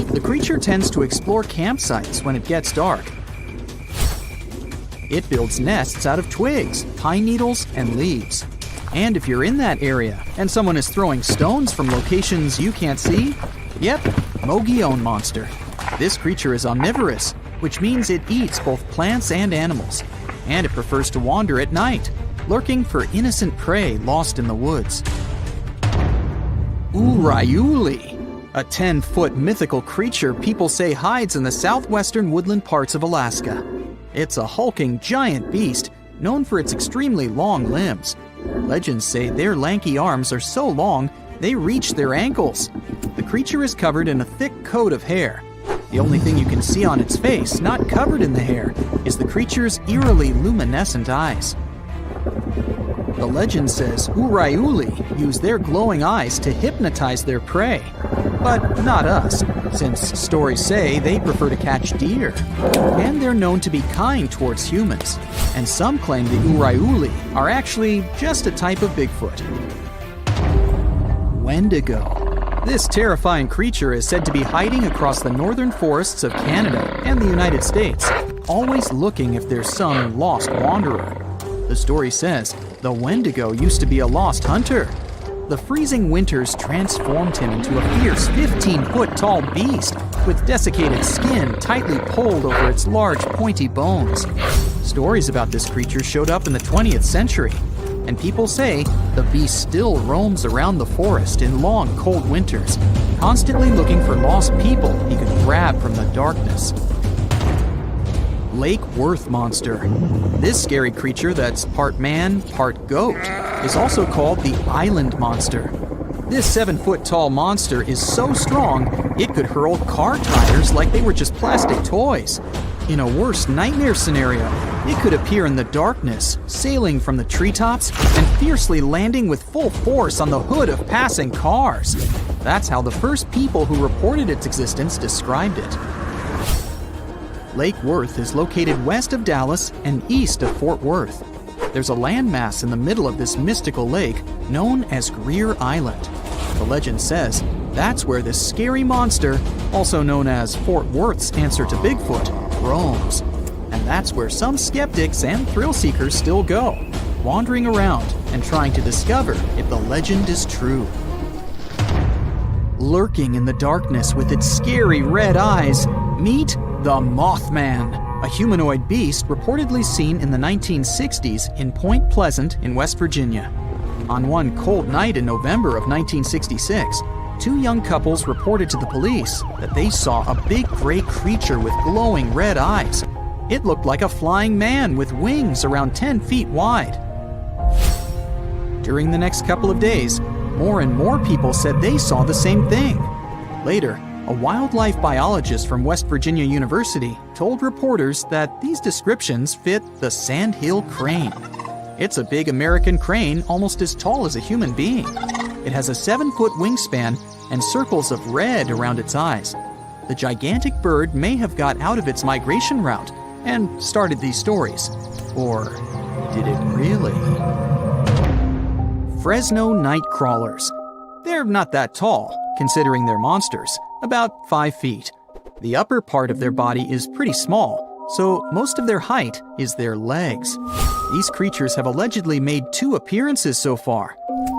The creature tends to explore campsites when it gets dark. It builds nests out of twigs, pine needles, and leaves. And if you're in that area and someone is throwing stones from locations you can't see, yep, Mogollon Monster. This creature is omnivorous, which means it eats both plants and animals. And it prefers to wander at night, lurking for innocent prey lost in the woods. Urayuli, a 10-foot mythical creature people say hides in the southwestern woodland parts of Alaska. It's a hulking giant beast known for its extremely long limbs. Legends say their lanky arms are so long they reach their ankles. The creature is covered in a thick coat of hair. The only thing you can see on its face, not covered in the hair, is the creature's eerily luminescent eyes. The legend says Urayuli use their glowing eyes to hypnotize their prey. But not us, since stories say they prefer to catch deer. And they're known to be kind towards humans. And some claim the Urayuli are actually just a type of Bigfoot. Wendigo. This terrifying creature is said to be hiding across the northern forests of Canada and the United States, always looking if there's some lost wanderer. The story says the Wendigo used to be a lost hunter. The freezing winters transformed him into a fierce 15-foot tall beast with desiccated skin tightly pulled over its large pointy bones. Stories about this creature showed up in the 20th century, and people say the beast still roams around the forest in long, cold winters, constantly looking for lost people he could grab from the darkness. Lake Worth Monster. This scary creature that's part man, part goat is also called the Island Monster. This 7-foot tall monster is so strong it could hurl car tires like they were just plastic toys. In a worst nightmare scenario, it could appear in the darkness, sailing from the treetops and fiercely landing with full force on the hood of passing cars. That's how the first people who reported its existence described it. Lake Worth is located west of Dallas and east of Fort Worth. There's a landmass in the middle of this mystical lake known as Greer Island. The legend says that's where this scary monster, also known as Fort Worth's answer to Bigfoot, roams. And that's where some skeptics and thrill seekers still go, wandering around and trying to discover if the legend is true. Lurking in the darkness with its scary red eyes, meet the Mothman, a humanoid beast reportedly seen in the 1960s in Point Pleasant in West Virginia. On one cold night in November of 1966, two young couples reported to the police that they saw a big gray creature with glowing red eyes. It looked like a flying man with wings around 10 feet wide. During the next couple of days, more and more people said they saw the same thing. Later, a wildlife biologist from West Virginia University told reporters that these descriptions fit the sandhill crane. It's a big American crane almost as tall as a human being. It has a 7-foot wingspan and circles of red around its eyes. The gigantic bird may have got out of its migration route and started these stories. Or did it really? Fresno night crawlers. They're not that tall, considering they're monsters, about 5 feet. The upper part of their body is pretty small, so most of their height is their legs. These creatures have allegedly made 2 appearances so far.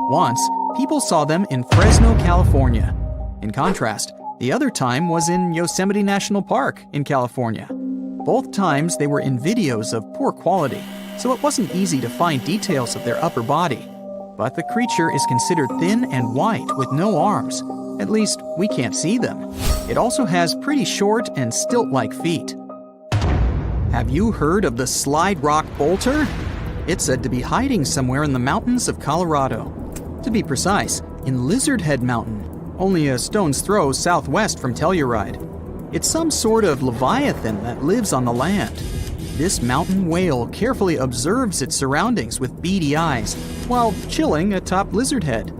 Once, people saw them in Fresno, California. In contrast, the other time was in Yosemite National Park in California. Both times they were in videos of poor quality, so it wasn't easy to find details of their upper body. But the creature is considered thin and white with no arms. At least, we can't see them. It also has pretty short and stilt-like feet. Have you heard of the slide rock bolter? It's said to be hiding somewhere in the mountains of Colorado. To be precise, in Lizard Head Mountain, only a stone's throw southwest from Telluride. It's some sort of leviathan that lives on the land. This mountain whale carefully observes its surroundings with beady eyes while chilling atop Lizard Head.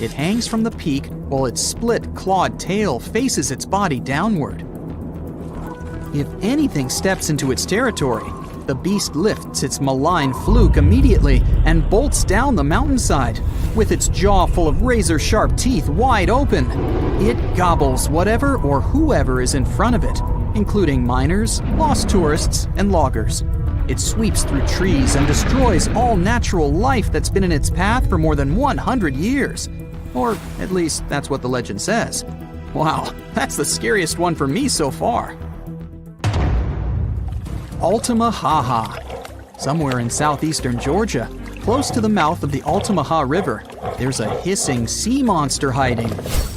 It hangs from the peak while its split, clawed tail faces its body downward. If anything steps into its territory, the beast lifts its malign fluke immediately and bolts down the mountainside. With its jaw full of razor-sharp teeth wide open, it gobbles whatever or whoever is in front of it, including miners, lost tourists, and loggers. It sweeps through trees and destroys all natural life that's been in its path for more than 100 years. Or at least that's what the legend says. Wow, that's the scariest one for me so far. Altamaha. Somewhere in southeastern Georgia, close to the mouth of the Altamaha River, there's a hissing sea monster hiding.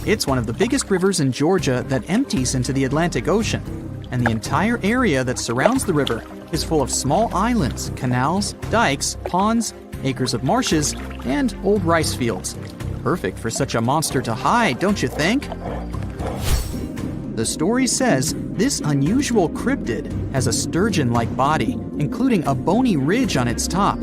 It's one of the biggest rivers in Georgia that empties into the Atlantic Ocean, and the entire area that surrounds the river is full of small islands, canals, dikes, ponds, acres of marshes, and old rice fields. Perfect for such a monster to hide, don't you think? The story says this unusual cryptid has a sturgeon-like body, including a bony ridge on its top.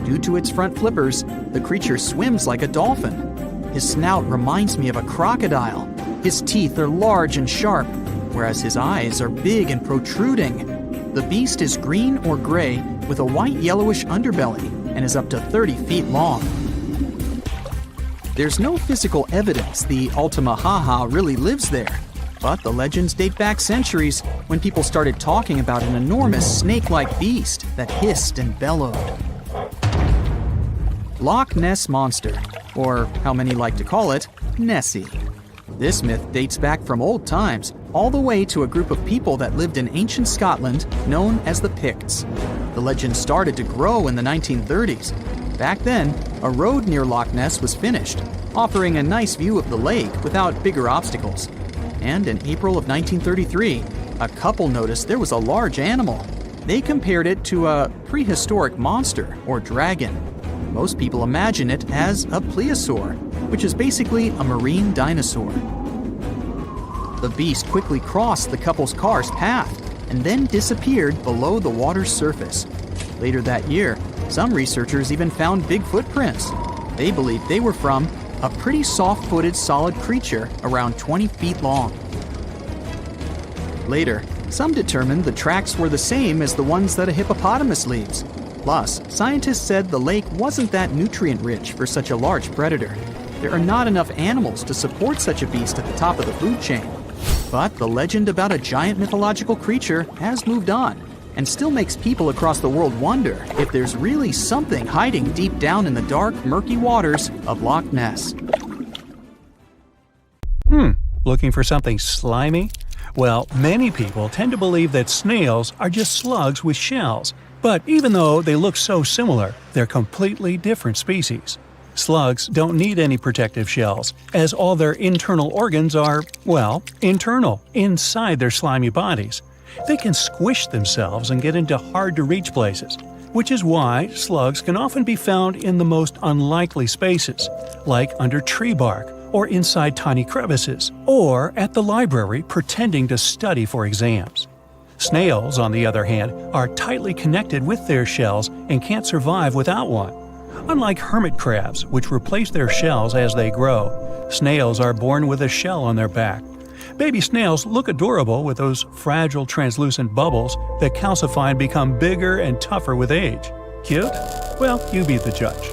Due to its front flippers, the creature swims like a dolphin. His snout reminds me of a crocodile. His teeth are large and sharp, whereas his eyes are big and protruding. The beast is green or gray with a white-yellowish underbelly and is up to 30 feet long. There's no physical evidence the Altamaha really lives there, but the legends date back centuries when people started talking about an enormous snake-like beast that hissed and bellowed. Loch Ness Monster, or how many like to call it, Nessie. This myth dates back from old times, all the way to a group of people that lived in ancient Scotland known as the Picts. The legend started to grow in the 1930s. Back then, a road near Loch Ness was finished, offering a nice view of the lake without bigger obstacles. And in April of 1933, a couple noticed there was a large animal. They compared it to a prehistoric monster or dragon. Most people imagine it as a plesiosaur, which is basically a marine dinosaur. The beast quickly crossed the couple's car's path and then disappeared below the water's surface. Later that year, some researchers even big footprints. They believed they were from a pretty soft-footed solid creature around 20 feet long. Later, some determined the tracks were the same as the ones that a hippopotamus leaves. Plus, scientists said the lake wasn't that nutrient-rich for such a large predator. There are not enough animals to support such a beast at the top of the food chain. But the legend about a giant mythological creature has moved on and still makes people across the world wonder if there's really something hiding deep down in the dark, murky waters of Loch Ness. Looking for something slimy? Well, many people tend to believe that snails are just slugs with shells. But even though they look so similar, they're completely different species. Slugs don't need any protective shells, as all their internal organs are, well, internal, inside their slimy bodies. They can squish themselves and get into hard-to-reach places, which is why slugs can often be found in the most unlikely spaces, like under tree bark, or inside tiny crevices, or at the library pretending to study for exams. Snails, on the other hand, are tightly connected with their shells and can't survive without one. Unlike hermit crabs, which replace their shells as they grow, snails are born with a shell on their back. Baby snails look adorable with those fragile translucent bubbles that calcify and become bigger and tougher with age. Cute? Well, you be the judge.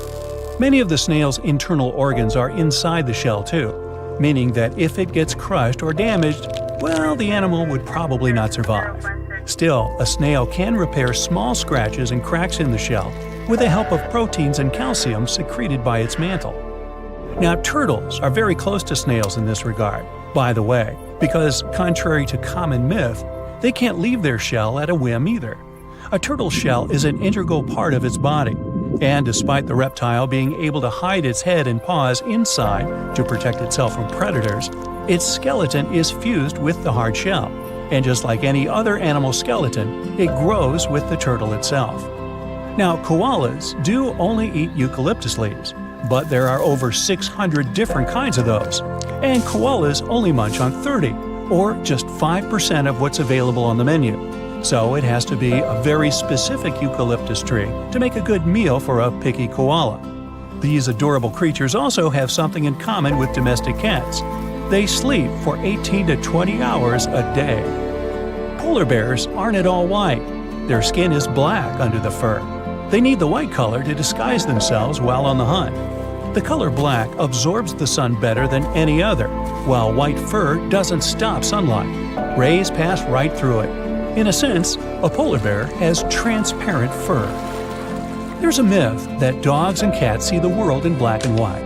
Many of the snail's internal organs are inside the shell too, meaning that if it gets crushed or damaged, well, the animal would probably not survive. Still, a snail can repair small scratches and cracks in the shell with the help of proteins and calcium secreted by its mantle. Now, turtles are very close to snails in this regard, by the way, because contrary to common myth, they can't leave their shell at a whim either. A turtle's shell is an integral part of its body, and despite the reptile being able to hide its head and paws inside to protect itself from predators, its skeleton is fused with the hard shell, and just like any other animal skeleton, it grows with the turtle itself. Now, koalas do only eat eucalyptus leaves, but there are over 600 different kinds of those, and koalas only munch on 30, or just 5% of what's available on the menu. So it has to be a very specific eucalyptus tree to make a good meal for a picky koala. These adorable creatures also have something in common with domestic cats. They sleep for 18 to 20 hours a day. Polar bears aren't at all white. Their skin is black under the fur. They need the white color to disguise themselves while on the hunt. The color black absorbs the sun better than any other, while white fur doesn't stop sunlight. Rays pass right through it. In a sense, a polar bear has transparent fur. There's a myth that dogs and cats see the world in black and white.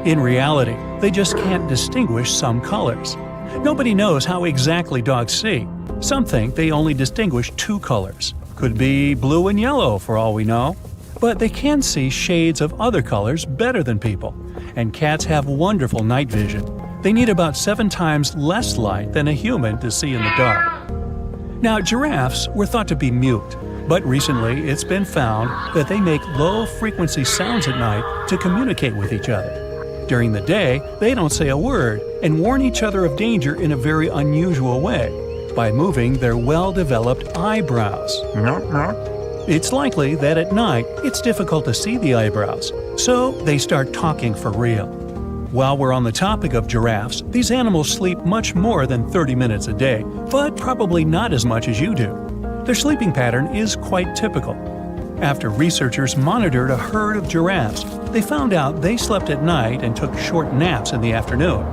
In reality, they just can't distinguish some colors. Nobody knows how exactly dogs see. Some think they only distinguish two colors. Could be blue and yellow for all we know. But they can see shades of other colors better than people. And cats have wonderful night vision. They need about 7 times less light than a human to see in the dark. Now, giraffes were thought to be mute, but recently it's been found that they make low-frequency sounds at night to communicate with each other. During the day, they don't say a word and warn each other of danger in a very unusual way, by moving their well-developed eyebrows. It's likely that at night it's difficult to see the eyebrows, so they start talking for real. While we're on the topic of giraffes, these animals sleep much more than 30 minutes a day, but probably not as much as you do. Their sleeping pattern is quite typical. After researchers monitored a herd of giraffes, they found out they slept at night and took short naps in the afternoon.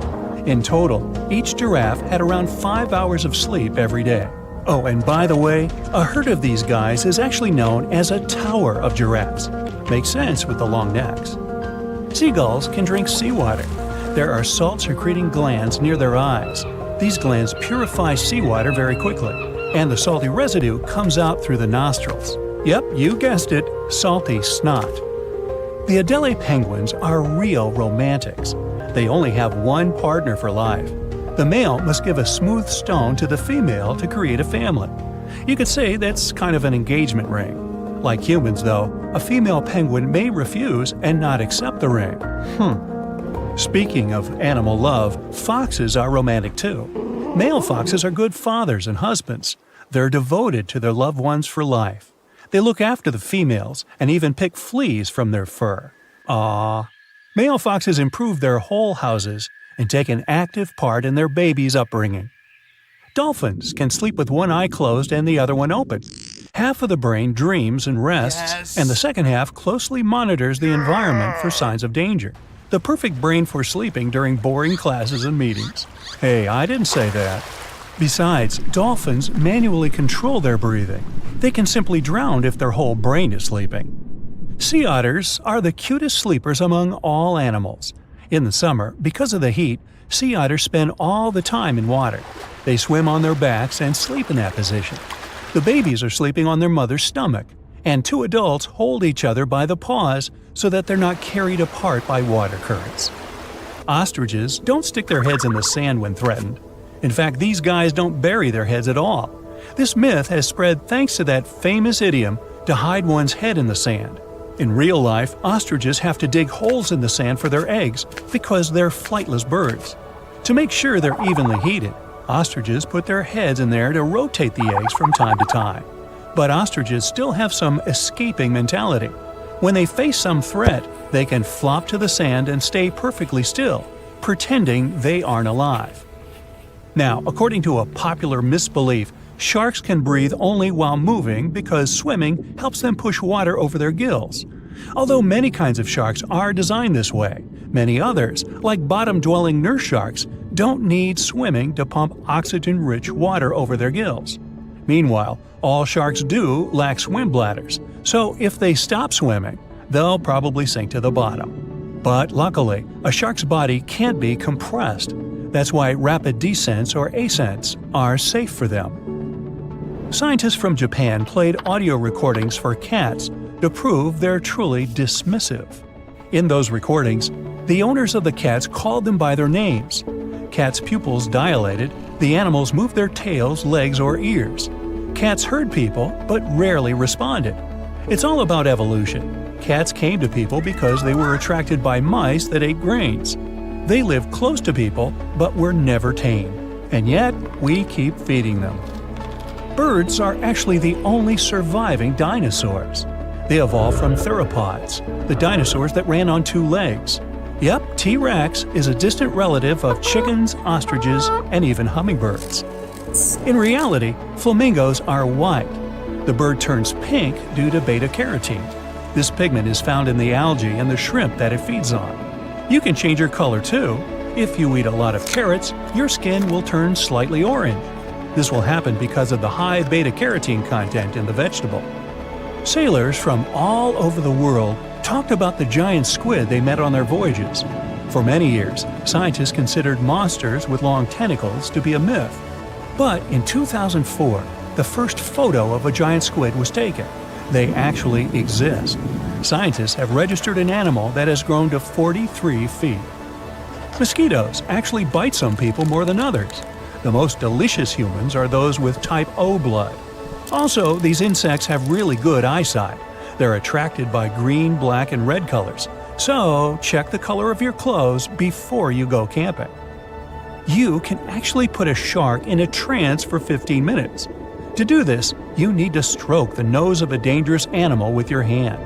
In total, each giraffe had around 5 hours of sleep every day. Oh, and by the way, a herd of these guys is actually known as a tower of giraffes. Makes sense with the long necks. Seagulls can drink seawater. There are salt-secreting glands near their eyes. These glands purify seawater very quickly, and the salty residue comes out through the nostrils. Yep, you guessed it, salty snot. The Adelie penguins are real romantics. They only have one partner for life. The male must give a smooth stone to the female to create a family. You could say that's kind of an engagement ring. Like humans, though, a female penguin may refuse and not accept the ring. Speaking of animal love, foxes are romantic too. Male foxes are good fathers and husbands. They're devoted to their loved ones for life. They look after the females and even pick fleas from their fur. Aww. Male foxes improve their whole houses and take an active part in their baby's upbringing. Dolphins can sleep with one eye closed and the other one open. Half of the brain dreams and rests, and the second half closely monitors the environment for signs of danger. The perfect brain for sleeping during boring classes and meetings. Hey, I didn't say that. Besides, dolphins manually control their breathing. They can simply drown if their whole brain is sleeping. Sea otters are the cutest sleepers among all animals. In the summer, because of the heat, sea otters spend all the time in water. They swim on their backs and sleep in that position. The babies are sleeping on their mother's stomach, and two adults hold each other by the paws so that they're not carried apart by water currents. Ostriches don't stick their heads in the sand when threatened. In fact, these guys don't bury their heads at all. This myth has spread thanks to that famous idiom to hide one's head in the sand. In real life, ostriches have to dig holes in the sand for their eggs because they're flightless birds. To make sure they're evenly heated, ostriches put their heads in there to rotate the eggs from time to time. But ostriches still have some escaping mentality. When they face some threat, they can flop to the sand and stay perfectly still, pretending they aren't alive. Now, according to a popular misbelief, sharks can breathe only while moving because swimming helps them push water over their gills. Although many kinds of sharks are designed this way, many others, like bottom-dwelling nurse sharks, don't need swimming to pump oxygen-rich water over their gills. Meanwhile, all sharks do lack swim bladders, so if they stop swimming, they'll probably sink to the bottom. But luckily, a shark's body can't be compressed. That's why rapid descents or ascents are safe for them. Scientists from Japan played audio recordings for cats to prove they're truly dismissive. In those recordings, the owners of the cats called them by their names. Cats' pupils dilated, the animals moved their tails, legs, or ears. Cats heard people, but rarely responded. It's all about evolution. Cats came to people because they were attracted by mice that ate grains. They lived close to people, but were never tame. And yet, we keep feeding them. Birds are actually the only surviving dinosaurs. They evolved from theropods, the dinosaurs that ran on two legs. Yep, T-Rex is a distant relative of chickens, ostriches, and even hummingbirds. In reality, flamingos are white. The bird turns pink due to beta-carotene. This pigment is found in the algae and the shrimp that it feeds on. You can change your color too. If you eat a lot of carrots, your skin will turn slightly orange. This will happen because of the high beta-carotene content in the vegetable. Sailors from all over the world talked about the giant squid they met on their voyages. For many years, scientists considered monsters with long tentacles to be a myth. But in 2004, the first photo of a giant squid was taken. They actually exist. Scientists have registered an animal that has grown to 43 feet. Mosquitoes actually bite some people more than others. The most delicious humans are those with type O blood. Also, these insects have really good eyesight. They're attracted by green, black, and red colors. So, check the color of your clothes before you go camping. You can actually put a shark in a trance for 15 minutes. To do this, you need to stroke the nose of a dangerous animal with your hand.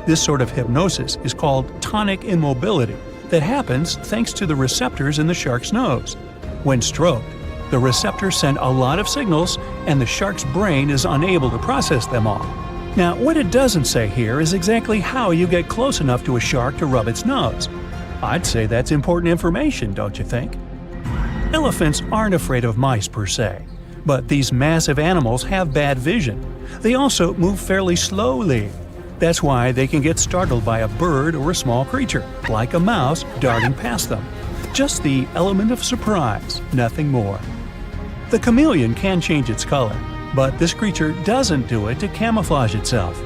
This sort of hypnosis is called tonic immobility that happens thanks to the receptors in the shark's nose. When stroked, the receptors send a lot of signals and the shark's brain is unable to process them all. Now, what it doesn't say here is exactly how you get close enough to a shark to rub its nose. I'd say that's important information, don't you think? Elephants aren't afraid of mice per se, but these massive animals have bad vision. They also move fairly slowly. That's why they can get startled by a bird or a small creature, like a mouse darting past them. Just the element of surprise, nothing more. The chameleon can change its color, but this creature doesn't do it to camouflage itself.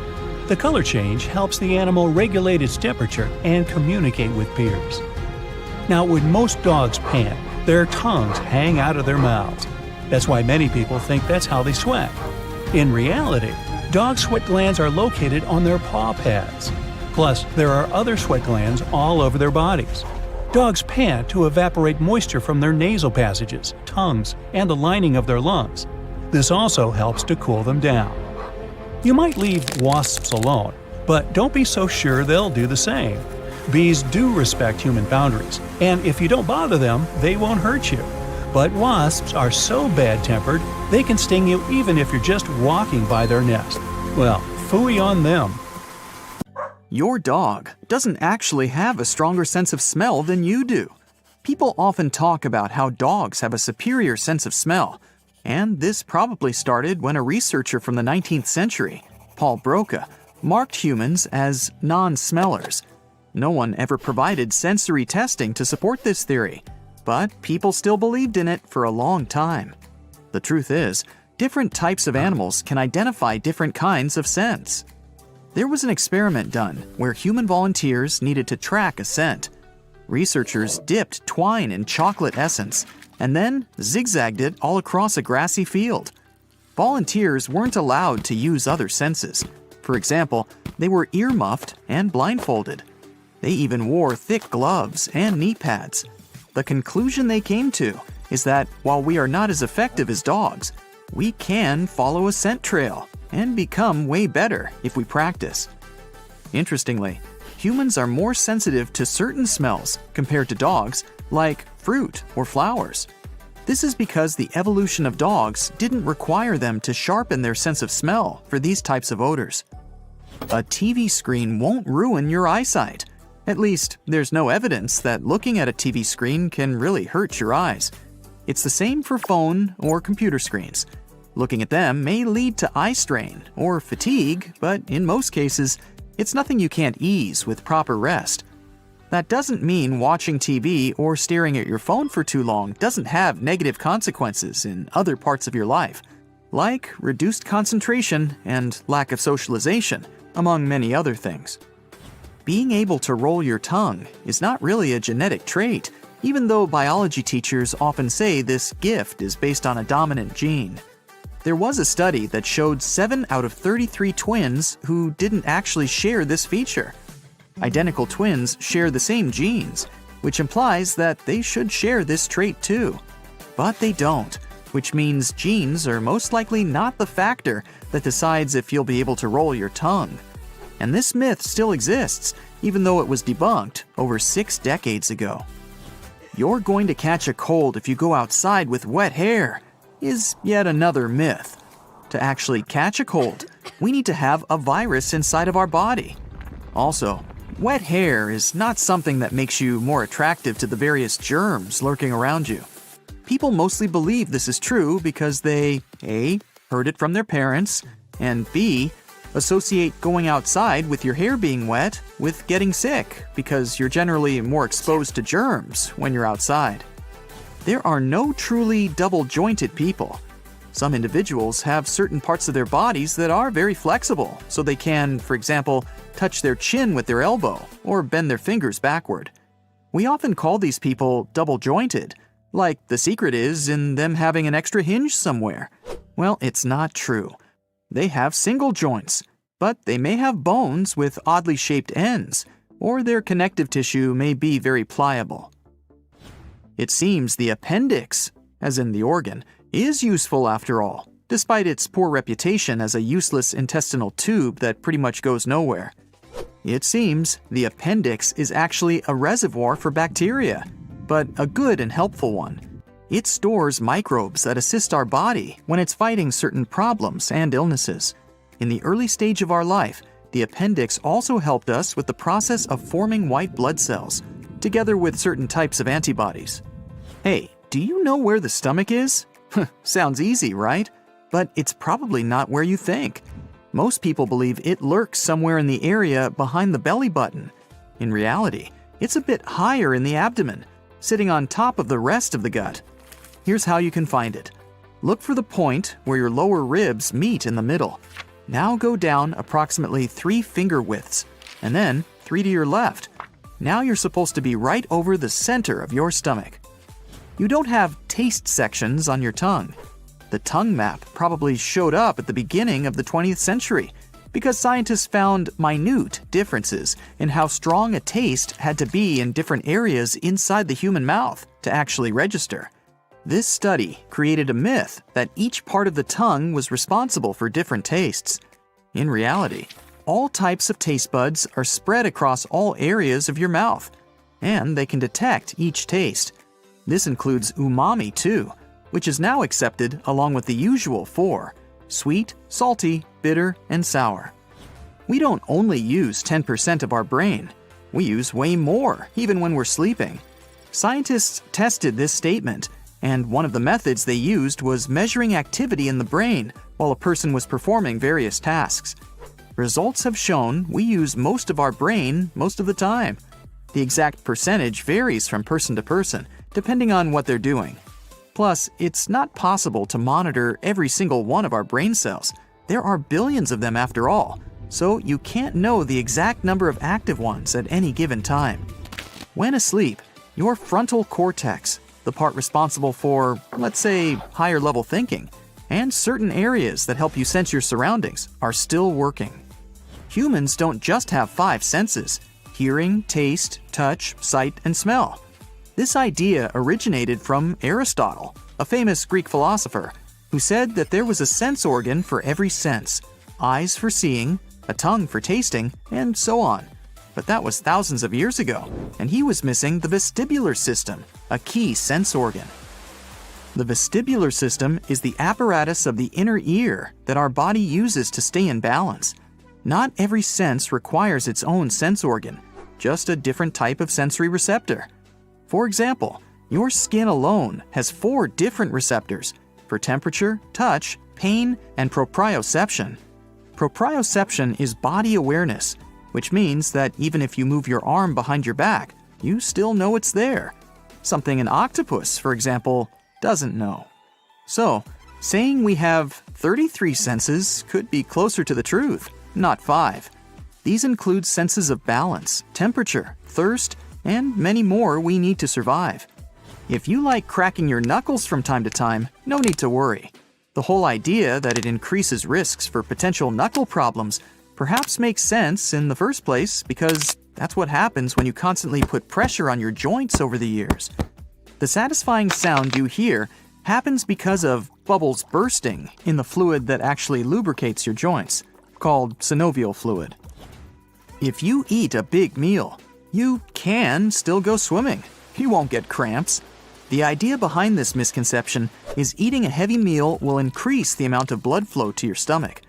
The color change helps the animal regulate its temperature and communicate with peers. Now, when most dogs pant, their tongues hang out of their mouths. That's why many people think that's how they sweat. In reality, dog sweat glands are located on their paw pads. Plus, there are other sweat glands all over their bodies. Dogs pant to evaporate moisture from their nasal passages, tongues, and the lining of their lungs. This also helps to cool them down. You might leave wasps alone, but don't be so sure they'll do the same. Bees do respect human boundaries, and if you don't bother them, they won't hurt you. But wasps are so bad-tempered, they can sting you even if you're just walking by their nest. Well, phooey on them. Your dog doesn't actually have a stronger sense of smell than you do. People often talk about how dogs have a superior sense of smell, and this probably started when a researcher from the 19th century, Paul Broca, marked humans as non-smellers. No one ever provided sensory testing to support this theory, but people still believed in it for a long time. The truth is, different types of animals can identify different kinds of scents. There was an experiment done where human volunteers needed to track a scent. Researchers dipped twine in chocolate essence and then zigzagged it all across a grassy field. Volunteers weren't allowed to use other senses. For example, they were ear-muffed and blindfolded. They even wore thick gloves and knee pads. The conclusion they came to is that while we are not as effective as dogs, we can follow a scent trail and become way better if we practice. Interestingly, humans are more sensitive to certain smells compared to dogs, like fruit or flowers. This is because the evolution of dogs didn't require them to sharpen their sense of smell for these types of odors. A TV screen won't ruin your eyesight. At least, there's no evidence that looking at a TV screen can really hurt your eyes. It's the same for phone or computer screens. Looking at them may lead to eye strain or fatigue, but in most cases, it's nothing you can't ease with proper rest. That doesn't mean watching TV or staring at your phone for too long doesn't have negative consequences in other parts of your life, like reduced concentration and lack of socialization, among many other things. Being able to roll your tongue is not really a genetic trait, even though biology teachers often say this gift is based on a dominant gene. There was a study that showed 7 out of 33 twins who didn't actually share this feature. Identical twins share the same genes, which implies that they should share this trait too. But they don't, which means genes are most likely not the factor that decides if you'll be able to roll your tongue. And this myth still exists, even though it was debunked over 6 decades ago. You're going to catch a cold if you go outside with wet hair is yet another myth. To actually catch a cold, we need to have a virus inside of our body. Also, wet hair is not something that makes you more attractive to the various germs lurking around you. People mostly believe this is true because they A. heard it from their parents, and B. associate going outside with your hair being wet with getting sick because you're generally more exposed to germs when you're outside. There are no truly double-jointed people. Some individuals have certain parts of their bodies that are very flexible, so they can, for example, touch their chin with their elbow or bend their fingers backward. We often call these people double-jointed, like the secret is in them having an extra hinge somewhere. Well, it's not true. They have single joints, but they may have bones with oddly shaped ends, or their connective tissue may be very pliable. It seems the appendix, as in the organ, is useful after all, despite its poor reputation as a useless intestinal tube that pretty much goes nowhere. It seems the appendix is actually a reservoir for bacteria, but a good and helpful one. It stores microbes that assist our body when it's fighting certain problems and illnesses. In the early stage of our life, the appendix also helped us with the process of forming white blood cells, together with certain types of antibodies. Hey, do you know where the stomach is? Sounds easy, right? But it's probably not where you think. Most people believe it lurks somewhere in the area behind the belly button. In reality, it's a bit higher in the abdomen, sitting on top of the rest of the gut. Here's how you can find it. Look for the point where your lower ribs meet in the middle. Now go down approximately 3 finger widths, and then 3 to your left. Now you're supposed to be right over the center of your stomach. You don't have taste sections on your tongue. The tongue map probably showed up at the beginning of the 20th century because scientists found minute differences in how strong a taste had to be in different areas inside the human mouth to actually register. This study created a myth that each part of the tongue was responsible for different tastes. In reality, all types of taste buds are spread across all areas of your mouth, and they can detect each taste. This includes umami too, which is now accepted along with the usual 4: sweet, salty, bitter, and sour. We don't only use 10% of our brain. We use way more, even when we're sleeping. Scientists tested this statement, and one of the methods they used was measuring activity in the brain while a person was performing various tasks. Results have shown we use most of our brain most of the time. The exact percentage varies from person to person, depending on what they're doing. Plus, it's not possible to monitor every single one of our brain cells. There are billions of them after all, so you can't know the exact number of active ones at any given time. When asleep, your frontal cortex, the part responsible for, let's say, higher level thinking, and certain areas that help you sense your surroundings are still working. Humans don't just have 5 senses: hearing, taste, touch, sight, and smell. This idea originated from Aristotle, a famous Greek philosopher, who said that there was a sense organ for every sense: eyes for seeing, a tongue for tasting, and so on. But that was thousands of years ago, and he was missing the vestibular system, a key sense organ. The vestibular system is the apparatus of the inner ear that our body uses to stay in balance. Not every sense requires its own sense organ, just a different type of sensory receptor. For example, your skin alone has 4 different receptors for temperature, touch, pain, and proprioception. Proprioception is body awareness, which means that even if you move your arm behind your back, you still know it's there. Something an octopus, for example, doesn't know. So, saying we have 33 senses could be closer to the truth, not 5. These include senses of balance, temperature, thirst, and many more we need to survive. If you like cracking your knuckles from time to time, no need to worry. The whole idea that it increases risks for potential knuckle problems perhaps makes sense in the first place because that's what happens when you constantly put pressure on your joints over the years. The satisfying sound you hear happens because of bubbles bursting in the fluid that actually lubricates your joints, called synovial fluid. If you eat a big meal, you can still go swimming. You won't get cramps. The idea behind this misconception is eating a heavy meal will increase the amount of blood flow to your stomach.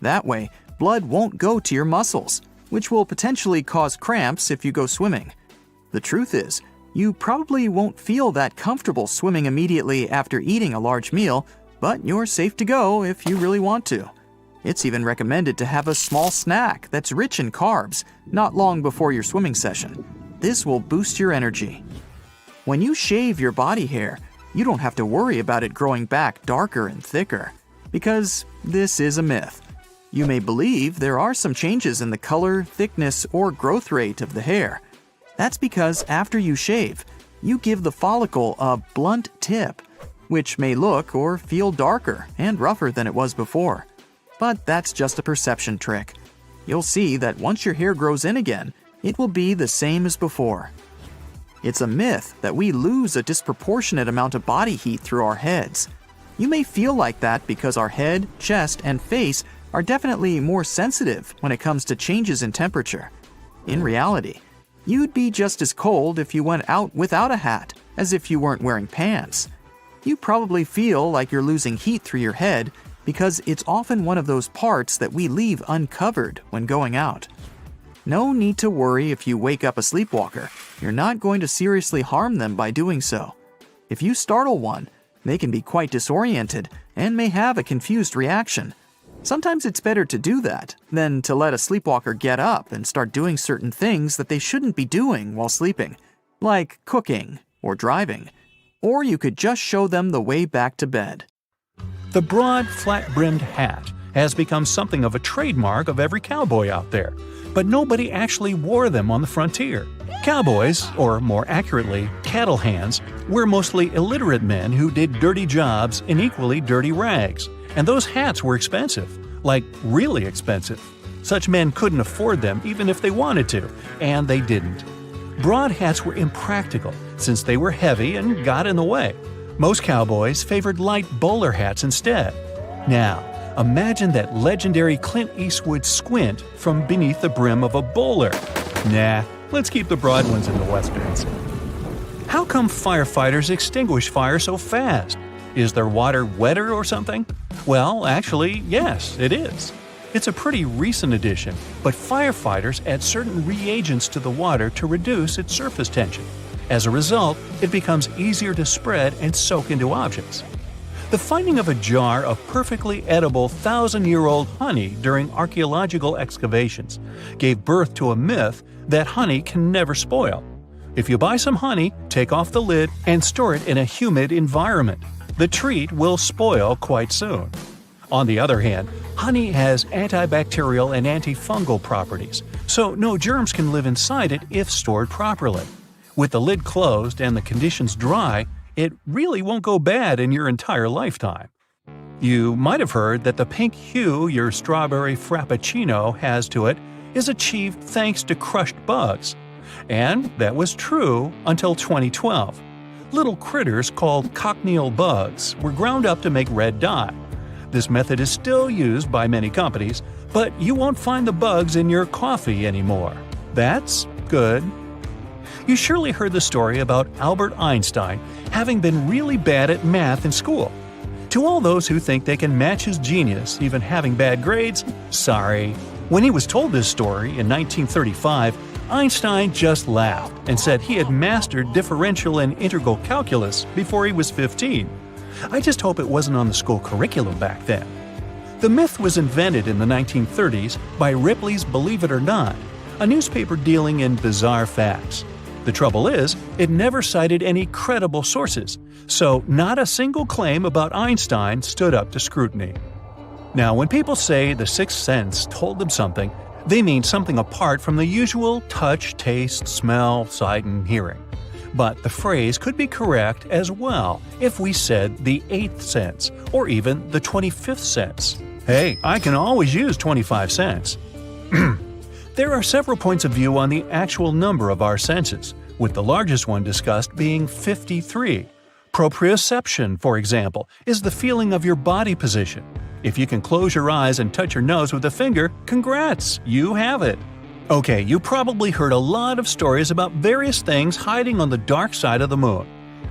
That way, blood won't go to your muscles, which will potentially cause cramps if you go swimming. The truth is, you probably won't feel that comfortable swimming immediately after eating a large meal, but you're safe to go if you really want to. It's even recommended to have a small snack that's rich in carbs not long before your swimming session. This will boost your energy. When you shave your body hair, you don't have to worry about it growing back darker and thicker, because this is a myth. You may believe there are some changes in the color, thickness, or growth rate of the hair. That's because after you shave, you give the follicle a blunt tip, which may look or feel darker and rougher than it was before. But that's just a perception trick. You'll see that once your hair grows in again, it will be the same as before. It's a myth that we lose a disproportionate amount of body heat through our heads. You may feel like that because our head, chest, and face are definitely more sensitive when it comes to changes in temperature. In reality, you'd be just as cold if you went out without a hat as if you weren't wearing pants. You probably feel like you're losing heat through your head because it's often one of those parts that we leave uncovered when going out. No need to worry if you wake up a sleepwalker. You're not going to seriously harm them by doing so. If you startle one, they can be quite disoriented and may have a confused reaction. Sometimes it's better to do that than to let a sleepwalker get up and start doing certain things that they shouldn't be doing while sleeping, like cooking or driving. Or you could just show them the way back to bed. The broad, flat-brimmed hat has become something of a trademark of every cowboy out there, but nobody actually wore them on the frontier. Cowboys, or more accurately, cattle hands, were mostly illiterate men who did dirty jobs in equally dirty rags, and those hats were expensive, like really expensive. Such men couldn't afford them even if they wanted to, and they didn't. Broad hats were impractical since they were heavy and got in the way. Most cowboys favored light bowler hats instead. Now, imagine that legendary Clint Eastwood squint from beneath the brim of a bowler. Nah, let's keep the broad ones in the westerns. How come firefighters extinguish fire so fast? Is their water wetter or something? Well, actually, yes, it is. It's a pretty recent addition, but firefighters add certain reagents to the water to reduce its surface tension. As a result, it becomes easier to spread and soak into objects. The finding of a jar of perfectly edible 1,000-year-old honey during archaeological excavations gave birth to a myth that honey can never spoil. If you buy some honey, take off the lid and store it in a humid environment. The treat will spoil quite soon. On the other hand, honey has antibacterial and antifungal properties, so no germs can live inside it if stored properly. With the lid closed and the conditions dry, it really won't go bad in your entire lifetime. You might have heard that the pink hue your strawberry frappuccino has to it is achieved thanks to crushed bugs. And that was true until 2012. Little critters called cochineal bugs were ground up to make red dye. This method is still used by many companies, but you won't find the bugs in your coffee anymore. That's good. You surely heard the story about Albert Einstein having been really bad at math in school. To all those who think they can match his genius, even having bad grades, sorry. When he was told this story in 1935, Einstein just laughed and said he had mastered differential and integral calculus before he was 15. I just hope it wasn't on the school curriculum back then. The myth was invented in the 1930s by Ripley's Believe It or Not, a newspaper dealing in bizarre facts. The trouble is, it never cited any credible sources, so not a single claim about Einstein stood up to scrutiny. Now, when people say the sixth sense told them something, they mean something apart from the usual touch, taste, smell, sight, and hearing. But the phrase could be correct as well if we said the eighth sense, or even the 25th sense. Hey, I can always use 25 cents. There are several points of view on the actual number of our senses, with the largest one discussed being 53. Proprioception, for example, is the feeling of your body position. If you can close your eyes and touch your nose with a finger, congrats, you have it. Okay, you probably heard a lot of stories about various things hiding on the dark side of the moon.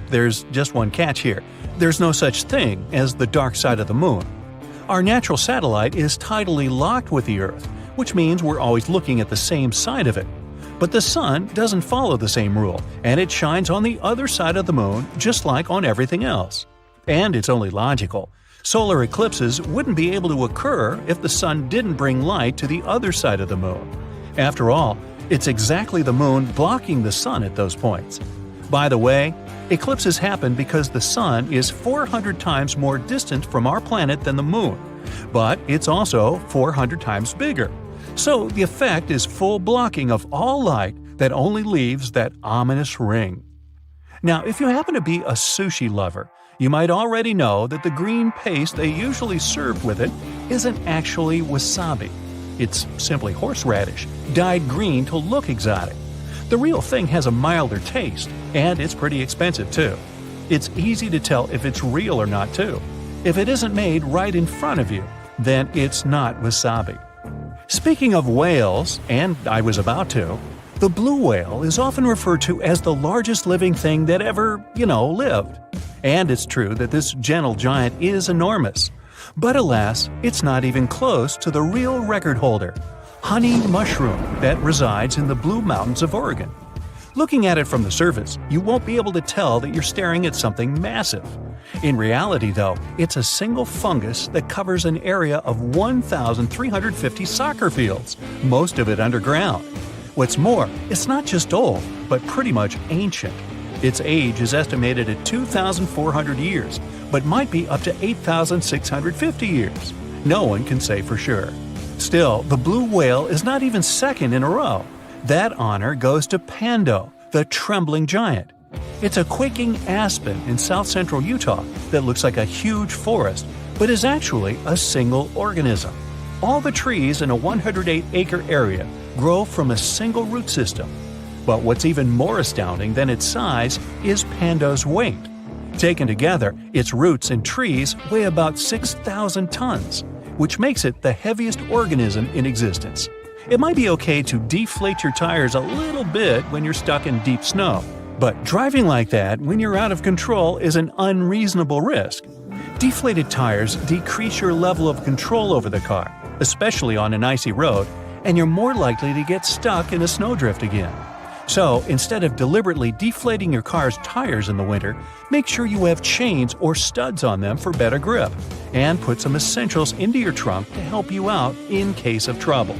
There's just one catch here. There's no such thing as the dark side of the moon. Our natural satellite is tidally locked with the Earth, which means we're always looking at the same side of it. But the sun doesn't follow the same rule, and it shines on the other side of the moon just like on everything else. And it's only logical. Solar eclipses wouldn't be able to occur if the sun didn't bring light to the other side of the moon. After all, it's exactly the moon blocking the sun at those points. By the way, eclipses happen because the sun is 400 times more distant from our planet than the moon, but it's also 400 times bigger. So the effect is full blocking of all light that only leaves that ominous ring. Now, if you happen to be a sushi lover, you might already know that the green paste they usually serve with it isn't actually wasabi. It's simply horseradish, dyed green to look exotic. The real thing has a milder taste, and it's pretty expensive too. It's easy to tell if it's real or not too. If it isn't made right in front of you, then it's not wasabi. Speaking of whales, and I was about to, the blue whale is often referred to as the largest living thing that ever, lived. And it's true that this gentle giant is enormous. But alas, it's not even close to the real record holder, honey mushroom, that resides in the Blue Mountains of Oregon. Looking at it from the surface, you won't be able to tell that you're staring at something massive. In reality, though, it's a single fungus that covers an area of 1,350 soccer fields, most of it underground. What's more, it's not just old, but pretty much ancient. Its age is estimated at 2,400 years, but might be up to 8,650 years. No one can say for sure. Still, the blue whale is not even second in a row. That honor goes to Pando, the trembling giant. It's a quaking aspen in south-central Utah that looks like a huge forest, but is actually a single organism. All the trees in a 108-acre area grow from a single root system. But what's even more astounding than its size is Pando's weight. Taken together, its roots and trees weigh about 6,000 tons, which makes it the heaviest organism in existence. It might be okay to deflate your tires a little bit when you're stuck in deep snow, but driving like that when you're out of control is an unreasonable risk. Deflated tires decrease your level of control over the car, especially on an icy road, and you're more likely to get stuck in a snowdrift again. So, instead of deliberately deflating your car's tires in the winter, make sure you have chains or studs on them for better grip, and put some essentials into your trunk to help you out in case of trouble.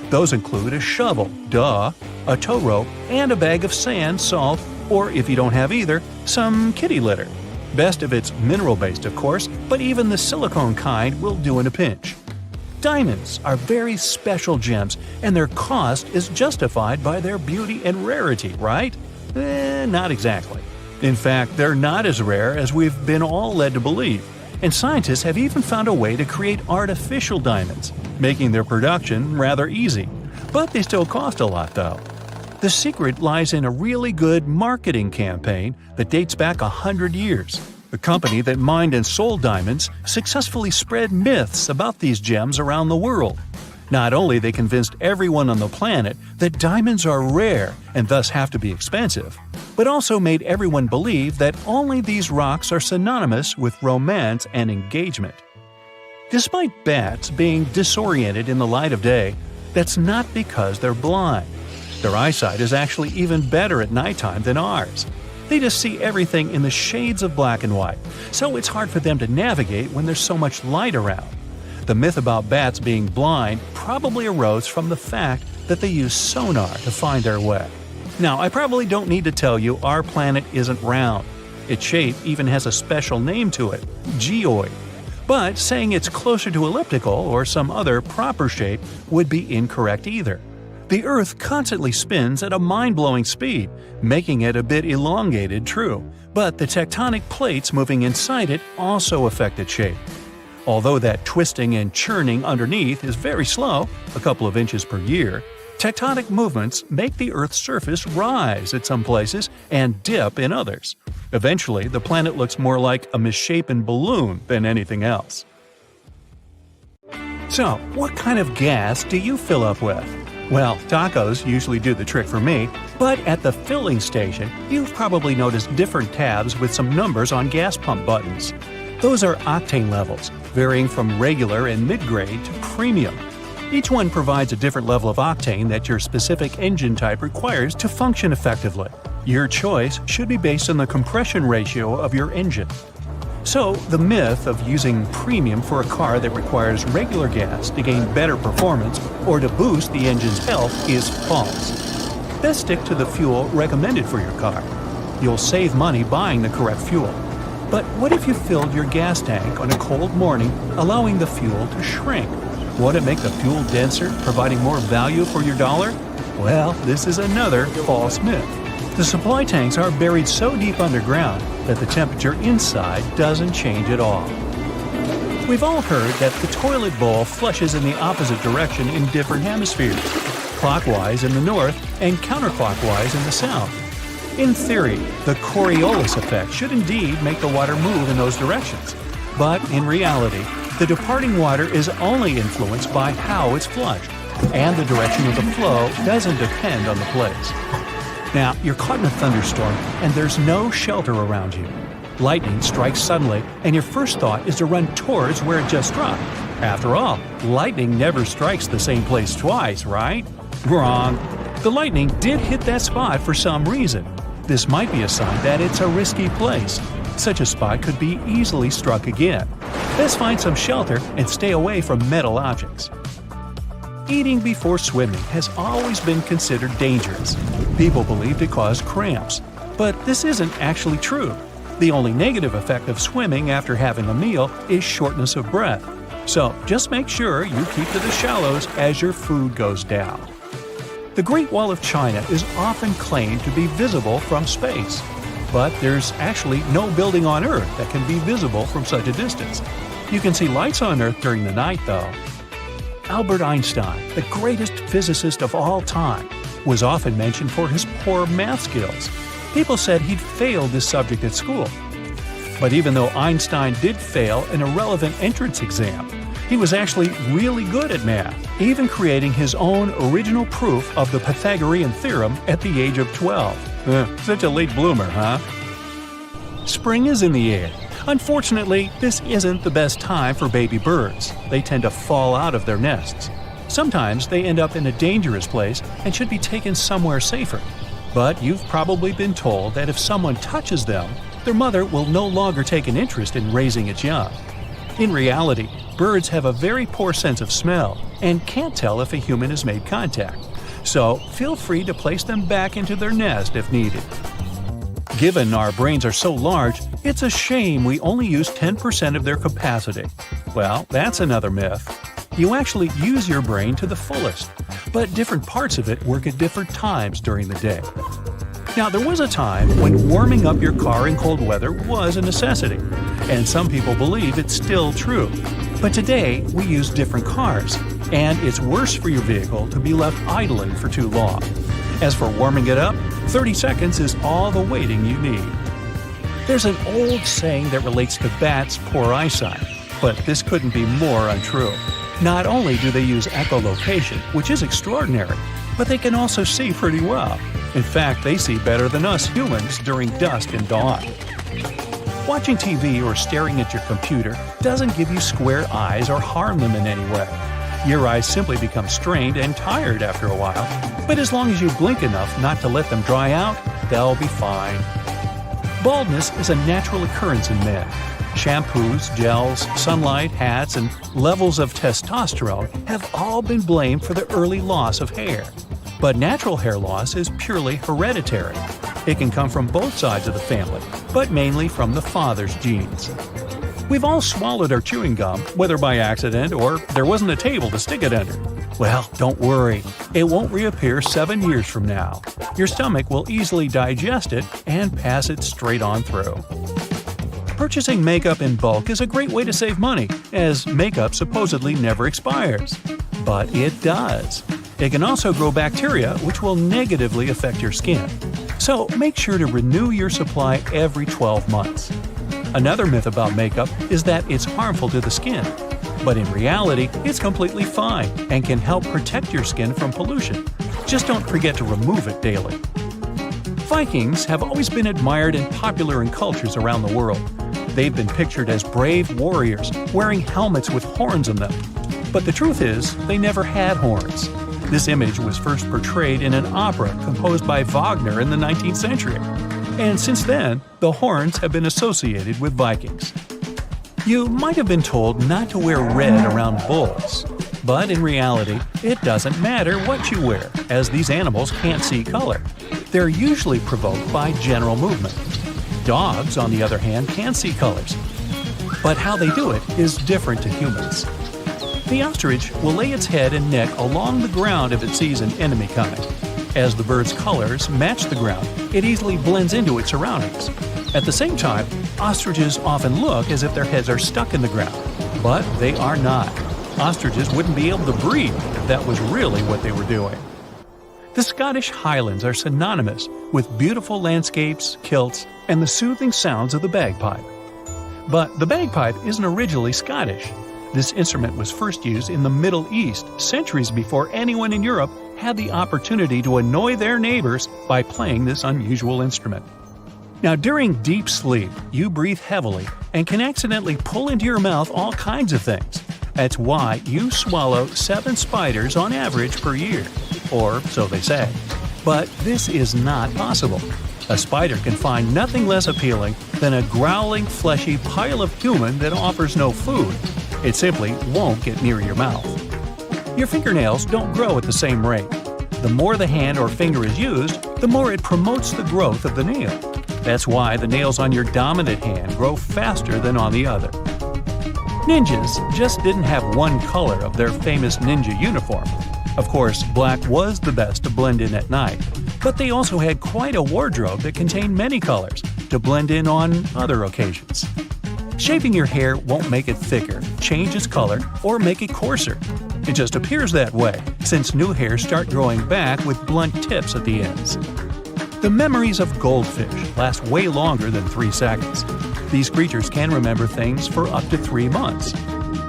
Those include a shovel, a tow rope, and a bag of sand, salt, or if you don't have either, some kitty litter. Best if it's mineral-based, of course, but even the silicone kind will do in a pinch. Diamonds are very special gems, and their cost is justified by their beauty and rarity, right? Not exactly. In fact, they're not as rare as we've been all led to believe, and scientists have even found a way to create artificial diamonds, making their production rather easy. But they still cost a lot, though. The secret lies in a really good marketing campaign that dates back 100 years. The company that mined and sold diamonds successfully spread myths about these gems around the world. Not only they convinced everyone on the planet that diamonds are rare and thus have to be expensive, but also made everyone believe that only these rocks are synonymous with romance and engagement. Despite bats being disoriented in the light of day, that's not because they're blind. Their eyesight is actually even better at nighttime than ours. They just see everything in the shades of black and white, so it's hard for them to navigate when there's so much light around. The myth about bats being blind probably arose from the fact that they use sonar to find their way. Now, I probably don't need to tell you our planet isn't round. Its shape even has a special name to it, geoid. But saying it's closer to elliptical or some other proper shape would be incorrect either. The Earth constantly spins at a mind-blowing speed, making it a bit elongated, true, but the tectonic plates moving inside it also affect its shape. Although that twisting and churning underneath is very slow, a couple of inches per year, tectonic movements make the Earth's surface rise at some places and dip in others. Eventually, the planet looks more like a misshapen balloon than anything else. So, what kind of gas do you fill up with? Well, tacos usually do the trick for me, but at the filling station, you've probably noticed different tabs with some numbers on gas pump buttons. Those are octane levels, varying from regular and mid-grade to premium. Each one provides a different level of octane that your specific engine type requires to function effectively. Your choice should be based on the compression ratio of your engine. So, the myth of using premium for a car that requires regular gas to gain better performance or to boost the engine's health is false. Best stick to the fuel recommended for your car. You'll save money buying the correct fuel. But what if you filled your gas tank on a cold morning, allowing the fuel to shrink? Won't it make the fuel denser, providing more value for your dollar? Well, this is another false myth. The supply tanks are buried so deep underground that the temperature inside doesn't change at all. We've all heard that the toilet bowl flushes in the opposite direction in different hemispheres, clockwise in the north and counterclockwise in the south. In theory, the Coriolis effect should indeed make the water move in those directions. But in reality, the departing water is only influenced by how it's flushed, and the direction of the flow doesn't depend on the place. Now, you're caught in a thunderstorm and there's no shelter around you. Lightning strikes suddenly, and your first thought is to run towards where it just struck. After all, lightning never strikes the same place twice, right? Wrong. The lightning did hit that spot for some reason. This might be a sign that it's a risky place. Such a spot could be easily struck again. Best find some shelter and stay away from metal objects. Eating before swimming has always been considered dangerous. People believed it caused cramps. But this isn't actually true. The only negative effect of swimming after having a meal is shortness of breath. So just make sure you keep to the shallows as your food goes down. The Great Wall of China is often claimed to be visible from space. But there's actually no building on Earth that can be visible from such a distance. You can see lights on Earth during the night, though. Albert Einstein, the greatest physicist of all time, was often mentioned for his poor math skills. People said he'd failed this subject at school. But even though Einstein did fail an irrelevant entrance exam, he was actually really good at math, even creating his own original proof of the Pythagorean theorem at the age of 12. Such a late bloomer, huh? Spring is in the air. Unfortunately, this isn't the best time for baby birds. They tend to fall out of their nests. Sometimes they end up in a dangerous place and should be taken somewhere safer. But you've probably been told that if someone touches them, their mother will no longer take an interest in raising its young. In reality, birds have a very poor sense of smell and can't tell if a human has made contact. So feel free to place them back into their nest if needed. Given our brains are so large, it's a shame we only use 10% of their capacity. Well, that's another myth. You actually use your brain to the fullest, but different parts of it work at different times during the day. Now, there was a time when warming up your car in cold weather was a necessity, and some people believe it's still true. But today, we use different cars, and it's worse for your vehicle to be left idling for too long. As for warming it up, 30 seconds is all the waiting you need. There's an old saying that relates to bats' poor eyesight, but this couldn't be more untrue. Not only do they use echolocation, which is extraordinary, but they can also see pretty well. In fact, they see better than us humans during dusk and dawn. Watching TV or staring at your computer doesn't give you square eyes or harm them in any way. Your eyes simply become strained and tired after a while, but as long as you blink enough not to let them dry out, they'll be fine. Baldness is a natural occurrence in men. Shampoos, gels, sunlight, hats, and levels of testosterone have all been blamed for the early loss of hair. But natural hair loss is purely hereditary. It can come from both sides of the family, but mainly from the father's genes. We've all swallowed our chewing gum, whether by accident or there wasn't a table to stick it under. Well, don't worry. It won't reappear 7 years from now. Your stomach will easily digest it and pass it straight on through. Purchasing makeup in bulk is a great way to save money, as makeup supposedly never expires. But it does. It can also grow bacteria, which will negatively affect your skin. So make sure to renew your supply every 12 months. Another myth about makeup is that it's harmful to the skin. But in reality, it's completely fine and can help protect your skin from pollution. Just don't forget to remove it daily. Vikings have always been admired and popular in cultures around the world. They've been pictured as brave warriors wearing helmets with horns on them. But the truth is, they never had horns. This image was first portrayed in an opera composed by Wagner in the 19th century. And since then, the horns have been associated with Vikings. You might have been told not to wear red around bulls. But in reality, it doesn't matter what you wear, as these animals can't see color. They're usually provoked by general movement. Dogs, on the other hand, can see colors. But how they do it is different to humans. The ostrich will lay its head and neck along the ground if it sees an enemy coming. As the bird's colors match the ground, it easily blends into its surroundings. At the same time, ostriches often look as if their heads are stuck in the ground. But they are not. Ostriches wouldn't be able to breathe if that was really what they were doing. The Scottish Highlands are synonymous with beautiful landscapes, kilts, and the soothing sounds of the bagpipe. But the bagpipe isn't originally Scottish. This instrument was first used in the Middle East centuries before anyone in Europe had the opportunity to annoy their neighbors by playing this unusual instrument. Now, during deep sleep, you breathe heavily and can accidentally pull into your mouth all kinds of things. That's why you swallow 7 spiders on average per year. Or so they say. But this is not possible. A spider can find nothing less appealing than a growling, fleshy pile of human that offers no food. It simply won't get near your mouth. Your fingernails don't grow at the same rate. The more the hand or finger is used, the more it promotes the growth of the nail. That's why the nails on your dominant hand grow faster than on the other. Ninjas just didn't have one color of their famous ninja uniform. Of course, black was the best to blend in at night, but they also had quite a wardrobe that contained many colors to blend in on other occasions. Shaving your hair won't make it thicker, change its color, or make it coarser. It just appears that way, since new hairs start growing back with blunt tips at the ends. The memories of goldfish last way longer than 3 seconds. These creatures can remember things for up to 3 months.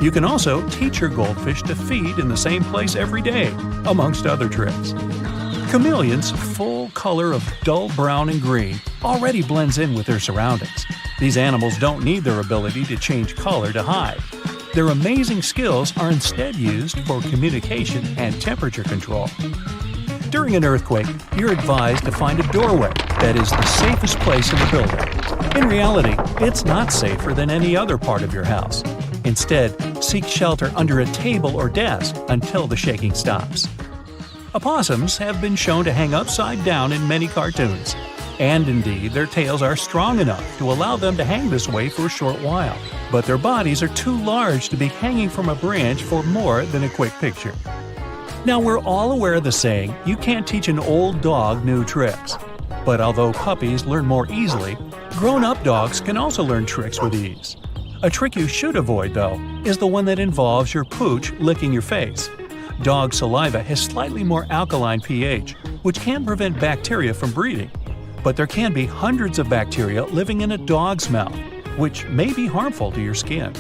You can also teach your goldfish to feed in the same place every day, amongst other tricks. Chameleons' full color of dull brown and green already blends in with their surroundings. These animals don't need their ability to change color to hide. Their amazing skills are instead used for communication and temperature control. During an earthquake, you're advised to find a doorway that is the safest place in the building. In reality, it's not safer than any other part of your house. Instead, seek shelter under a table or desk until the shaking stops. Opossums have been shown to hang upside down in many cartoons. And indeed, their tails are strong enough to allow them to hang this way for a short while. But their bodies are too large to be hanging from a branch for more than a quick picture. Now, we're all aware of the saying, you can't teach an old dog new tricks. But although puppies learn more easily, grown-up dogs can also learn tricks with ease. A trick you should avoid, though, is the one that involves your pooch licking your face. Dog saliva has slightly more alkaline pH, which can prevent bacteria from breeding. But there can be hundreds of bacteria living in a dog's mouth, which may be harmful to your skin.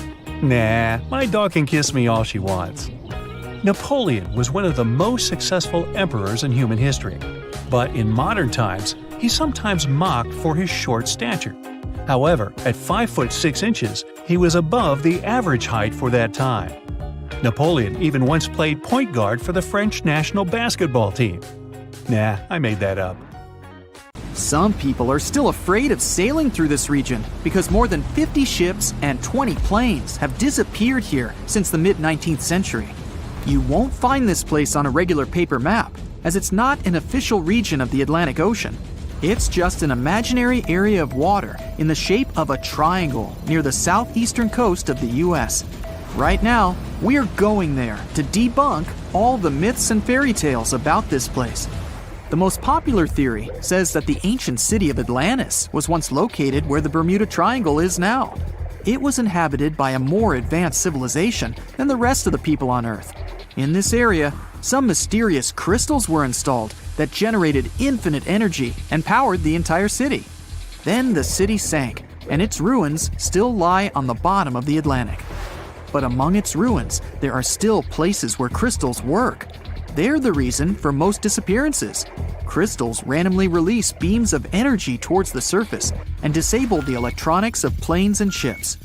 Nah, my dog can kiss me all she wants. Napoleon was one of the most successful emperors in human history. But in modern times, he's sometimes mocked for his short stature. However, at 5 foot 6 inches, he was above the average height for that time. Napoleon even once played point guard for the French national basketball team. Nah, I made that up. Some people are still afraid of sailing through this region because more than 50 ships and 20 planes have disappeared here since the mid-19th century. You won't find this place on a regular paper map, as it's not an official region of the Atlantic Ocean. It's just an imaginary area of water in the shape of a triangle near the southeastern coast of the US. Right now, we're going there to debunk all the myths and fairy tales about this place. The most popular theory says that the ancient city of Atlantis was once located where the Bermuda Triangle is now. It was inhabited by a more advanced civilization than the rest of the people on Earth. In this area, some mysterious crystals were installed that generated infinite energy and powered the entire city. Then the city sank, and its ruins still lie on the bottom of the Atlantic. But among its ruins, there are still places where crystals work. They're the reason for most disappearances. Crystals randomly release beams of energy towards the surface and disable the electronics of planes and ships.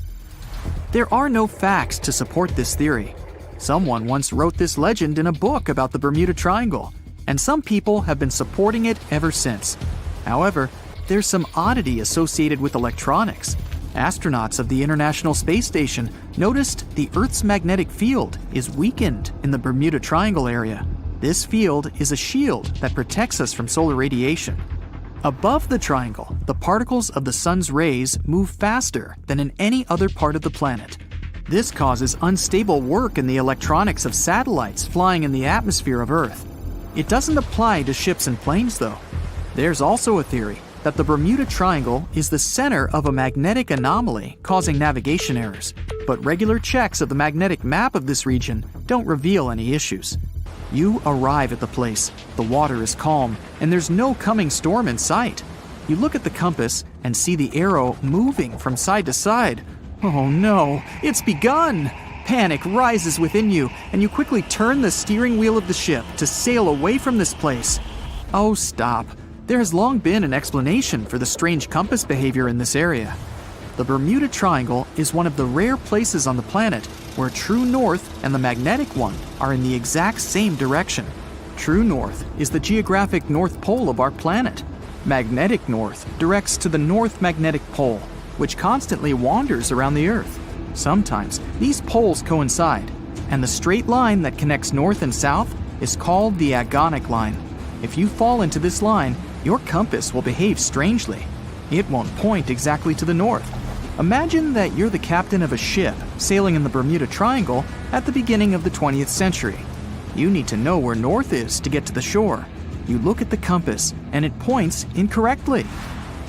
There are no facts to support this theory. Someone once wrote this legend in a book about the Bermuda Triangle, and some people have been supporting it ever since. However, there's some oddity associated with electronics. Astronauts of the International Space Station noticed the Earth's magnetic field is weakened in the Bermuda Triangle area. This field is a shield that protects us from solar radiation. Above the triangle, the particles of the sun's rays move faster than in any other part of the planet. This causes unstable work in the electronics of satellites flying in the atmosphere of Earth. It doesn't apply to ships and planes, though. There's also a theory that the Bermuda Triangle is the center of a magnetic anomaly causing navigation errors, but regular checks of the magnetic map of this region don't reveal any issues. You arrive at the place, the water is calm, and there's no coming storm in sight. You look at the compass and see the arrow moving from side to side. Oh no, it's begun! Panic rises within you, and you quickly turn the steering wheel of the ship to sail away from this place. Oh, stop. There has long been an explanation for the strange compass behavior in this area. The Bermuda Triangle is one of the rare places on the planet where true north and the magnetic one are in the exact same direction. True north is the geographic north pole of our planet. Magnetic north directs to the north magnetic pole, which constantly wanders around the Earth. Sometimes these poles coincide, and the straight line that connects north and south is called the agonic line. If you fall into this line, your compass will behave strangely. It won't point exactly to the north. Imagine that you're the captain of a ship sailing in the Bermuda Triangle at the beginning of the 20th century. You need to know where north is to get to the shore. You look at the compass and it points incorrectly.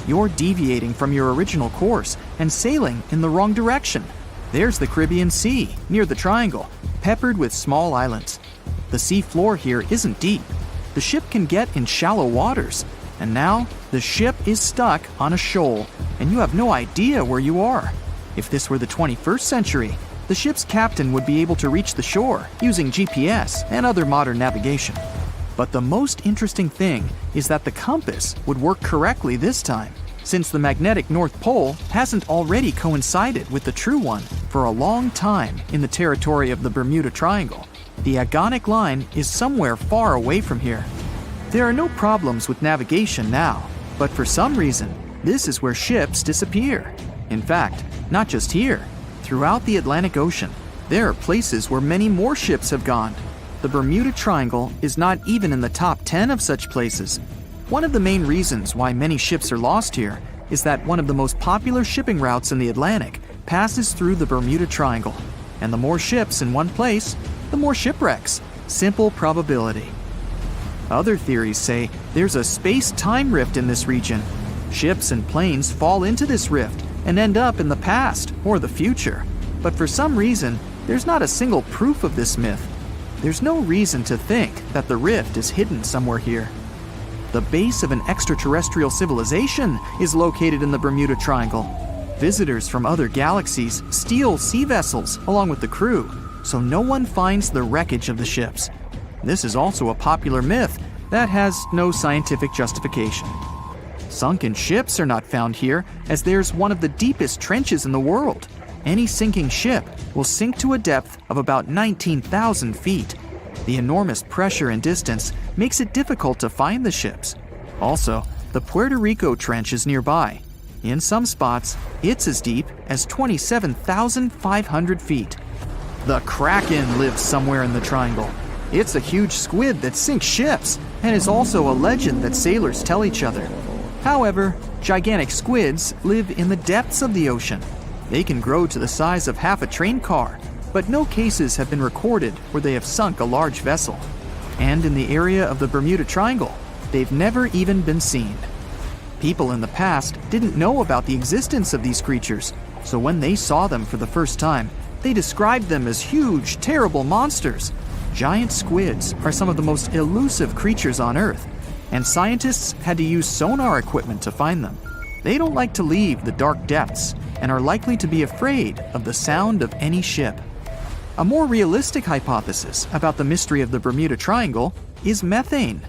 You're deviating from your original course and sailing in the wrong direction. There's the Caribbean Sea near the triangle, peppered with small islands. The sea floor here isn't deep. The ship can get in shallow waters. And now, the ship is stuck on a shoal, and you have no idea where you are. If this were the 21st century, the ship's captain would be able to reach the shore using GPS and other modern navigation. But the most interesting thing is that the compass would work correctly this time. since the magnetic North Pole hasn't already coincided with the true one for a long time in the territory of the Bermuda Triangle. The agonic line is somewhere far away from here. There are no problems with navigation now, but for some reason, this is where ships disappear. In fact, not just here. Throughout the Atlantic Ocean, there are places where many more ships have gone. The Bermuda Triangle is not even in the top 10 of such places. One of the main reasons why many ships are lost here is that one of the most popular shipping routes in the Atlantic passes through the Bermuda Triangle. And the more ships in one place, the more shipwrecks. Simple probability. Other theories say there's a space-time rift in this region. Ships and planes fall into this rift and end up in the past or the future. But for some reason, there's not a single proof of this myth. There's no reason to think that the rift is hidden somewhere here. The base of an extraterrestrial civilization is located in the Bermuda Triangle. Visitors from other galaxies steal sea vessels along with the crew, so no one finds the wreckage of the ships. This is also a popular myth that has no scientific justification. Sunken ships are not found here, as there's one of the deepest trenches in the world. Any sinking ship will sink to a depth of about 19,000 feet. The enormous pressure and distance makes it difficult to find the ships. Also, the Puerto Rico Trench is nearby. In some spots, it's as deep as 27,500 feet. The Kraken lives somewhere in the triangle. It's a huge squid that sinks ships and is also a legend that sailors tell each other. However, gigantic squids live in the depths of the ocean. They can grow to the size of half a train car, but no cases have been recorded where they have sunk a large vessel. And in the area of the Bermuda Triangle, they've never even been seen. People in the past didn't know about the existence of these creatures, so when they saw them for the first time, they described them as huge, terrible monsters. Giant squids are some of the most elusive creatures on Earth, and scientists had to use sonar equipment to find them. They don't like to leave the dark depths and are likely to be afraid of the sound of any ship. A more realistic hypothesis about the mystery of the Bermuda Triangle is methane.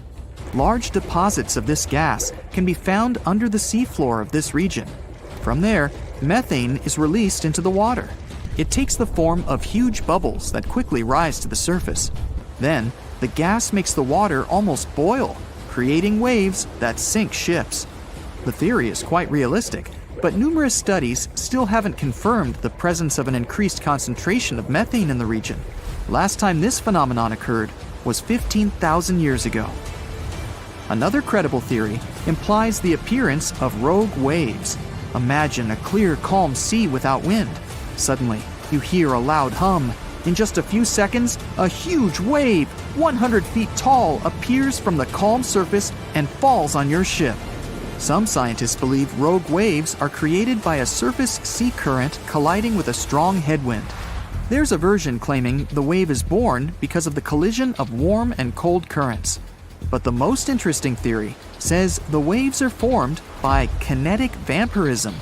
Large deposits of this gas can be found under the seafloor of this region. From there, methane is released into the water. It takes the form of huge bubbles that quickly rise to the surface. Then, the gas makes the water almost boil, creating waves that sink ships. The theory is quite realistic, but numerous studies still haven't confirmed the presence of an increased concentration of methane in the region. Last time this phenomenon occurred was 15,000 years ago. Another credible theory implies the appearance of rogue waves. Imagine a clear, calm sea without wind. Suddenly, you hear a loud hum. In just a few seconds, a huge wave, 100 feet tall, appears from the calm surface and falls on your ship. Some scientists believe rogue waves are created by a surface sea current colliding with a strong headwind. There's a version claiming the wave is born because of the collision of warm and cold currents. But the most interesting theory says the waves are formed by kinetic vampirism.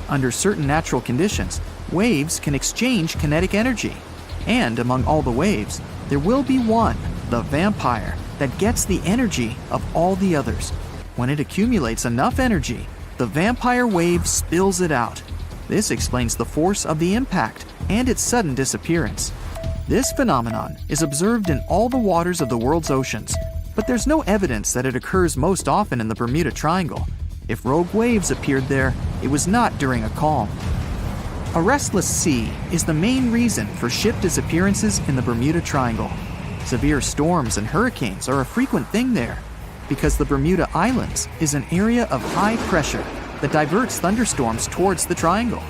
Under certain natural conditions, waves can exchange kinetic energy. And among all the waves, there will be one, the vampire, that gets the energy of all the others. When it accumulates enough energy, the vampire wave spills it out. This explains the force of the impact and its sudden disappearance. This phenomenon is observed in all the waters of the world's oceans, but there's no evidence that it occurs most often in the Bermuda Triangle. If rogue waves appeared there, it was not during a calm. A restless sea is the main reason for ship disappearances in the Bermuda Triangle. Severe storms and hurricanes are a frequent thing there, because the Bermuda Islands is an area of high pressure that diverts thunderstorms towards the triangle.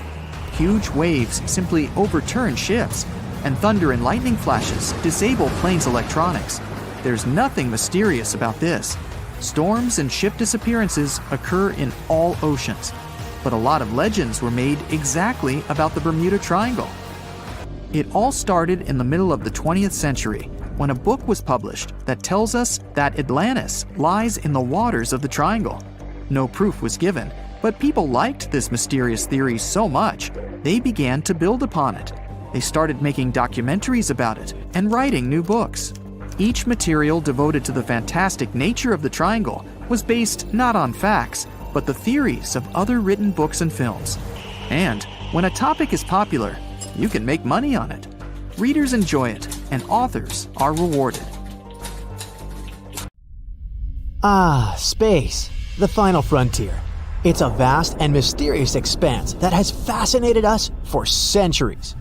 Huge waves simply overturn ships, and thunder and lightning flashes disable planes' electronics. There's nothing mysterious about this. Storms and ship disappearances occur in all oceans, but a lot of legends were made exactly about the Bermuda Triangle. It all started in the middle of the 20th century when a book was published that tells us that Atlantis lies in the waters of the triangle. No proof was given, but people liked this mysterious theory so much, they began to build upon it. They started making documentaries about it and writing new books. Each material devoted to the fantastic nature of the triangle was based not on facts, but the theories of other written books and films. And when a topic is popular, you can make money on it. Readers enjoy it, and authors are rewarded. Space, the final frontier. It's a vast and mysterious expanse that has fascinated us for centuries.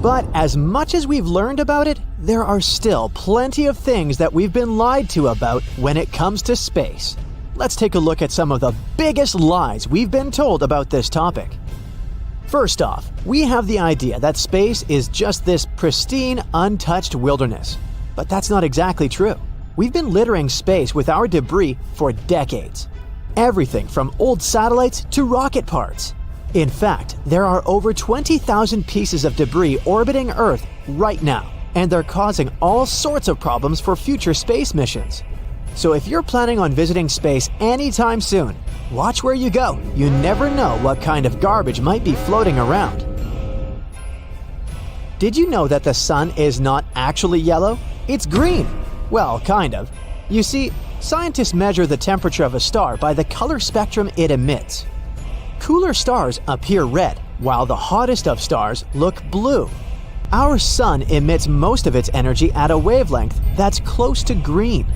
But as much as we've learned about it, there are still plenty of things that we've been lied to about when it comes to space. Let's take a look at some of the biggest lies we've been told about this topic. First off, we have the idea that space is just this pristine, untouched wilderness. But that's not exactly true. We've been littering space with our debris for decades. Everything from old satellites to rocket parts. In fact, there are over 20,000 pieces of debris orbiting Earth right now, and they're causing all sorts of problems for future space missions. So if you're planning on visiting space anytime soon, watch where you go. You never know what kind of garbage might be floating around. Did you know that the sun is not actually yellow? It's green. Well, kind of. You see, scientists measure the temperature of a star by the color spectrum it emits. Cooler stars appear red, while the hottest of stars look blue. Our sun emits most of its energy at a wavelength that's close to green.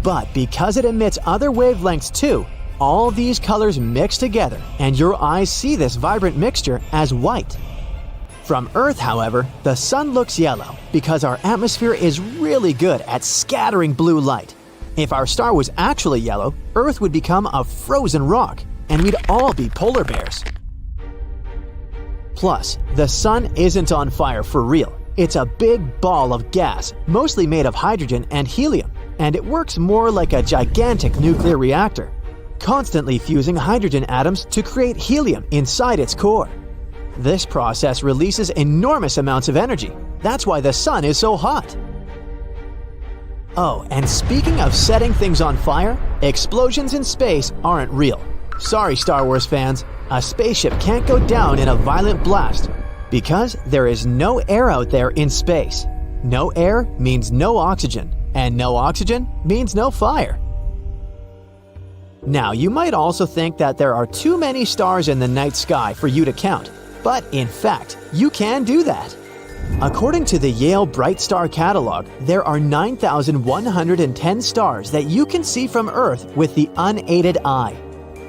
But because it emits other wavelengths too, all these colors mix together, and your eyes see this vibrant mixture as white. From Earth, however, the sun looks yellow because our atmosphere is really good at scattering blue light. If our star was actually yellow, Earth would become a frozen rock, and we'd all be polar bears. Plus, the sun isn't on fire for real. It's a big ball of gas, mostly made of hydrogen and helium, and it works more like a gigantic nuclear reactor, constantly fusing hydrogen atoms to create helium inside its core. This process releases enormous amounts of energy. That's why the sun is so hot. Oh, and speaking of setting things on fire, explosions in space aren't real. Sorry, Star Wars fans, a spaceship can't go down in a violent blast because there is no air out there in space. No air means no oxygen, and no oxygen means no fire. Now, you might also think that there are too many stars in the night sky for you to count, but in fact, you can do that. According to the Yale Bright Star Catalog, there are 9,110 stars that you can see from Earth with the unaided eye.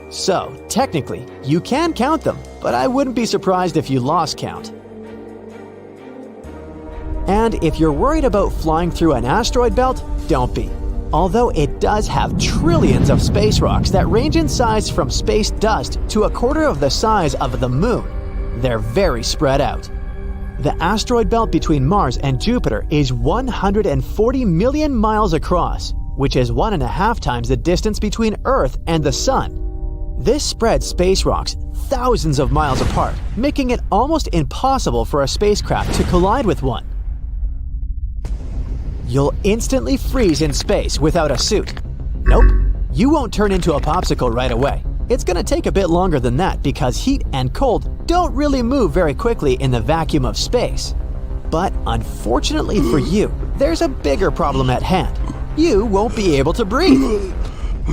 So, technically, you can count them, but I wouldn't be surprised if you lost count. And if you're worried about flying through an asteroid belt, don't be. Although it does have trillions of space rocks that range in size from space dust to a quarter of the size of the Moon, they're very spread out. The asteroid belt between Mars and Jupiter is 140 million miles across, which is 1.5 times the distance between Earth and the Sun. This spreads space rocks thousands of miles apart, making it almost impossible for a spacecraft to collide with one. You'll instantly freeze in space without a suit. Nope, you won't turn into a popsicle right away. It's going to take a bit longer than that because heat and cold don't really move very quickly in the vacuum of space. But unfortunately for you, there's a bigger problem at hand. You won't be able to breathe.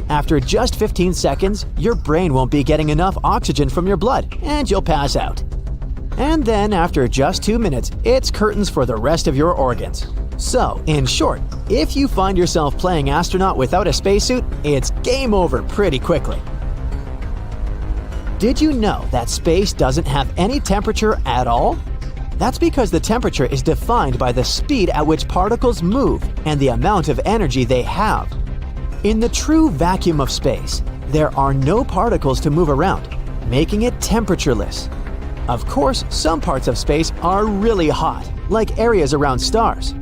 After just 15 seconds, your brain won't be getting enough oxygen from your blood, and you'll pass out. And then after just 2 minutes, it's curtains for the rest of your organs. So, in short, if you find yourself playing astronaut without a spacesuit, it's game over pretty quickly. Did you know that space doesn't have any temperature at all? That's because the temperature is defined by the speed at which particles move and the amount of energy they have. In the true vacuum of space, there are no particles to move around, making it temperatureless. Of course, some parts of space are really hot, like areas around stars.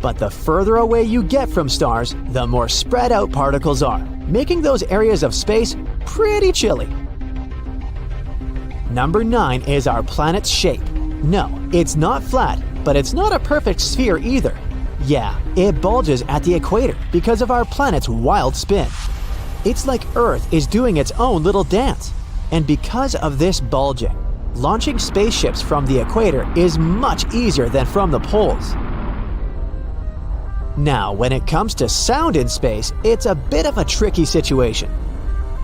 But the further away you get from stars, the more spread out particles are, making those areas of space pretty chilly. Number 9 is our planet's shape. No, it's not flat, but it's not a perfect sphere either. Yeah, it bulges at the equator because of our planet's wild spin. It's like Earth is doing its own little dance. And because of this bulging, launching spaceships from the equator is much easier than from the poles. Now, when it comes to sound in space, it's a bit of a tricky situation.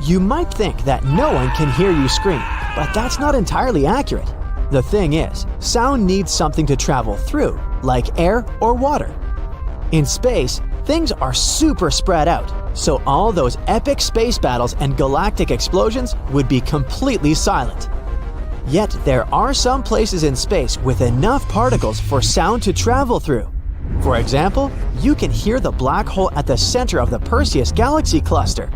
You might think that no one can hear you scream, but that's not entirely accurate. The thing is, sound needs something to travel through, like air or water. In space, things are super spread out, so all those epic space battles and galactic explosions would be completely silent. Yet there are some places in space with enough particles for sound to travel through. For example, you can hear the black hole at the center of the Perseus galaxy cluster.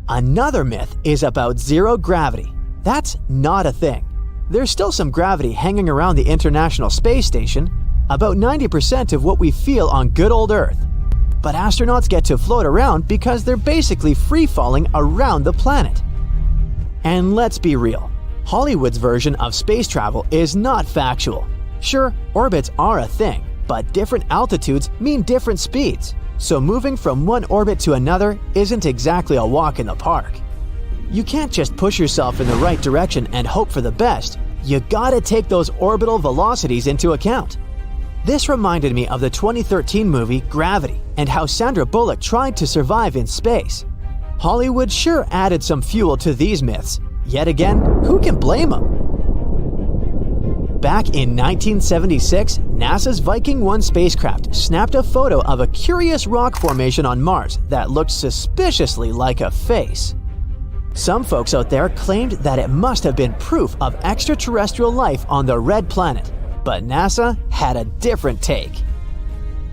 Another myth is about zero gravity. That's not a thing. There's still some gravity hanging around the International Space Station, about 90% of what we feel on good old Earth. But astronauts get to float around because they're basically free-falling around the planet. And let's be real, Hollywood's version of space travel is not factual. Sure, orbits are a thing, but different altitudes mean different speeds. So moving from one orbit to another isn't exactly a walk in the park. You can't just push yourself in the right direction and hope for the best. You gotta take those orbital velocities into account. This reminded me of the 2013 movie Gravity and how Sandra Bullock tried to survive in space. Hollywood sure added some fuel to these myths. Yet again, who can blame them? Back in 1976, NASA's Viking 1 spacecraft snapped a photo of a curious rock formation on Mars that looked suspiciously like a face. Some folks out there claimed that it must have been proof of extraterrestrial life on the red planet, but NASA had a different take.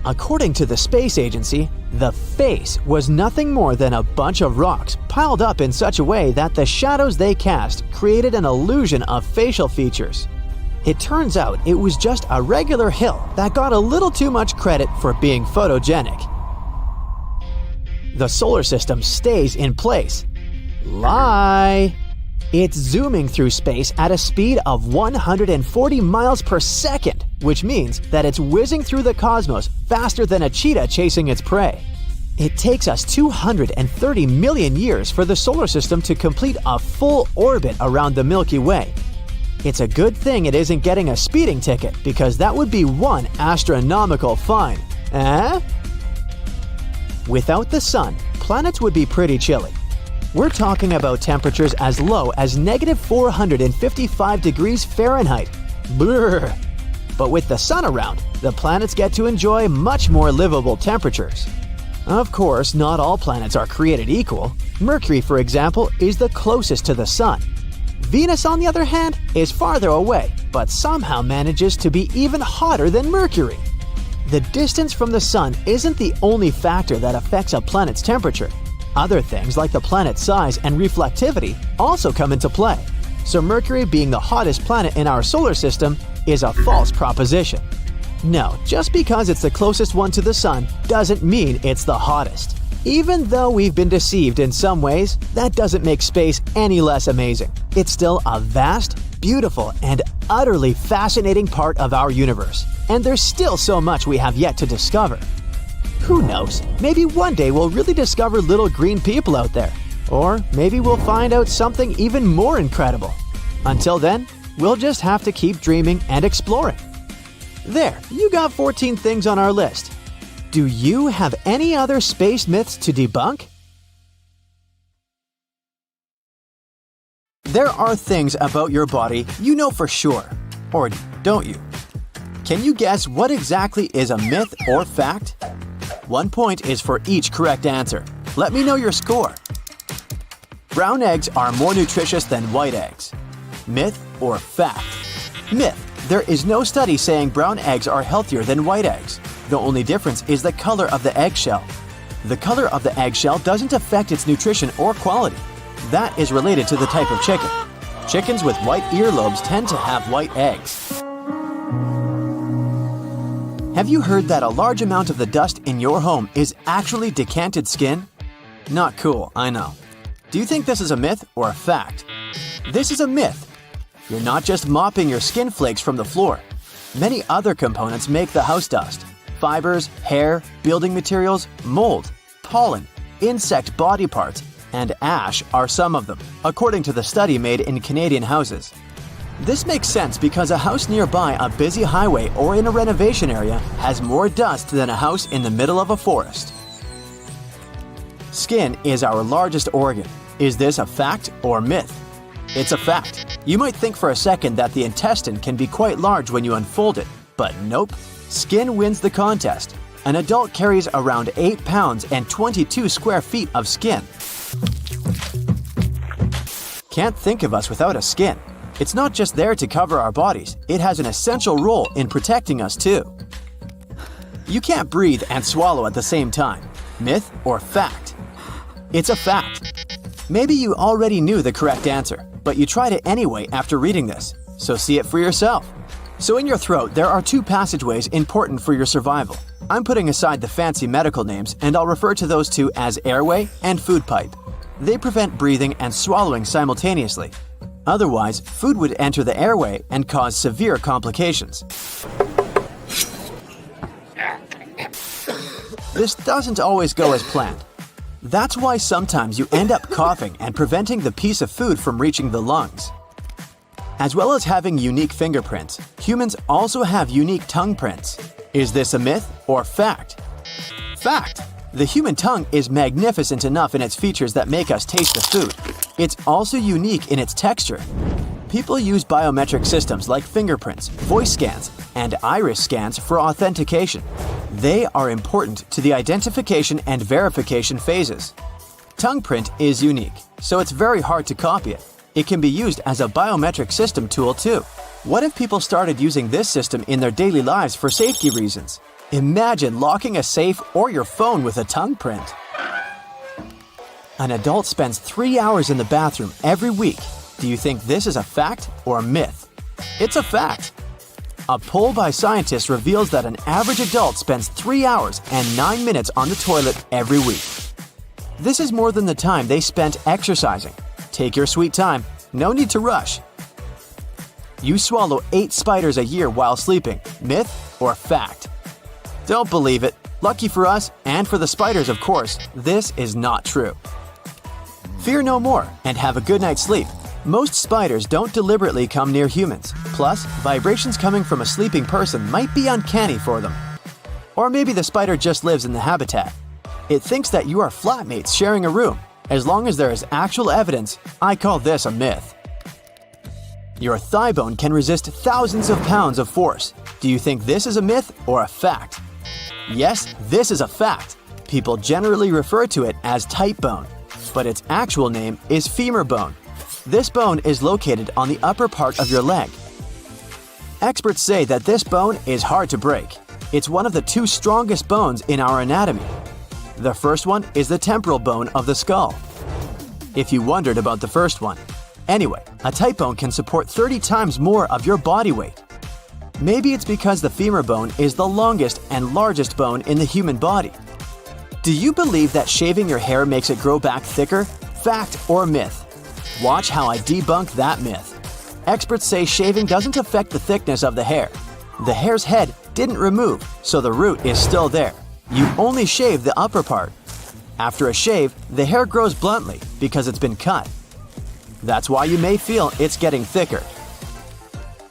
According to the space agency, the face was nothing more than a bunch of rocks piled up in such a way that the shadows they cast created an illusion of facial features. It turns out it was just a regular hill that got a little too much credit for being photogenic. The solar system stays in place. Lie! It's zooming through space at a speed of 140 miles per second, which means that it's whizzing through the cosmos faster than a cheetah chasing its prey. It takes us 230 million years for the solar system to complete a full orbit around the Milky Way. It's a good thing it isn't getting a speeding ticket, because that would be one astronomical fine. Eh? Without the sun, planets would be pretty chilly. We're talking about temperatures as low as -455 degrees Fahrenheit. Brrr. But with the sun around, the planets get to enjoy much more livable temperatures. Of course, not all planets are created equal. Mercury, for example, is the closest to the sun. Venus, on the other hand, is farther away, but somehow manages to be even hotter than Mercury. The distance from the sun isn't the only factor that affects a planet's temperature. Other things like the planet's size and reflectivity also come into play. So Mercury being the hottest planet in our solar system is a false proposition. No, just because it's the closest one to the sun doesn't mean it's the hottest. Even though we've been deceived in some ways, that doesn't make space any less amazing. It's still a vast, beautiful, and utterly fascinating part of our universe. And there's still so much we have yet to discover. Who knows? Maybe one day we'll really discover little green people out there. Or maybe we'll find out something even more incredible. Until then, we'll just have to keep dreaming and exploring. There, you got 14 things on our list. Do you have any other space myths to debunk? There are things about your body you know for sure, or don't you? Can you guess what exactly is a myth or fact? 1 point is for each correct answer. Let me know your score. Brown eggs are more nutritious than white eggs. Myth or fact? Myth. There is no study saying brown eggs are healthier than white eggs. The only difference is the color of the eggshell. The color of the eggshell doesn't affect its nutrition or quality. That is related to the type of chicken. Chickens with white earlobes tend to have white eggs. Have you heard that a large amount of the dust in your home is actually decanted skin? Not cool, I know. Do you think this is a myth or a fact? This is a myth. You're not just mopping your skin flakes from the floor. Many other components make the house dust. Fibers, hair, building materials, mold, pollen, insect body parts, and ash are some of them, according to the study made in Canadian houses. This makes sense because a house nearby a busy highway or in a renovation area has more dust than a house in the middle of a forest. Skin is our largest organ. Is this a fact or myth? It's a fact. You might think for a second that the intestine can be quite large when you unfold it, but nope. Skin wins the contest. An adult carries around 8 pounds and 22 square feet of skin. Can't think of us without a skin. It's not just there to cover our bodies, it has an essential role in protecting us too. You can't breathe and swallow at the same time. Myth or fact? It's a fact. Maybe you already knew the correct answer, but you tried it anyway after reading this, so see it for yourself. So in your throat, there are 2 passageways important for your survival. I'm putting aside the fancy medical names, and I'll refer to those 2 as airway and food pipe. They prevent breathing and swallowing simultaneously. Otherwise, food would enter the airway and cause severe complications. This doesn't always go as planned. That's why sometimes you end up coughing and preventing the piece of food from reaching the lungs. As well as having unique fingerprints, humans also have unique tongue prints. Is this a myth or fact? Fact! The human tongue is magnificent enough in its features that make us taste the food. It's also unique in its texture. People use biometric systems like fingerprints, voice scans, and iris scans for authentication. They are important to the identification and verification phases. Tongue print is unique, so it's very hard to copy it. It can be used as a biometric system tool too. What if people started using this system in their daily lives for safety reasons? Imagine locking a safe or your phone with a tongue print. An adult spends 3 hours in the bathroom every week. Do you think this is a fact or a myth? It's a fact. A poll by scientists reveals that an average adult spends 3 hours and 9 minutes on the toilet every week. This is more than the time they spent exercising. Take your sweet time, no need to rush. You swallow 8 spiders a year while sleeping. Myth or fact? Don't believe it. Lucky for us, and for the spiders of course, this is not true. Fear no more, and have a good night's sleep. Most spiders don't deliberately come near humans. Plus, vibrations coming from a sleeping person might be uncanny for them. Or maybe the spider just lives in the habitat. It thinks that you are flatmates sharing a room. As long as there is actual evidence, I call this a myth. Your thigh bone can resist thousands of pounds of force. Do you think this is a myth or a fact? Yes, this is a fact. People generally refer to it as tight bone, but its actual name is femur bone. This bone is located on the upper part of your leg. Experts say that this bone is hard to break. It's one of the 2 strongest bones in our anatomy. The first one is the temporal bone of the skull. If you wondered about the first one. Anyway, a tight bone can support 30 times more of your body weight. Maybe it's because the femur bone is the longest and largest bone in the human body. Do you believe that shaving your hair makes it grow back thicker? Fact or myth? Watch how I debunk that myth. Experts say shaving doesn't affect the thickness of the hair. The hair's head didn't remove, so the root is still there. You only shave the upper part. After a shave, the hair grows bluntly because it's been cut. That's why you may feel it's getting thicker.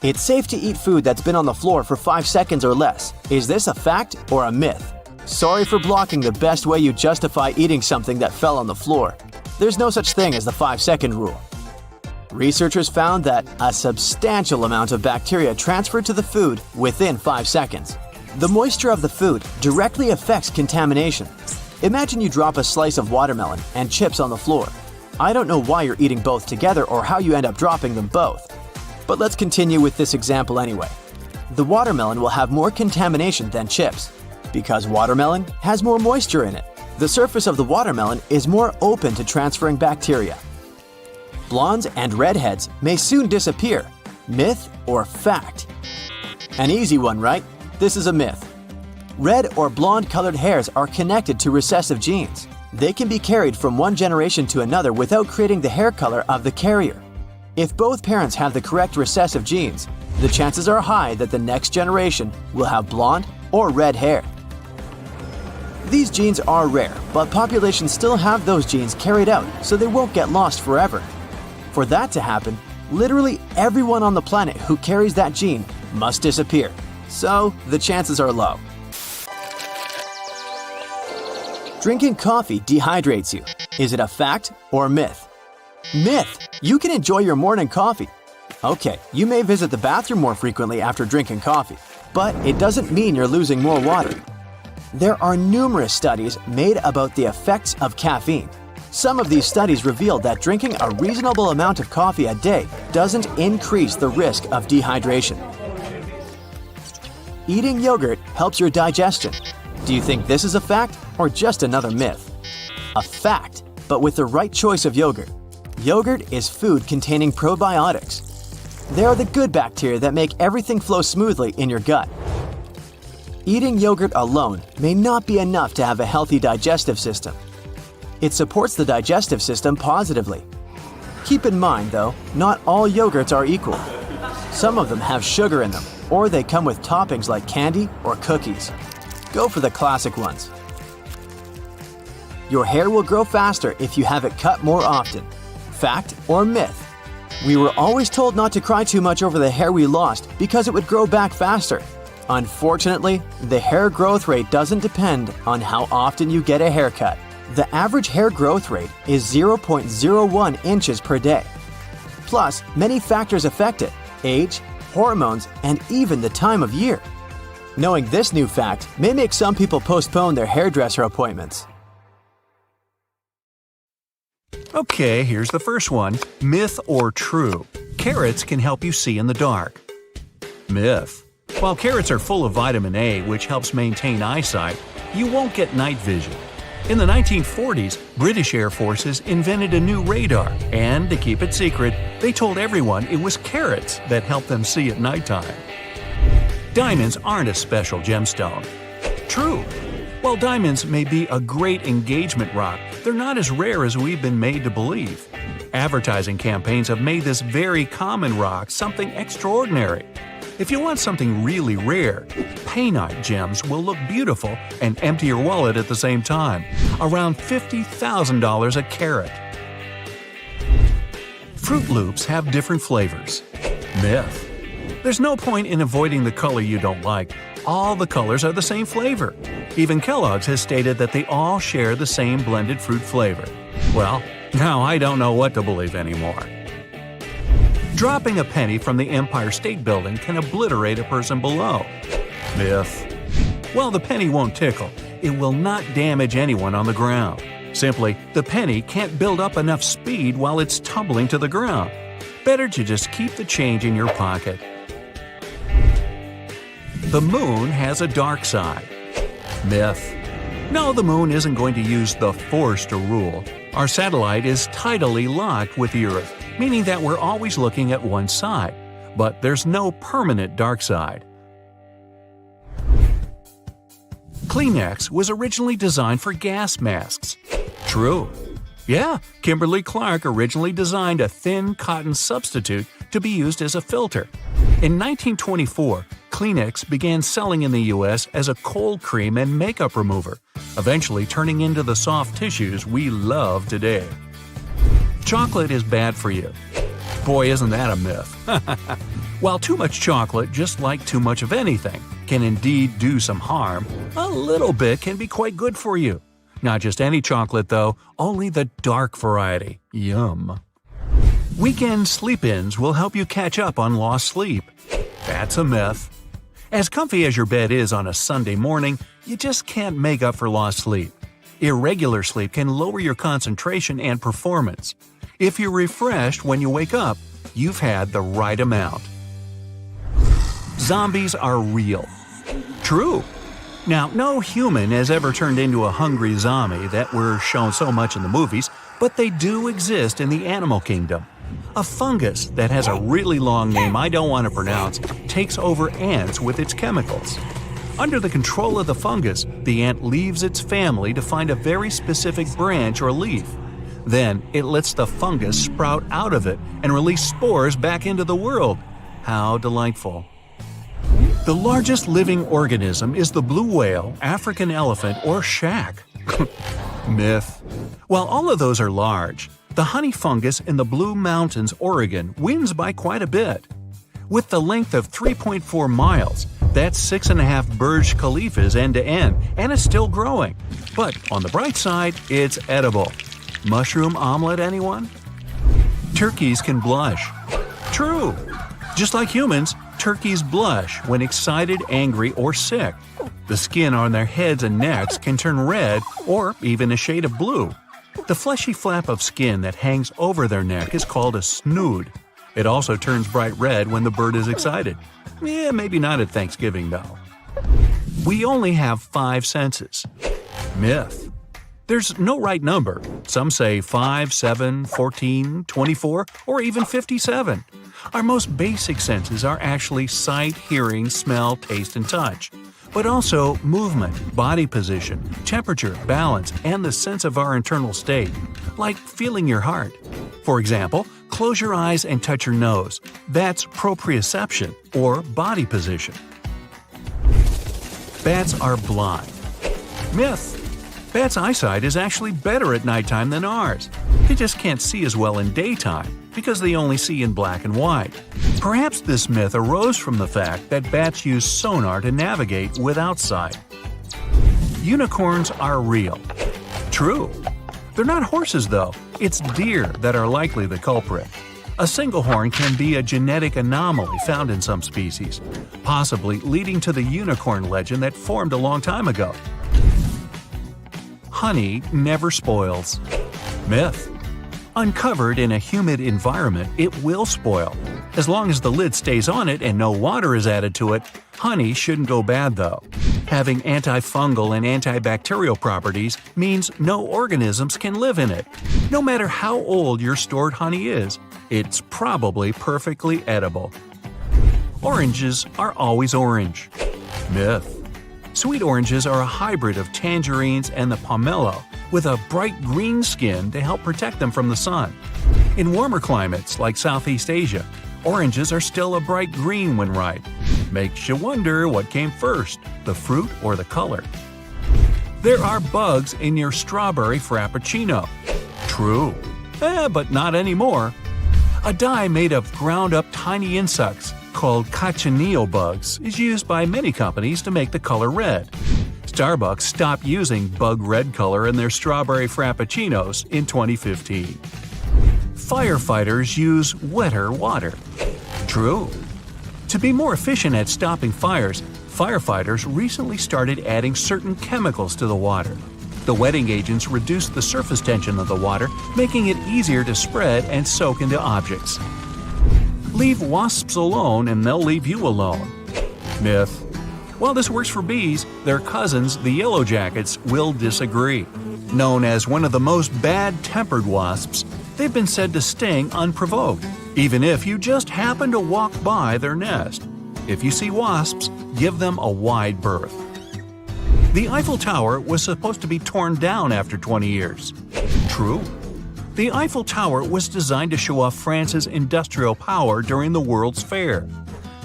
It's safe to eat food that's been on the floor for 5 seconds or less. Is this a fact or a myth? Sorry for blocking the best way you justify eating something that fell on the floor. There's no such thing as the 5-second rule. Researchers found that a substantial amount of bacteria transferred to the food within 5 seconds. The moisture of the food directly affects contamination. Imagine you drop a slice of watermelon and chips on the floor. I don't know why you're eating both together or how you end up dropping them both. But let's continue with this example anyway. The watermelon will have more contamination than chips. Because watermelon has more moisture in it, the surface of the watermelon is more open to transferring bacteria. Blondes and redheads may soon disappear. Myth or fact? An easy one, right? This is a myth. Red or blonde-colored hairs are connected to recessive genes. They can be carried from one generation to another without creating the hair color of the carrier. If both parents have the correct recessive genes, the chances are high that the next generation will have blonde or red hair. These genes are rare, but populations still have those genes carried out, so they won't get lost forever. For that to happen, literally everyone on the planet who carries that gene must disappear. So, the chances are low. Drinking coffee dehydrates you. Is it a fact or myth? Myth. You can enjoy your morning coffee. Okay, you may visit the bathroom more frequently after drinking coffee, but it doesn't mean you're losing more water. There are numerous studies made about the effects of caffeine. Some of these studies revealed that drinking a reasonable amount of coffee a day doesn't increase the risk of dehydration. Eating yogurt helps your digestion. Do you think this is a fact or just another myth? A fact, but with the right choice of yogurt. Yogurt is food containing probiotics. They are the good bacteria that make everything flow smoothly in your gut. Eating yogurt alone may not be enough to have a healthy digestive system. It supports the digestive system positively. Keep in mind, though, not all yogurts are equal. Some of them have sugar in them, or they come with toppings like candy or cookies. Go for the classic ones. Your hair will grow faster if you have it cut more often. Fact or myth? We were always told not to cry too much over the hair we lost because it would grow back faster. Unfortunately, the hair growth rate doesn't depend on how often you get a haircut. The average hair growth rate is 0.01 inches per day. Plus, many factors affect it: age, hormones, and even the time of year. Knowing this new fact may make some people postpone their hairdresser appointments. Okay, here's the first one. Myth or true? Carrots can help you see in the dark. Myth. While carrots are full of vitamin A, which helps maintain eyesight, you won't get night vision. In the 1940s, British Air Forces invented a new radar, and to keep it secret, they told everyone it was carrots that helped them see at nighttime. Diamonds aren't a special gemstone. True. While diamonds may be a great engagement rock, they're not as rare as we've been made to believe. Advertising campaigns have made this very common rock something extraordinary. If you want something really rare, painite gems will look beautiful and empty your wallet at the same time. Around $50,000 a carat. Fruit Loops have different flavors. Myth. There's no point in avoiding the color you don't like. All the colors are the same flavor. Even Kellogg's has stated that they all share the same blended fruit flavor. Well, now I don't know what to believe anymore. Dropping a penny from the Empire State Building can obliterate a person below. Myth. While the penny won't tickle, it will not damage anyone on the ground. Simply, the penny can't build up enough speed while it's tumbling to the ground. Better to just keep the change in your pocket. The moon has a dark side. Myth. No, the moon isn't going to use the force to rule. Our satellite is tidally locked with the Earth, meaning that we're always looking at one side. But there's no permanent dark side. Kleenex was originally designed for gas masks. True. Yeah, Kimberly-Clark originally designed a thin cotton substitute to be used as a filter. In 1924, Kleenex began selling in the U.S. as a cold cream and makeup remover, eventually turning into the soft tissues we love today. Chocolate is bad for you. Boy, isn't that a myth. While too much chocolate, just like too much of anything, can indeed do some harm, a little bit can be quite good for you. Not just any chocolate, though, only the dark variety. Yum. Weekend sleep-ins will help you catch up on lost sleep. That's a myth. As comfy as your bed is on a Sunday morning, you just can't make up for lost sleep. Irregular sleep can lower your concentration and performance. If you're refreshed when you wake up, you've had the right amount. Zombies are real. True. Now, no human has ever turned into a hungry zombie that we're shown so much in the movies, but they do exist in the animal kingdom. A fungus that has a really long name I don't want to pronounce takes over ants with its chemicals. Under the control of the fungus, the ant leaves its family to find a very specific branch or leaf. Then, it lets the fungus sprout out of it and release spores back into the world. How delightful. The largest living organism is the blue whale, African elephant, or shag. Myth. While all of those are large, the honey fungus in the Blue Mountains, Oregon, wins by quite a bit. With the length of 3.4 miles, That's 6.5 Burj Khalifas end to end, and it's still growing. But on the bright side, it's edible. Mushroom omelet, anyone? Turkeys can blush. True. Just like humans, turkeys blush when excited, angry, or sick. The skin on their heads and necks can turn red or even a shade of blue. The fleshy flap of skin that hangs over their neck is called a snood. It also turns bright red when the bird is excited. Maybe not at Thanksgiving, though. We only have 5 senses. Myth. There's no right number. Some say 5, 7, 14, 24, or even 57. Our most basic senses are actually sight, hearing, smell, taste, and touch. But also movement, body position, temperature, balance, and the sense of our internal state, like feeling your heart. For example, close your eyes and touch your nose. That's proprioception, or body position. Bats are blind. Myth. Bats' eyesight is actually better at nighttime than ours. They just can't see as well in daytime because they only see in black and white. Perhaps this myth arose from the fact that bats use sonar to navigate without sight. Unicorns are real. True. They're not horses, though. It's deer that are likely the culprit. A single horn can be a genetic anomaly found in some species, possibly leading to the unicorn legend that formed a long time ago. Honey never spoils. Myth. Uncovered in a humid environment, it will spoil. As long as the lid stays on it and no water is added to it, honey shouldn't go bad though. Having antifungal and antibacterial properties means no organisms can live in it. No matter how old your stored honey is, it's probably perfectly edible. Oranges are always orange. Myth. Sweet oranges are a hybrid of tangerines and the pomelo, with a bright green skin to help protect them from the sun. In warmer climates like Southeast Asia, oranges are still a bright green when ripe. Makes you wonder what came first, the fruit or the color. There are bugs in your strawberry frappuccino. True. But not anymore. A dye made of ground-up tiny insects called cochineal bugs is used by many companies to make the color red. Starbucks stopped using bug red color in their strawberry frappuccinos in 2015. Firefighters use wetter water. True. To be more efficient at stopping fires, firefighters recently started adding certain chemicals to the water. The wetting agents reduce the surface tension of the water, making it easier to spread and soak into objects. Leave wasps alone and they'll leave you alone. Myth. While this works for bees, their cousins, the yellow jackets, will disagree. Known as one of the most bad-tempered wasps, they've been said to sting unprovoked, even if you just happen to walk by their nest. If you see wasps, give them a wide berth. The Eiffel Tower was supposed to be torn down after 20 years. True. The Eiffel Tower was designed to show off France's industrial power during the World's Fair.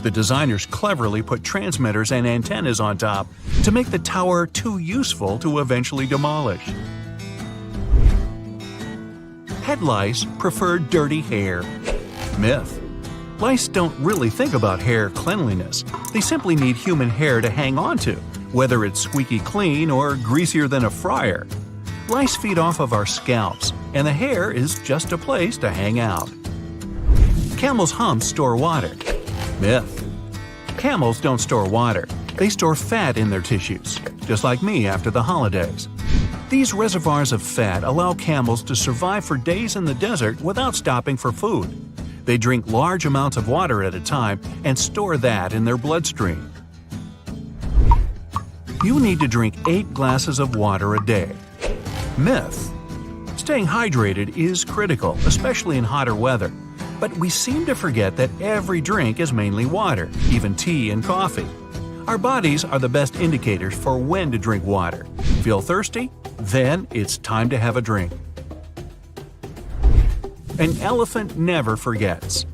The designers cleverly put transmitters and antennas on top to make the tower too useful to eventually demolish. Head lice prefer dirty hair. Myth. Lice don't really think about hair cleanliness. They simply need human hair to hang on to, whether it's squeaky clean or greasier than a fryer. Lice feed off of our scalps, and the hair is just a place to hang out. Camels' humps store water. Myth. Camels don't store water. They store fat in their tissues, just like me after the holidays. These reservoirs of fat allow camels to survive for days in the desert without stopping for food. They drink large amounts of water at a time and store that in their bloodstream. You need to drink 8 glasses of water a day. Myth. Staying hydrated is critical, especially in hotter weather. But we seem to forget that every drink is mainly water, even tea and coffee. Our bodies are the best indicators for when to drink water. Feel thirsty? Then it's time to have a drink. An elephant never forgets.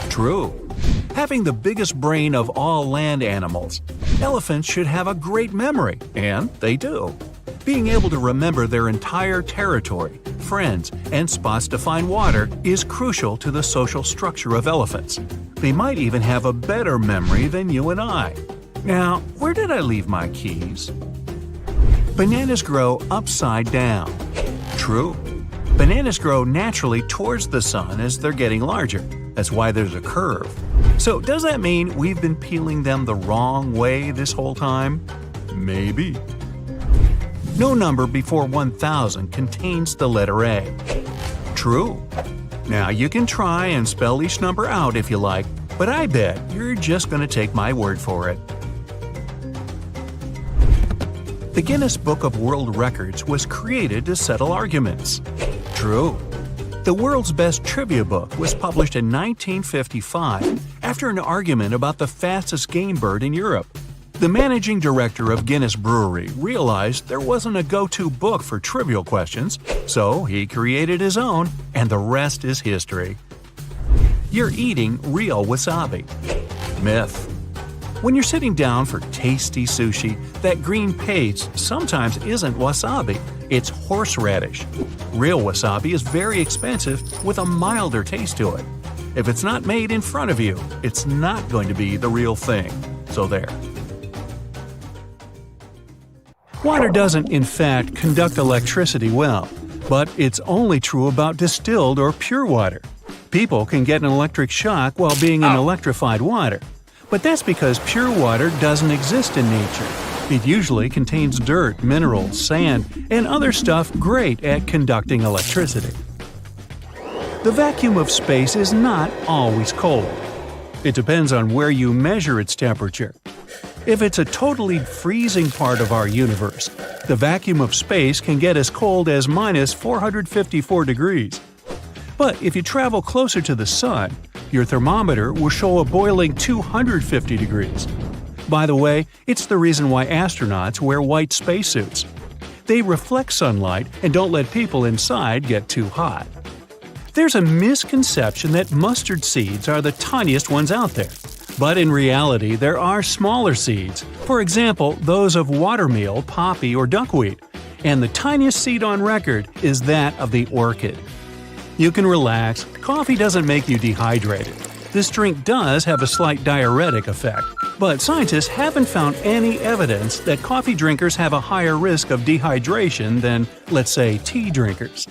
True. Having the biggest brain of all land animals, elephants should have a great memory, and they do. Being able to remember their entire territory, friends, and spots to find water is crucial to the social structure of elephants. They might even have a better memory than you and I. Now, where did I leave my keys? Bananas grow upside down. True. Bananas grow naturally towards the sun as they're getting larger. That's why there's a curve. So does that mean we've been peeling them the wrong way this whole time? Maybe. No number before 1000 contains the letter A. True. Now you can try and spell each number out if you like, but I bet you're just going to take my word for it. The Guinness Book of World Records was created to settle arguments. True. The world's best trivia book was published in 1955 after an argument about the fastest game bird in Europe. The managing director of Guinness Brewery realized there wasn't a go-to book for trivial questions, so he created his own, and the rest is history. You're eating real wasabi. Myth. When you're sitting down for tasty sushi, that green paste sometimes isn't wasabi, it's horseradish. Real wasabi is very expensive with a milder taste to it. If it's not made in front of you, it's not going to be the real thing. So there. Water doesn't, in fact, conduct electricity well, but it's only true about distilled or pure water. People can get an electric shock while being in electrified water. But that's because pure water doesn't exist in nature. It usually contains dirt, minerals, sand, and other stuff great at conducting electricity. The vacuum of space is not always cold. It depends on where you measure its temperature. If it's a totally freezing part of our universe, the vacuum of space can get as cold as minus 454 degrees. But if you travel closer to the sun, your thermometer will show a boiling 250 degrees. By the way, it's the reason why astronauts wear white spacesuits. They reflect sunlight and don't let people inside get too hot. There's a misconception that mustard seeds are the tiniest ones out there. But in reality, there are smaller seeds, for example, those of watermeal, poppy, or duckweed. And the tiniest seed on record is that of the orchid. You can relax. Coffee doesn't make you dehydrated. This drink does have a slight diuretic effect, but scientists haven't found any evidence that coffee drinkers have a higher risk of dehydration than, let's say, tea drinkers.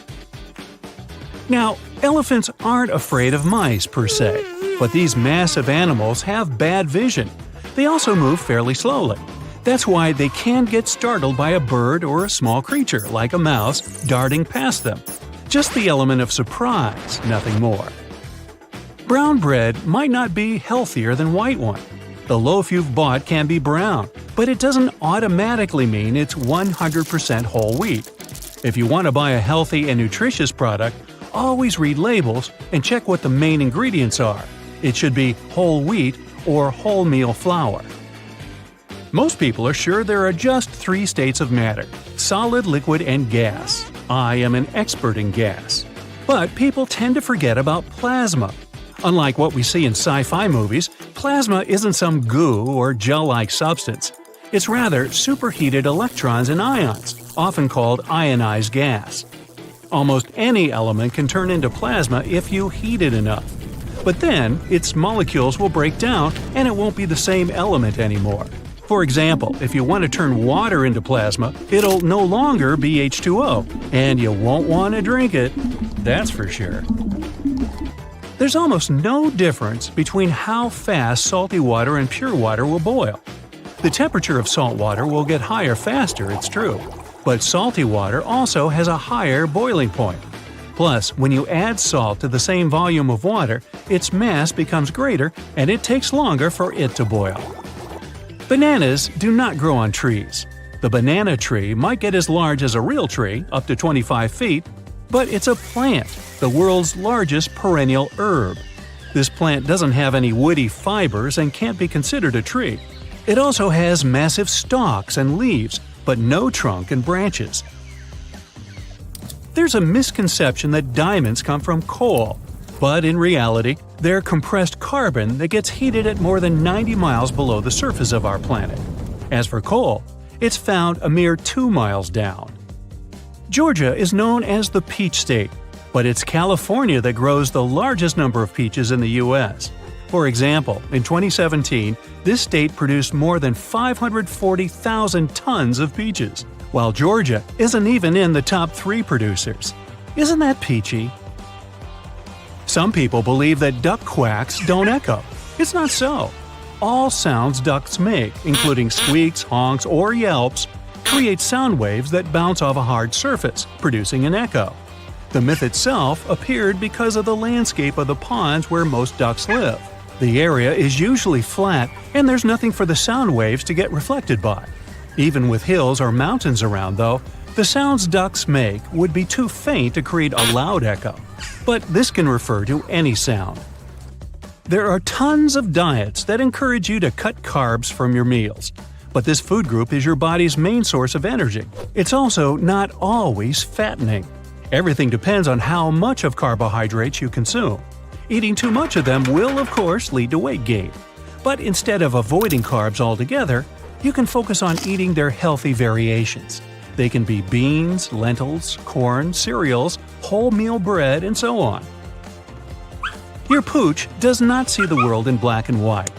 Now, elephants aren't afraid of mice per se, but these massive animals have bad vision. They also move fairly slowly. That's why they can get startled by a bird or a small creature, like a mouse, darting past them. Just the element of surprise, nothing more. Brown bread might not be healthier than white one. The loaf you've bought can be brown, but it doesn't automatically mean it's 100% whole wheat. If you want to buy a healthy and nutritious product, always read labels and check what the main ingredients are. It should be whole wheat or wholemeal flour. Most people are sure there are just 3 states of matter: solid, liquid, and gas. I am an expert in gas. But people tend to forget about plasma. Unlike what we see in sci-fi movies, plasma isn't some goo or gel-like substance. It's rather superheated electrons and ions, often called ionized gas. Almost any element can turn into plasma if you heat it enough. But then, its molecules will break down and it won't be the same element anymore. For example, if you want to turn water into plasma, it'll no longer be H2O, and you won't want to drink it. That's for sure. There's almost no difference between how fast salty water and pure water will boil. The temperature of salt water will get higher faster, it's true, but salty water also has a higher boiling point. Plus, when you add salt to the same volume of water, its mass becomes greater and it takes longer for it to boil. Bananas do not grow on trees. The banana tree might get as large as a real tree, up to 25 feet, but it's a plant, the world's largest perennial herb. This plant doesn't have any woody fibers and can't be considered a tree. It also has massive stalks and leaves, but no trunk and branches. There's a misconception that diamonds come from coal, but in reality, they're compressed carbon that gets heated at more than 90 miles below the surface of our planet. As for coal, it's found a mere 2 miles down. Georgia is known as the Peach State, but it's California that grows the largest number of peaches in the U.S. For example, in 2017, this state produced more than 540,000 tons of peaches, while Georgia isn't even in the top 3 producers. Isn't that peachy? Some people believe that duck quacks don't echo. It's not so. All sounds ducks make, including squeaks, honks, or yelps, create sound waves that bounce off a hard surface, producing an echo. The myth itself appeared because of the landscape of the ponds where most ducks live. The area is usually flat, and there's nothing for the sound waves to get reflected by. Even with hills or mountains around, though, the sounds ducks make would be too faint to create a loud echo. But this can refer to any sound. There are tons of diets that encourage you to cut carbs from your meals. But this food group is your body's main source of energy. It's also not always fattening. Everything depends on how much of carbohydrates you consume. Eating too much of them will, of course, lead to weight gain. But instead of avoiding carbs altogether, you can focus on eating their healthy variations. They can be beans, lentils, corn, cereals, wholemeal bread, and so on. Your pooch does not see the world in black and white.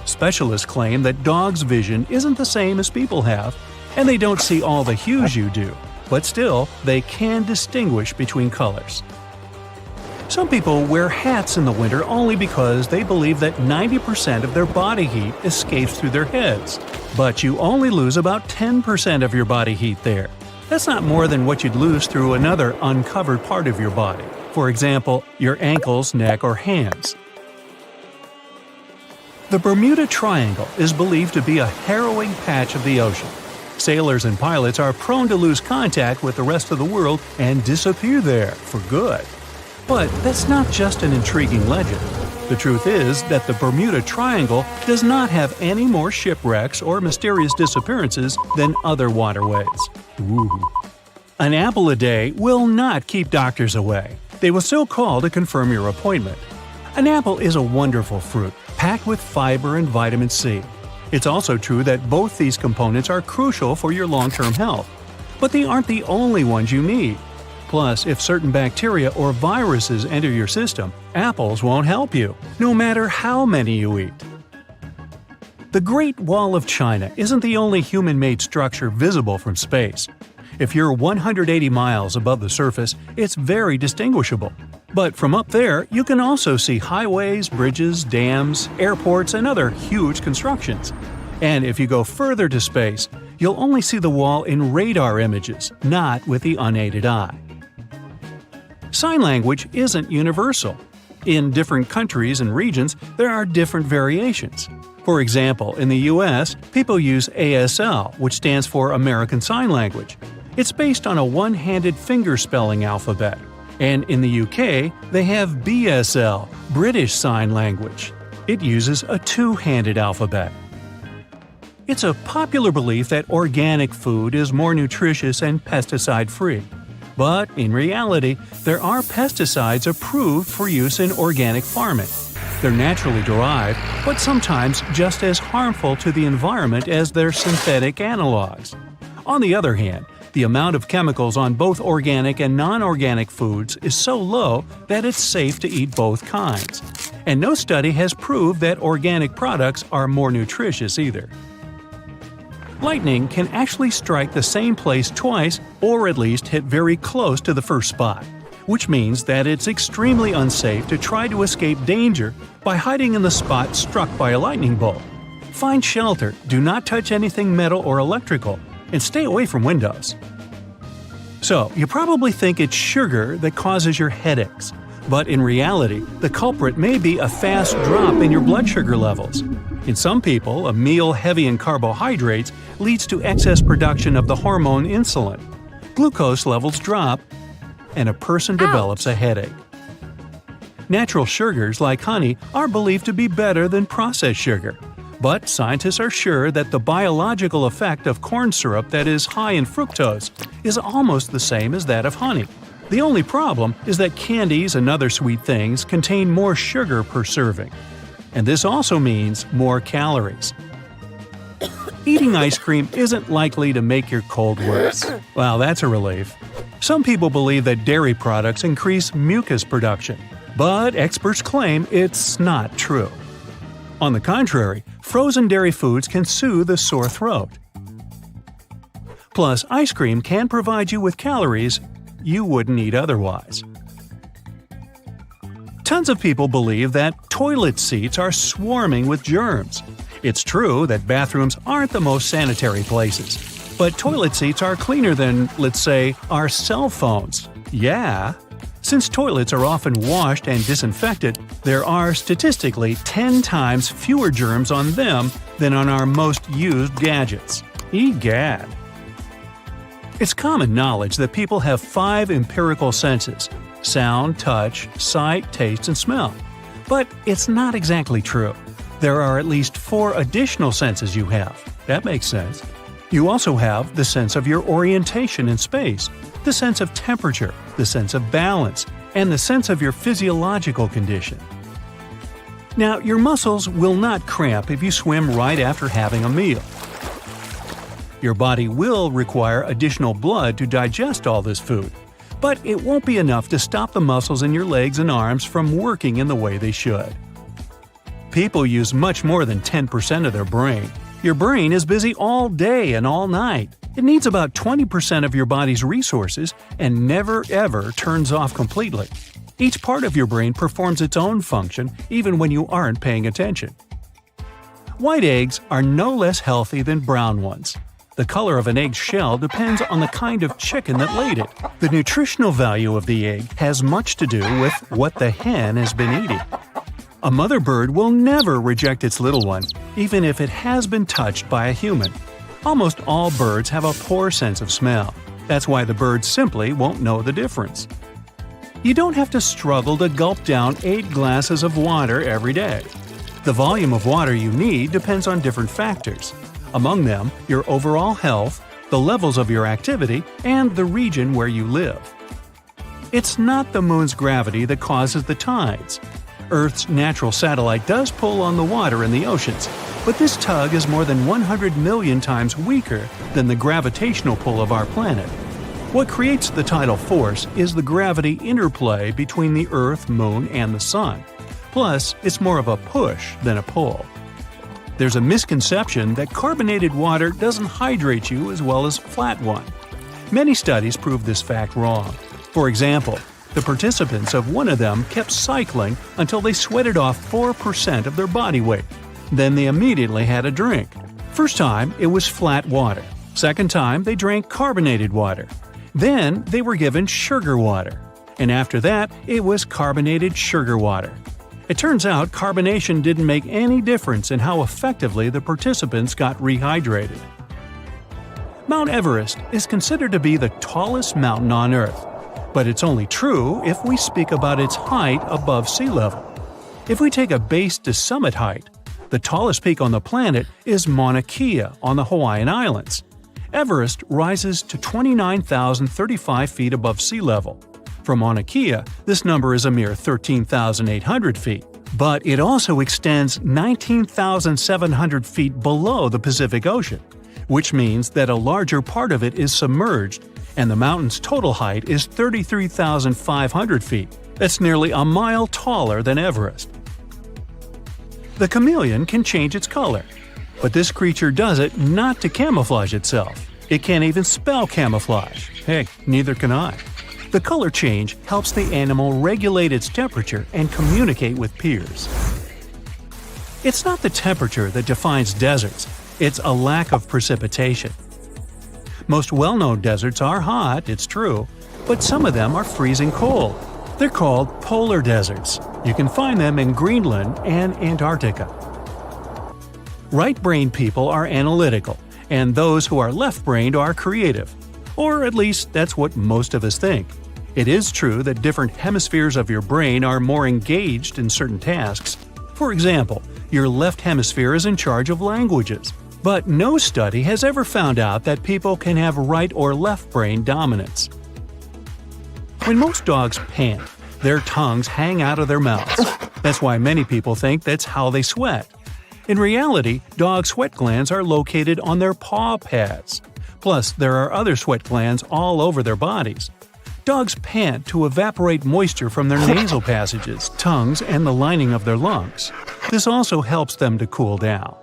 Specialists claim that dogs' vision isn't the same as people have, and they don't see all the hues you do, but still, they can distinguish between colors. Some people wear hats in the winter only because they believe that 90% of their body heat escapes through their heads. But you only lose about 10% of your body heat there. That's not more than what you'd lose through another uncovered part of your body. For example, your ankles, neck, or hands. The Bermuda Triangle is believed to be a harrowing patch of the ocean. Sailors and pilots are prone to lose contact with the rest of the world and disappear there for good. But that's not just an intriguing legend. The truth is that the Bermuda Triangle does not have any more shipwrecks or mysterious disappearances than other waterways. Ooh. An apple a day will not keep doctors away. They will still call to confirm your appointment. An apple is a wonderful fruit, packed with fiber and vitamin C. It's also true that both these components are crucial for your long-term health. But they aren't the only ones you need. Plus, if certain bacteria or viruses enter your system, apples won't help you, no matter how many you eat. The Great Wall of China isn't the only human-made structure visible from space. If you're 180 miles above the surface, it's very distinguishable. But from up there, you can also see highways, bridges, dams, airports, and other huge constructions. And if you go further to space, you'll only see the wall in radar images, not with the unaided eye. Sign language isn't universal. In different countries and regions, there are different variations. For example, in the US, people use ASL, which stands for American Sign Language. It's based on a one-handed finger-spelling alphabet. And in the UK, they have BSL, British Sign Language. It uses a two-handed alphabet. It's a popular belief that organic food is more nutritious and pesticide-free. But in reality, there are pesticides approved for use in organic farming. They're naturally derived, but sometimes just as harmful to the environment as their synthetic analogs. On the other hand, the amount of chemicals on both organic and non-organic foods is so low that it's safe to eat both kinds. And no study has proved that organic products are more nutritious either. Lightning can actually strike the same place twice or at least hit very close to the first spot, which means that it's extremely unsafe to try to escape danger by hiding in the spot struck by a lightning bolt. Find shelter, do not touch anything metal or electrical, and stay away from windows. So, you probably think it's sugar that causes your headaches. But in reality, the culprit may be a fast drop in your blood sugar levels. In some people, a meal heavy in carbohydrates leads to excess production of the hormone insulin. Glucose levels drop, and a person develops a headache. Natural sugars like honey are believed to be better than processed sugar. But scientists are sure that the biological effect of corn syrup that is high in fructose is almost the same as that of honey. The only problem is that candies and other sweet things contain more sugar per serving. And this also means more calories. Eating ice cream isn't likely to make your cold worse. Well, that's a relief. Some people believe that dairy products increase mucus production. But experts claim it's not true. On the contrary, frozen dairy foods can soothe a sore throat. Plus, ice cream can provide you with calories you wouldn't eat otherwise. Tons of people believe that toilet seats are swarming with germs. It's true that bathrooms aren't the most sanitary places, but toilet seats are cleaner than, let's say, our cell phones. Yeah. Since toilets are often washed and disinfected, there are statistically 10 times fewer germs on them than on our most used gadgets. Egad. It's common knowledge that people have 5 empirical senses: sound, touch, sight, taste, and smell. But it's not exactly true. There are at least 4 additional senses you have. That makes sense. You also have the sense of your orientation in space, the sense of temperature, the sense of balance, and the sense of your physiological condition. Now, your muscles will not cramp if you swim right after having a meal. Your body will require additional blood to digest all this food, but it won't be enough to stop the muscles in your legs and arms from working in the way they should. People use much more than 10% of their brain. Your brain is busy all day and all night. It needs about 20% of your body's resources and never ever turns off completely. Each part of your brain performs its own function even when you aren't paying attention. White eggs are no less healthy than brown ones. The color of an egg's shell depends on the kind of chicken that laid it. The nutritional value of the egg has much to do with what the hen has been eating. A mother bird will never reject its little one, even if it has been touched by a human. Almost all birds have a poor sense of smell. That's why the birds simply won't know the difference. You don't have to struggle to gulp down 8 glasses of water every day. The volume of water you need depends on different factors. Among them, your overall health, the levels of your activity, and the region where you live. It's not the moon's gravity that causes the tides. Earth's natural satellite does pull on the water in the oceans, but this tug is more than 100 million times weaker than the gravitational pull of our planet. What creates the tidal force is the gravity interplay between the Earth, Moon, and the Sun. Plus, it's more of a push than a pull. There's a misconception that carbonated water doesn't hydrate you as well as flat one. Many studies prove this fact wrong. For example, the participants of one of them kept cycling until they sweated off 4% of their body weight. Then they immediately had a drink. First time, it was flat water. Second time, they drank carbonated water. Then they were given sugar water. And after that, it was carbonated sugar water. It turns out carbonation didn't make any difference in how effectively the participants got rehydrated. Mount Everest is considered to be the tallest mountain on Earth, but it's only true if we speak about its height above sea level. If we take a base to summit height, the tallest peak on the planet is Mauna Kea on the Hawaiian Islands. Everest rises to 29,035 feet above sea level. For Mauna Kea, this number is a mere 13,800 feet, but it also extends 19,700 feet below the Pacific Ocean, which means that a larger part of it is submerged, and the mountain's total height is 33,500 feet. That's nearly a mile taller than Everest. The chameleon can change its color, but this creature does it not to camouflage itself. It can't even spell camouflage. Heck, neither can I. The color change helps the animal regulate its temperature and communicate with peers. It's not the temperature that defines deserts, it's a lack of precipitation. Most well-known deserts are hot, it's true, but some of them are freezing cold. They're called polar deserts. You can find them in Greenland and Antarctica. Right-brained people are analytical, and those who are left-brained are creative. Or at least that's what most of us think. It is true that different hemispheres of your brain are more engaged in certain tasks. For example, your left hemisphere is in charge of languages. But no study has ever found out that people can have right or left brain dominance. When most dogs pant, their tongues hang out of their mouths. That's why many people think that's how they sweat. In reality, dog sweat glands are located on their paw pads. Plus, there are other sweat glands all over their bodies. Dogs pant to evaporate moisture from their nasal passages, tongues, and the lining of their lungs. This also helps them to cool down.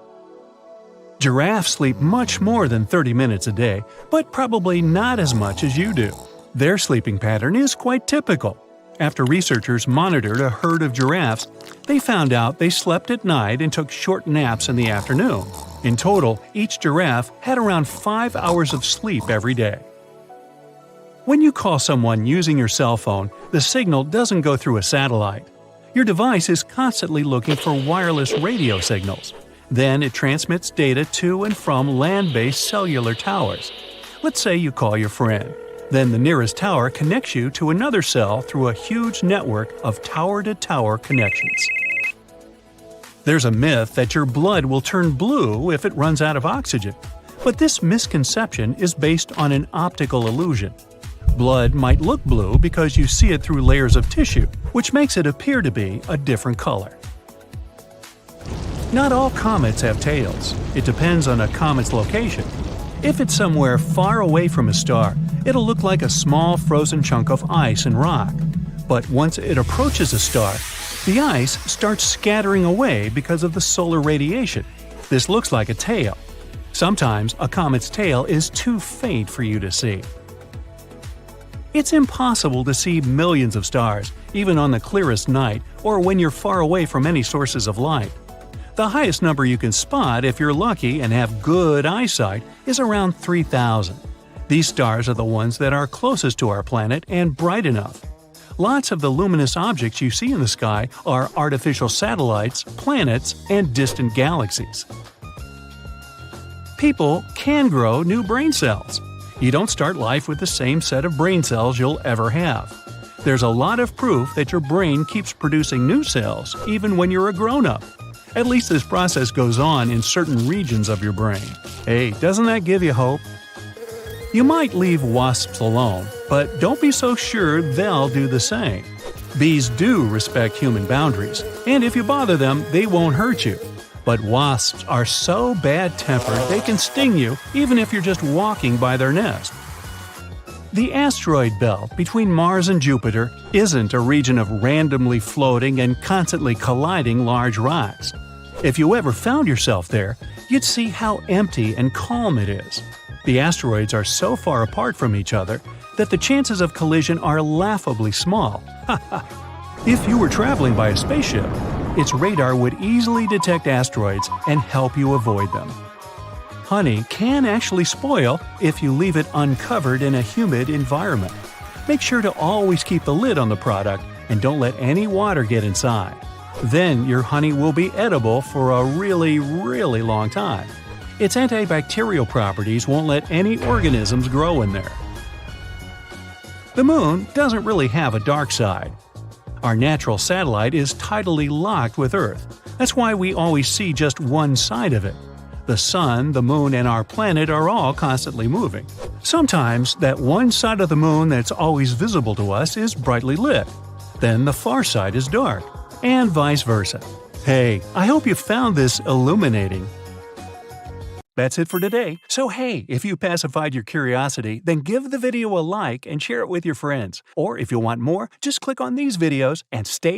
Giraffes sleep much more than 30 minutes a day, but probably not as much as you do. Their sleeping pattern is quite typical. After researchers monitored a herd of giraffes, they found out they slept at night and took short naps in the afternoon. In total, each giraffe had around 5 hours of sleep every day. When you call someone using your cell phone, the signal doesn't go through a satellite. Your device is constantly looking for wireless radio signals. Then it transmits data to and from land-based cellular towers. Let's say you call your friend. Then the nearest tower connects you to another cell through a huge network of tower-to-tower connections. There's a myth that your blood will turn blue if it runs out of oxygen, but this misconception is based on an optical illusion. Blood might look blue because you see it through layers of tissue, which makes it appear to be a different color. Not all comets have tails. It depends on a comet's location. If it's somewhere far away from a star, it'll look like a small frozen chunk of ice and rock. But once it approaches a star, the ice starts scattering away because of the solar radiation. This looks like a tail. Sometimes a comet's tail is too faint for you to see. It's impossible to see millions of stars, even on the clearest night or when you're far away from any sources of light. The highest number you can spot if you're lucky and have good eyesight is around 3,000. These stars are the ones that are closest to our planet and bright enough. Lots of the luminous objects you see in the sky are artificial satellites, planets, and distant galaxies. People can grow new brain cells. You don't start life with the same set of brain cells you'll ever have. There's a lot of proof that your brain keeps producing new cells even when you're a grown-up. At least this process goes on in certain regions of your brain. Hey, doesn't that give you hope? You might leave wasps alone, but don't be so sure they'll do the same. Bees do respect human boundaries, and if you bother them, they won't hurt you. But wasps are so bad-tempered they can sting you even if you're just walking by their nest. The asteroid belt between Mars and Jupiter isn't a region of randomly floating and constantly colliding large rocks. If you ever found yourself there, you'd see how empty and calm it is. The asteroids are so far apart from each other that the chances of collision are laughably small. If you were traveling by a spaceship, its radar would easily detect asteroids and help you avoid them. Honey can actually spoil if you leave it uncovered in a humid environment. Make sure to always keep the lid on the product and don't let any water get inside. Then your honey will be edible for a really long time. Its antibacterial properties won't let any organisms grow in there. The moon doesn't really have a dark side. Our natural satellite is tidally locked with Earth. That's why we always see just one side of it. The sun, the moon, and our planet are all constantly moving. Sometimes that one side of the moon that's always visible to us is brightly lit. Then the far side is dark, and vice versa. Hey, I hope you found this illuminating. That's it for today. So hey, if you pacified your curiosity, then give the video a like and share it with your friends. Or if you want more, just click on these videos and stay